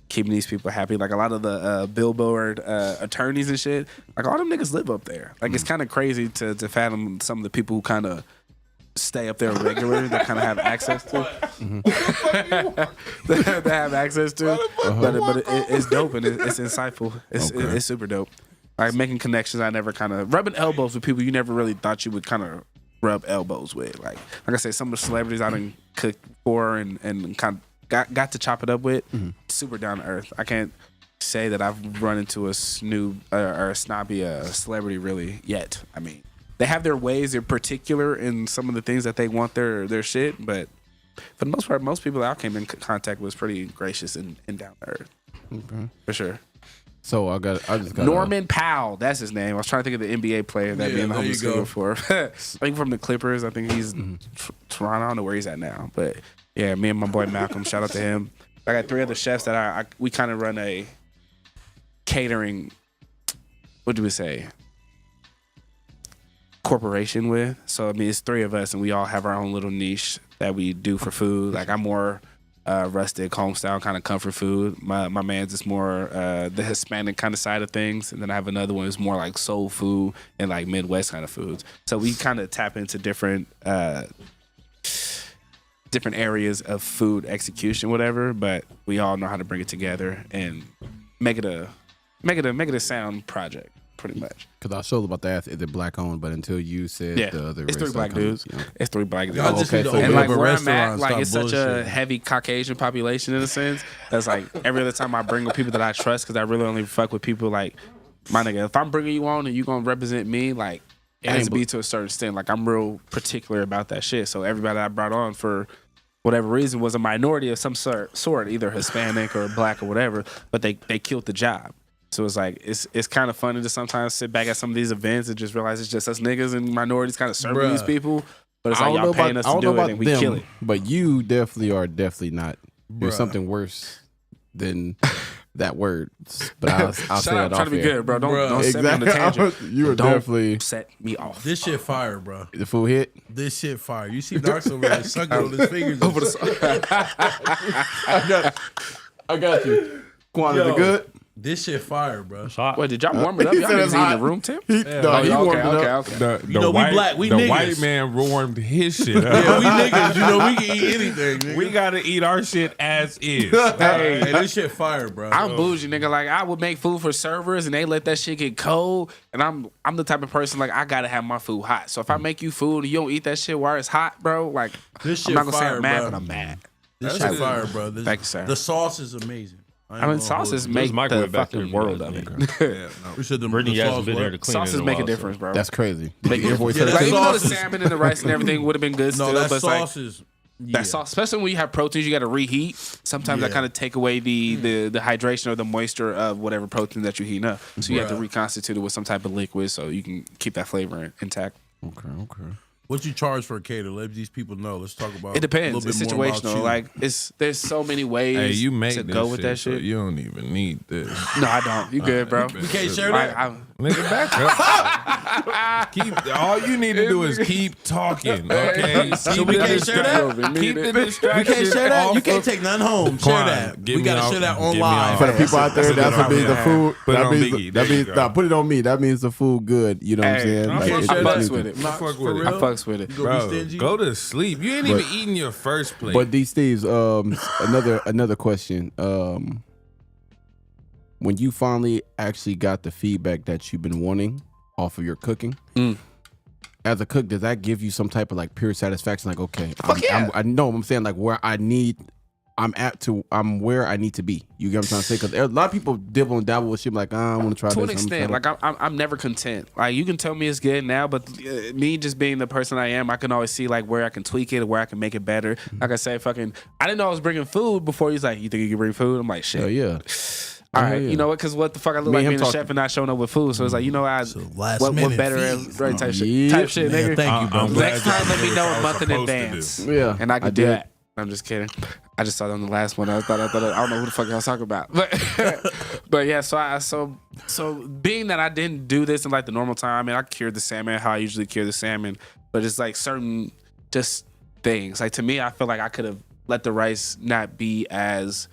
keeping these people happy. Like a lot of the billboard attorneys and shit, like all them niggas live up there. Like it's kind of crazy to fathom some of the people who kind of stay up there regular that kind of have access to. That have access to. But it's dope and it's insightful. It's super dope. Like making connections, I never kind of rubbing elbows with people you never really thought you would kind of rub elbows with. Like I say, some of the celebrities I done cooked for and kind of got to chop it up with, super down to earth. I can't say that I've run into a snoob or a snobby celebrity really yet. I mean, they have their ways, they're particular in some of the things that they want their shit, but for the most part, most people that I came in contact with was pretty gracious and down to earth. Okay. For sure. So I just got Norman Powell, that's his name. I was trying to think of the NBA player that me and the there homies you go. go for. I think from the Clippers. I think he's Toronto. I don't know where he's at now, but yeah, me and my boy Malcolm. Shout out to him. I got 3 other chefs that we kind of run a catering. What do we say? Corporation with. So I mean, it's 3 of us, and we all have our own little niche that we do for food. Like I'm more rustic, home style kind of comfort food. My man's is more the Hispanic kind of side of things, and then I have another one that's more like soul food and like Midwest kind of foods. So we kind of tap into different areas of food execution, whatever. But we all know how to bring it together and make it a sound project. Pretty much. Because I was sure about to ask, is it black owned? But until you said the other it's race, three black dudes. You know. It's 3 black dudes. Y'all just need to And open like up a where I'm at, restaurant, like stop it's such a bullshitting. heavy Caucasian population in a sense. That's like every other time I bring with people that I trust, because I really only fuck with people like my nigga. If I'm bringing you on and you gonna represent me, like it has to be to a certain extent. Like I'm real particular about that shit. So everybody that I brought on for whatever reason was a minority of some sort, either Hispanic or black or whatever, but they killed the job. So it's like it's kind of funny to sometimes sit back at some of these events and just realize it's just us niggas and minorities kind of serving these people. But it's like y'all paying us to do it and we kill it. But you definitely not. There's something worse than that word. But I'll say Shut it up, off trying to be here. good, bro. Don't set me on the tangent. You were Don't definitely set me off. This shit fire, bro. the food hit. This shit fire. You see Darks over there sucking on his fingers. Over the I got you. Quantity good. This shit fire, bro. Wait, did y'all warm it up? He Y'all said niggas it's in hot. the room, Tim? He warmed it up. The You know, we black, we the niggas. white man warmed his shit up. Yeah, we niggas. You know, we can eat anything, nigga. We gotta eat our shit as is. Hey, this shit fire, bro. I'm bougie, nigga. Like I would make food for servers and they let that shit get cold. And I'm the type of person like I gotta have my food hot. So if I make you food and you don't eat that shit while it's hot, bro, like This I'm shit not gonna say fire, I'm mad, bro. but I'm mad. This That's shit good. fire, bro. This, Thank you, sir. The sauce is amazing. I mean, sauces make the microwave back fucking there, world you of guys it. We should the Brittany the hasn't sauce been there to what? clean Sauces it in a make a while, so- difference, bro. That's crazy. Make Your it voice Yeah, hurt. like that even though the sauce is- salmon and the rice and everything would have been good No, still, that but it's like sauce is. that sauce, especially when you have proteins, you got to reheat. Sometimes that Yeah. kind of take away the hydration or the moisture of whatever protein that you're heating up. So you have to Bruh. reconstitute it with some type of liquid so you can keep that flavor intact. Okay. What you charge for a cater? Let these people know. Let's talk about It depends. A little It's bit more about situational. you. Like there's so many ways Hey, you made to this go with that so shit. you don't even need this. No, I don't. You good, bro? we can't share that. Nigga, back up. All you need to do is keep talking, okay? So we can't share that? Keep the distraction. We can't share that. You off can't of- take none home. Share Quan, that. get We me gotta off- share that get on me live. off. For the people out there, That's that's what what means the I'm food. Put it That on means Biggie. that There you means go. nah, put it on me. That means the food good. You know what I'm Hey, saying? I Like, fuck it's with just it. fucks with it. Not fuck for with it. I real. fucks with it. You gonna be Bro, stingy? go to sleep. You ain't even eating your first plate. But D Steve's another question. When you finally actually got the feedback that you've been wanting off of your cooking, as a cook, does that give you some type of like pure satisfaction? Like, okay, I know I'm saying like where I'm where I need to be. You get what I'm trying to say? Because a lot of people dibble and dabble with shit like, I want to try To this. an extent, like I'm never content. Like you can tell me it's good now, but me just being the person I am, I can always see like where I can tweak it or where I can make it better. Like I say, I didn't know I was bringing food before. He's like, you think you can bring food? I'm like, shit. Hell yeah. All right, yeah. you know what? Because what the fuck I look Me like and him being a talk- chef and not showing up with food. So it's like, you know, last what minute better fees. right type Yeah. type shit, Man, nigga. thank you, brother. Next time, let me know a month in advance. Yeah, And I can I do did. that. I'm just kidding. I just saw it on the last one. I don't know who the fuck I was talking about. But yeah, so being that I didn't do this in like the normal time, I mean, I cured the salmon how I usually cure the salmon, but it's like certain just things. Like to me, I feel like I could have let the rice not be as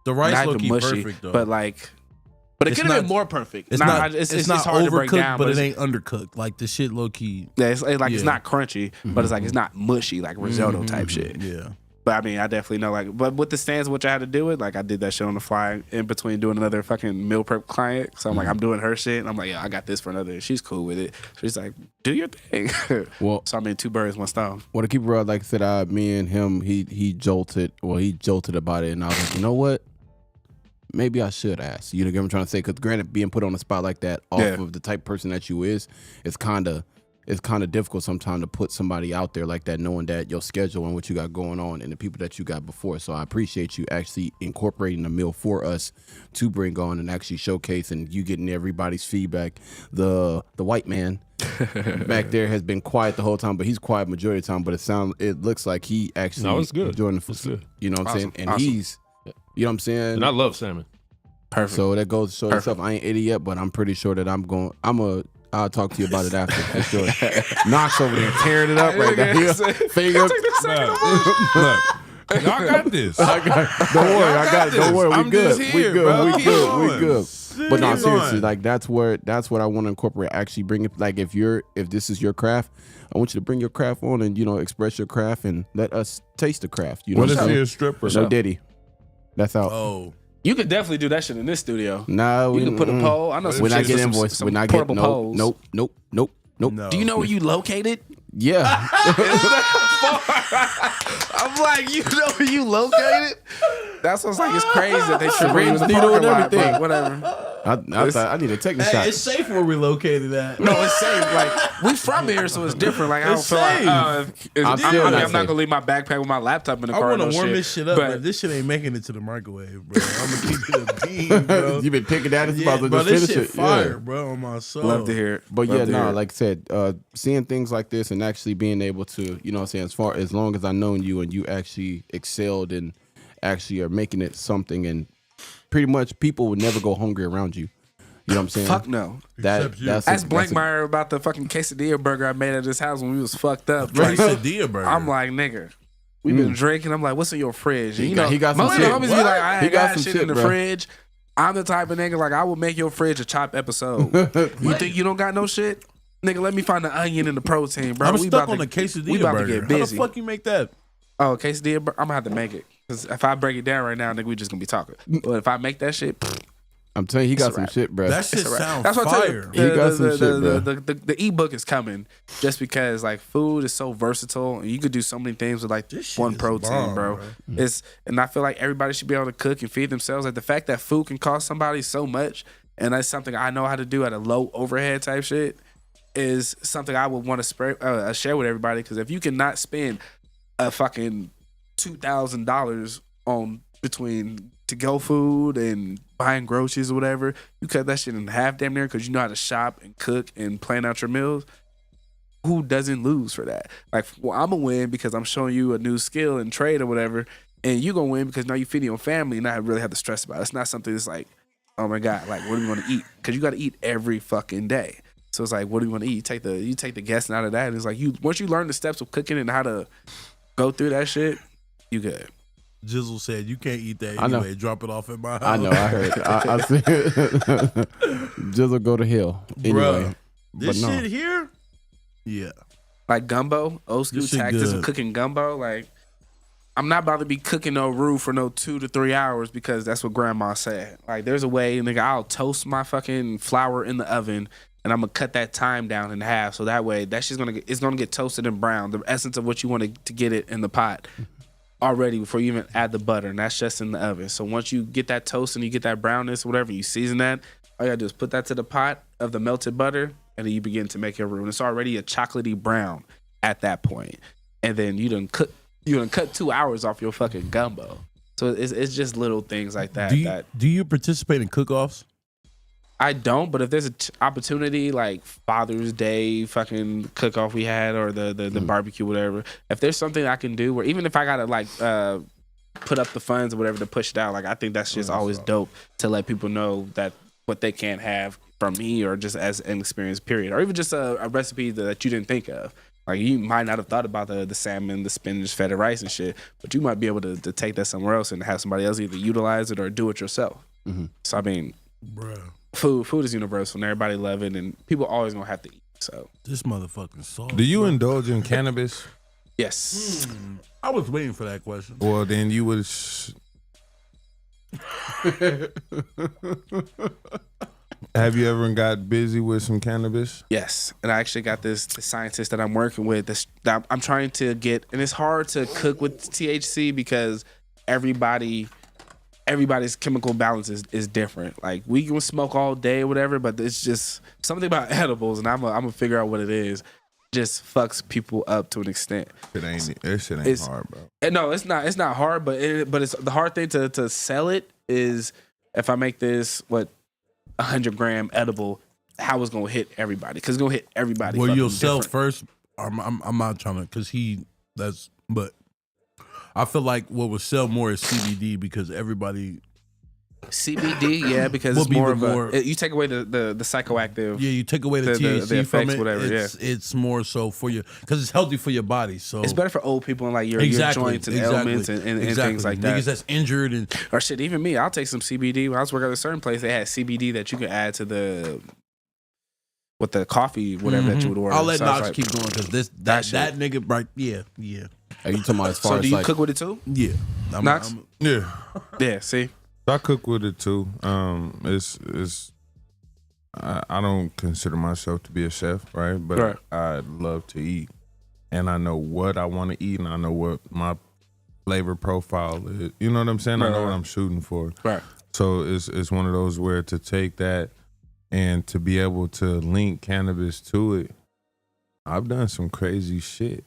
The rice not look even mushy, perfect though. but it It's could have been not- more perfect. it's Nah, not. it's not hard to break overcooked, down, but it it's- ain't undercooked. Like the shit low key. Yeah, it's like it's Yeah. not crunchy, but it's like it's not mushy like risotto type shit. Yeah. But I mean, I definitely know like, but with the stands, which I had to do it, like I did that shit on the fly in between doing another fucking meal prep client. So I'm like, I'm doing her shit, and I'm like, yeah, I got this for another. She's cool with it. She's like, do your thing. Well, So I mean, 2 birds, 1 stone. well, to keep it real, like I said, me and him, he jolted about it, and I was like, you know what? Maybe I should ask. You know what I'm trying to say? Because granted, being put on the spot like that off Yeah. of the type of person that you is, it's kind of difficult sometimes to put somebody out there like that, knowing that your schedule and what you got going on and the people that you got before. So I appreciate you actually incorporating the meal for us to bring on and actually showcase, and you getting everybody's feedback. The white man back there has been quiet the whole time, but he's quiet majority of the time. But it looks like he actually No, it's good. enjoying the It's food. good. You know what I'm saying? And Awesome. he's, you know what I'm saying? And I love salmon. Perfect. So that goes to show itself. I ain't idiot, but I'm pretty sure that I'll talk to you about it after. For sure. Knox over there tearing it up right now. Finger. Look, Y'all got this. Don't worry, I got it. Don't worry, we I'm good. just We here, good. bro. We Keep good. going. We good. But no, Keep seriously, going. like that's what I want to incorporate. Actually, bring it. Like if this is your craft, I want you to bring your craft on and express your craft and let us taste the craft. You know What what if I'm he saying? a stripper? No Diddy. That's out. Oh, You could definitely do that shit in this studio. No, You can put a pole. I know some We're not shit getting with invoiced. some We're not getting portable poles. Nope. no. Do you know where you located? Yeah. I'm like, you know where you located? That's what's like. It's crazy that they should bring you in the Needle parking and lot, everything. but whatever. I thought I need a technical shot. Hey, it's safe where we located at. No, it's safe. Like we from here, so it's different. Like I don't It's feel safe. like I'm still not I'm not safe. gonna leave my backpack with my laptop in the I car. want to no warm shit. this shit up, but this shit ain't making it to the microwave, bro. I'm gonna keep it a bean, bro. You been picking that? It's Yeah, about to bro, just this finish shit it. fire, Yeah. bro, on my soul. love to hear it. But Love yeah, to hear it. like I said, seeing things like this and actually being able to, you know what I'm saying, as long as I known you and you actually excelled and actually are making it something, and pretty much people would never go hungry around you. You know what I'm saying? Fuck no. Except you. Ask Blankmeyer about the fucking quesadilla burger I made at his house when we was fucked up. Bro, Like, quesadilla burger. I'm like, nigga, we been drinking. I'm like, what's in your fridge? And, He got some most shit. of the homies be like, I He ain't got got some shit shit, in the bro. fridge. I'm the type of nigga like I will make your fridge a chop episode. You think you don't got no shit? Nigga, let me find the onion and the protein, bro. I'm we stuck about on to- the quesadilla we about burger. to get How busy. the fuck you make that? Oh, quesadilla burger? I'm gonna have to make it. Because if I break it down right now, nigga, we just gonna be talking. But if I make that shit, I'm telling you, he got a some wrap. shit, bro. That shit Right. sounds That's what I tell you. fire. He got some shit, bro. The ebook is coming just because like food is so versatile and you could do so many things with like This shit one is protein, bomb, bro. bro. It's and I feel like everybody should be able to cook and feed themselves. Like the fact that food can cost somebody so much, and that's something I know how to do at a low overhead type shit, is something I would want to share with everybody. Because if you cannot spend a fucking $2,000 on between to go food and buying groceries or whatever, you cut that shit in half damn near because you know how to shop and cook and plan out your meals. Who doesn't lose for that? Like, well, I'm gonna win because I'm showing you a new skill and trade or whatever, and you gonna win because now you feeding your family and not really have to stress about it. It's not something that's like, oh my god, like what are we gonna eat? Because you got to eat every fucking day. So it's like, what do you want to eat? You take the guessing out of that. And it's like once you learn the steps of cooking and how to go through that shit, you good. Jizzle said you can't eat that I know. anyway. Drop it off at my house. I know. I heard. I said, Jizzle go to hell anyway. Bruh, this but no. shit here, yeah. Like gumbo, old school This shit tactics good. of cooking gumbo. Like, I'm not about to be cooking no roux for no 2 to 3 hours because that's what grandma said. Like, there's a way, nigga, I'll toast my fucking flour in the oven and I'm gonna cut that time down in half so that way that shit's gonna get toasted and brown. The essence of what you want to get it in the pot already before you even add the butter, and that's just in the oven. So once you get that toast and you get that brownness, whatever, you season that, all you gotta do is put that to the pot of the melted butter, and then you begin to make your roux. And it's already a chocolatey brown at that point. And then you done cut 2 hours off your fucking gumbo. So it's just little things like that. Do you participate in cook-offs? I don't, but if there's an opportunity like Father's Day fucking cook-off we had or the barbecue, whatever, if there's something I can do where even if I gotta like put up the funds or whatever to push it out, like I think that's just always dope to let people know that what they can't have from me or just as an experience, period. Or even just a recipe that you didn't think of. Like you might not have thought about the salmon, the spinach, feta rice and shit, but you might be able to take that somewhere else and have somebody else either utilize it or do it yourself. So I mean, Bruh, food is universal and everybody love it and people always gonna have to eat. So this motherfucking sauce. Do you indulge in cannabis? yes. I was waiting for that question. Well, then you would. Have you ever got busy with some cannabis? Yes, and I actually got this scientist that I'm working with. That I'm trying to get, and it's hard to cook with THC because everybody's chemical balance is different. Like we can smoke all day or whatever, but it's just something about edibles, and I'm gonna figure out what it is. Just fucks people up to an extent. That shit ain't It's- hard, bro. And no, it's not. It's not hard, but it's the hard thing to sell it is if I make this 100-gram edible, how it's gonna hit everybody because it's gonna hit everybody. Well, fucking you'll sell different. first. I'm not trying to, cause but I feel like what would sell more is CBD because everybody CBD, yeah, because Will it's be more the of more- you take away the psychoactive. Yeah, you take away the The THC from effects, it. whatever, It's more so for you because it's healthy for your body. So It's better for old people and like your joints and ailments and things like that. Niggas that's injured and Or shit, even me, I'll take some CBD. When I was working at a certain place, they had CBD that you could add to the coffee, whatever that you would order. I'll let So I was Knox like, keep going because that that nigga right. Yeah. Are you talking about as far So as do you like cook with it too? Yeah. Knox? Yeah. Yeah. See, I cook with it too. I don't consider myself to be a chef, right? But Right. I love to eat, and I know what I want to eat, and I know what my flavor profile is. You know what I'm saying? I know what I'm shooting for. right? So it's one of those where to take that and to be able to link cannabis to it. I've done some crazy shit.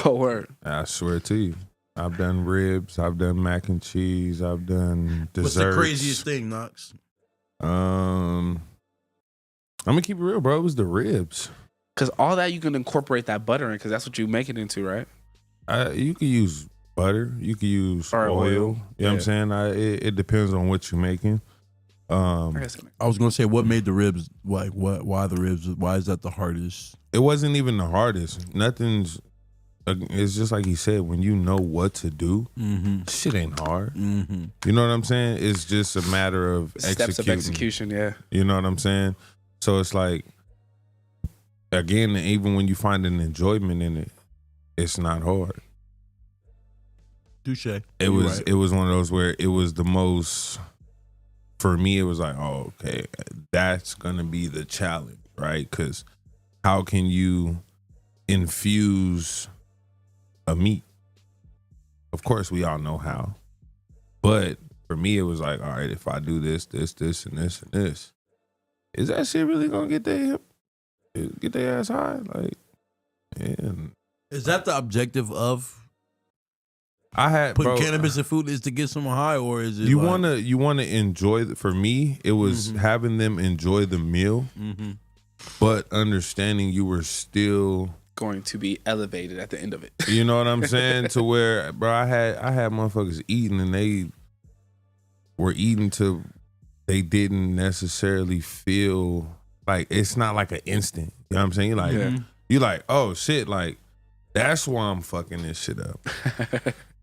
Oh, word. I swear to you. I've done ribs. I've done mac and cheese. I've done desserts. What's the craziest thing, Knox? I'm gonna keep it real, bro. It was the ribs. Because all that you can incorporate that butter in, because that's what you make it into, right? You could use butter. You could use Or oil. oil. You know what I'm saying? It depends on what you're making. I guess it makes- I was gonna say what made the ribs like what? Why the ribs? Why is that the hardest? It wasn't even the hardest. Nothing's. It's just like he said. When you know what to do, shit ain't hard. Mm-hmm. You know what I'm saying? It's just a matter of steps of execution, yeah. You know what I'm saying? So it's like, again, even when you find an enjoyment in it, it's not hard. Touche. It was one of those where it was the most, for me, it was like, oh, okay, that's gonna be the challenge, right? Because how can you infuse a meat? Of course, we all know how, but for me, it was like, all right, if I do this, and this, and this, is that shit really gonna get their ass high? Like, and Is that the objective of I had putting bro, cannabis in food is to get someone high, or is it you like, wanna enjoy for me it was having them enjoy the meal, but understanding you were still Going to be elevated at the end of it. you know what I'm saying, to where, bro, I had motherfuckers eating and they were eating to they didn't necessarily feel like, it's not like an instant, you know what I'm saying? You're like, oh shit, like that's why I'm fucking this shit up.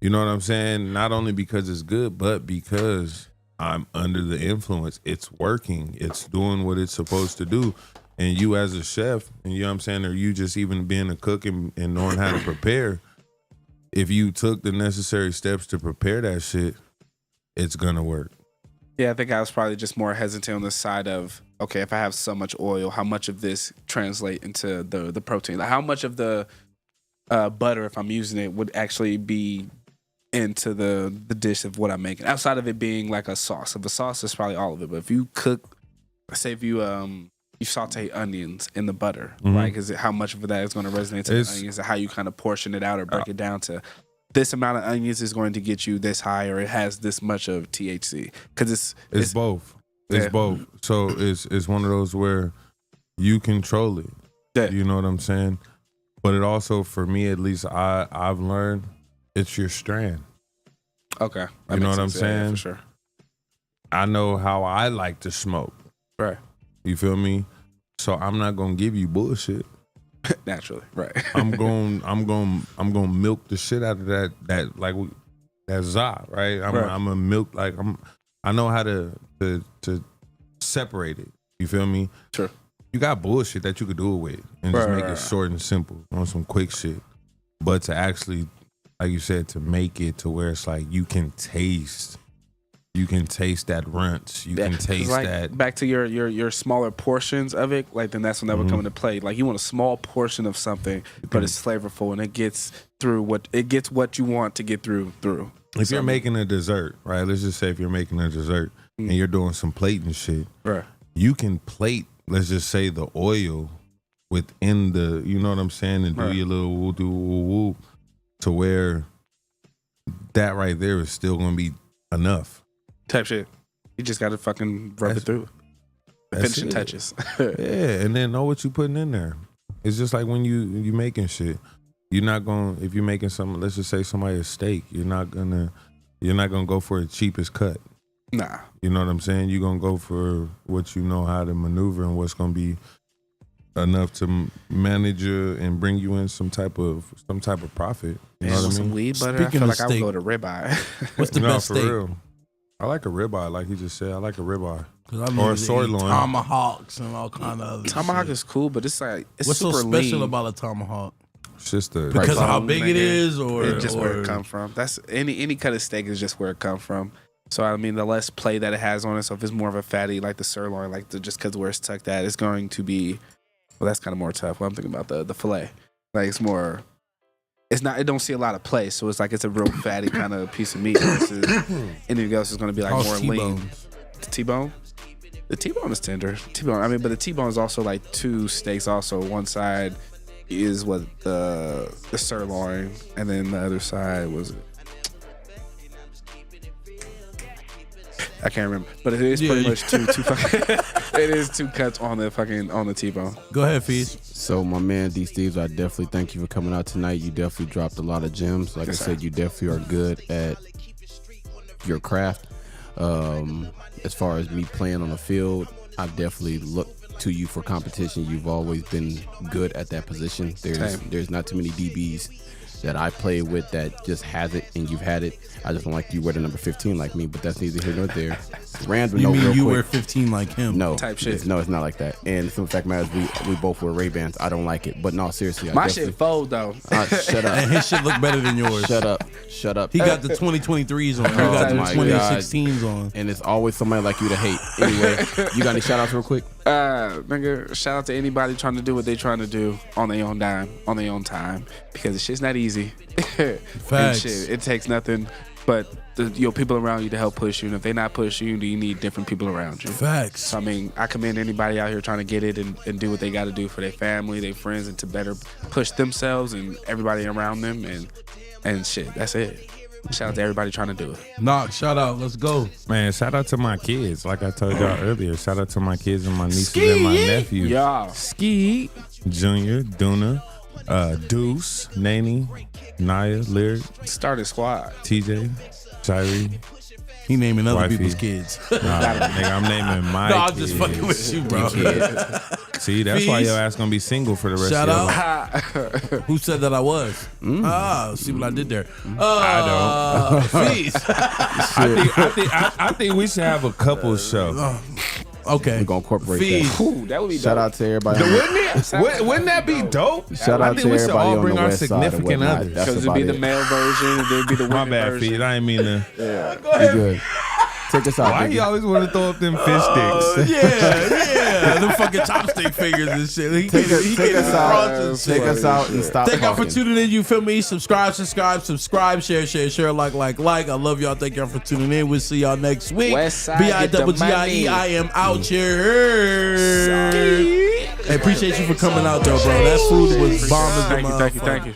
You know what I'm saying? Not only because it's good, but because I'm under the influence. It's working. It's doing what it's supposed to do. And you as a chef, and you know what I'm saying, or you just even being a cook and knowing how to prepare, if you took the necessary steps to prepare that shit, it's gonna work. Yeah, I think I was probably just more hesitant on the side of, okay, if I have so much oil, how much of this translate into the protein? Like how much of the butter, if I'm using it, would actually be into the dish of what I'm making, outside of it being like a sauce. If a sauce is probably all of it, but if you cook, say if you saute onions in the butter, right? Because how much of that is going to resonate to the onions, and how you kind of portion it out or break it down to this amount of onions is going to get you this high, or it has this much of THC. Because it's both. It's both. So it's one of those where you control it. Yeah. You know what I'm saying? But it also, for me at least, I've learned it's your strand. Okay. You know what I'm saying? Yeah, for sure. I know how I like to smoke. Right. You feel me? So I'm not gonna give you bullshit. Naturally. Right. I'm gonna milk the shit out of that za, right? I'm gonna milk, like I know how to separate it. You feel me? Sure. You got bullshit that you could do it with and just make it short and simple on some quick shit. But to actually, like you said, to make it to where it's like you can taste that runch. You can taste like, that. Back to your smaller portions of it, like then that's when that would come into play. Like you want a small portion of something, but it's flavorful and it gets what you want to get through. If you're making a dessert, right? Let's just say if you're making a dessert and you're doing some plating shit, right? You can plate, let's just say, the oil within the, you know what I'm saying, and do your little woo to where that right there is still gonna be enough. Type shit. You just gotta fucking rub it through. The finishing touches. Yeah, and then know what you putting in there. It's just like when you making shit. You're not gonna, if you're making something, let's just say somebody a steak, you're not gonna go for the cheapest cut. Nah. You know what I'm saying? You're going to go for what you know how to maneuver and what's going to be enough to manage you and bring you in some type of profit. You know what I Some mean? weed butter. Speaking I feel of like I would steak, go to ribeye. What's the No, best for steak? real. I like a ribeye, like he just said. I like a ribeye. 'Cause I Or mean, a sirloin. tomahawks and all kind of other Tomahawk shit. is cool, but it's like it's What's so super special lean. about a tomahawk? It's just a Because of how bone, big it nigga. is, or It's just where or- it come from. That's any cut of steak is just where it come from. So I mean, the less play that it has on it. So if it's more of a fatty, like the sirloin, like just because where it's tucked at, it's going to be. Well, that's kind of more tough. Well, I'm thinking about the fillet. Like it's more. It's not. It don't see a lot of play, so it's like it's a real fatty kind of piece of meat. Versus anything else is going to be like How's more lean. T-bones? The T-bone. The T-bone is tender. T-bone. I mean, but the T-bone is also like two steaks. Also, one side is what the sirloin, and then the other side was it. I can't remember, but it is pretty much two fucking. It is two cuts on the T-bone. Go ahead, Feast. So my man D Steves, I definitely thank you for coming out tonight. You definitely dropped a lot of gems. Like Yes, I said, you definitely are good at your craft. As far as me playing on the field, I've definitely looked to you for competition. You've always been good at that position. There's not too many DBs that I play with that just has it, and you've had it. I just don't like you wear the number 15 like me, but that's neither here nor there. Random, You no, mean real you quick. wear 15 like him? No, Type shit. No, it's not like that. And the fact matters, we both wear Ray-Bans. I don't like it, but no, seriously, I My definitely. shit fold though. Shut And up. his shit look better than yours. Shut up. He got the 2023s on. You got the my 2016s on. And it's always somebody like you to hate. Anyway, you got any shout outs real quick? Nigga, shout out to anybody trying to do what they trying to do on their own dime, on their own time, because the shit's not easy. And Facts. shit, it takes nothing but your people around you to help push you. And if they not pushing you, you need different people around you. Facts. So I mean, I commend anybody out here trying to get it and do what they got to do for their family, their friends, and to better push themselves and everybody around them. And shit, that's it. Shout out to everybody trying to do it. Knock, shout out. Let's go. Man, shout out to my kids. Like I told y'all earlier, shout out to my kids and my nieces and my nephews. Yeah. Ski, Junior, Duna, Deuce, Nani, Naya, Lyric, Started squad. TJ, Shiree. He naming other Wifey. people's kids. Nah, nigga, I'm naming my No, I'm kids. just fucking with you, bro. See, that's why Feast. your ass gonna be single for the rest Shout of your out. life. Who said that I was? See what I did there. I Feast. I think we should have a couple show. Okay. We're gonna incorporate Feast. that. Ooh, that would be Shout dope. out to everybody. Wouldn't that be dope? Shout I out think to we should everybody all on bring the our west side and significant whatnot. others. That's Because it'd be about the it. male version, and then be the My women bad, version. Feed. I ain't mean to. You good. Take us out. Why Biggie. you always want to throw up them fish sticks? Yeah. Them fucking chopstick fingers and shit. He Take can't us even out. cross Take us out and stop Thank y'all for talking. tuning in. You feel me? Subscribe, share, like. I love y'all. Thank y'all for tuning in. We'll see y'all next week. West side, get the BIGGIE. money. I am out here. Hey, appreciate you for coming out though, bro. That food was bomb as a Thank you. motherfucker.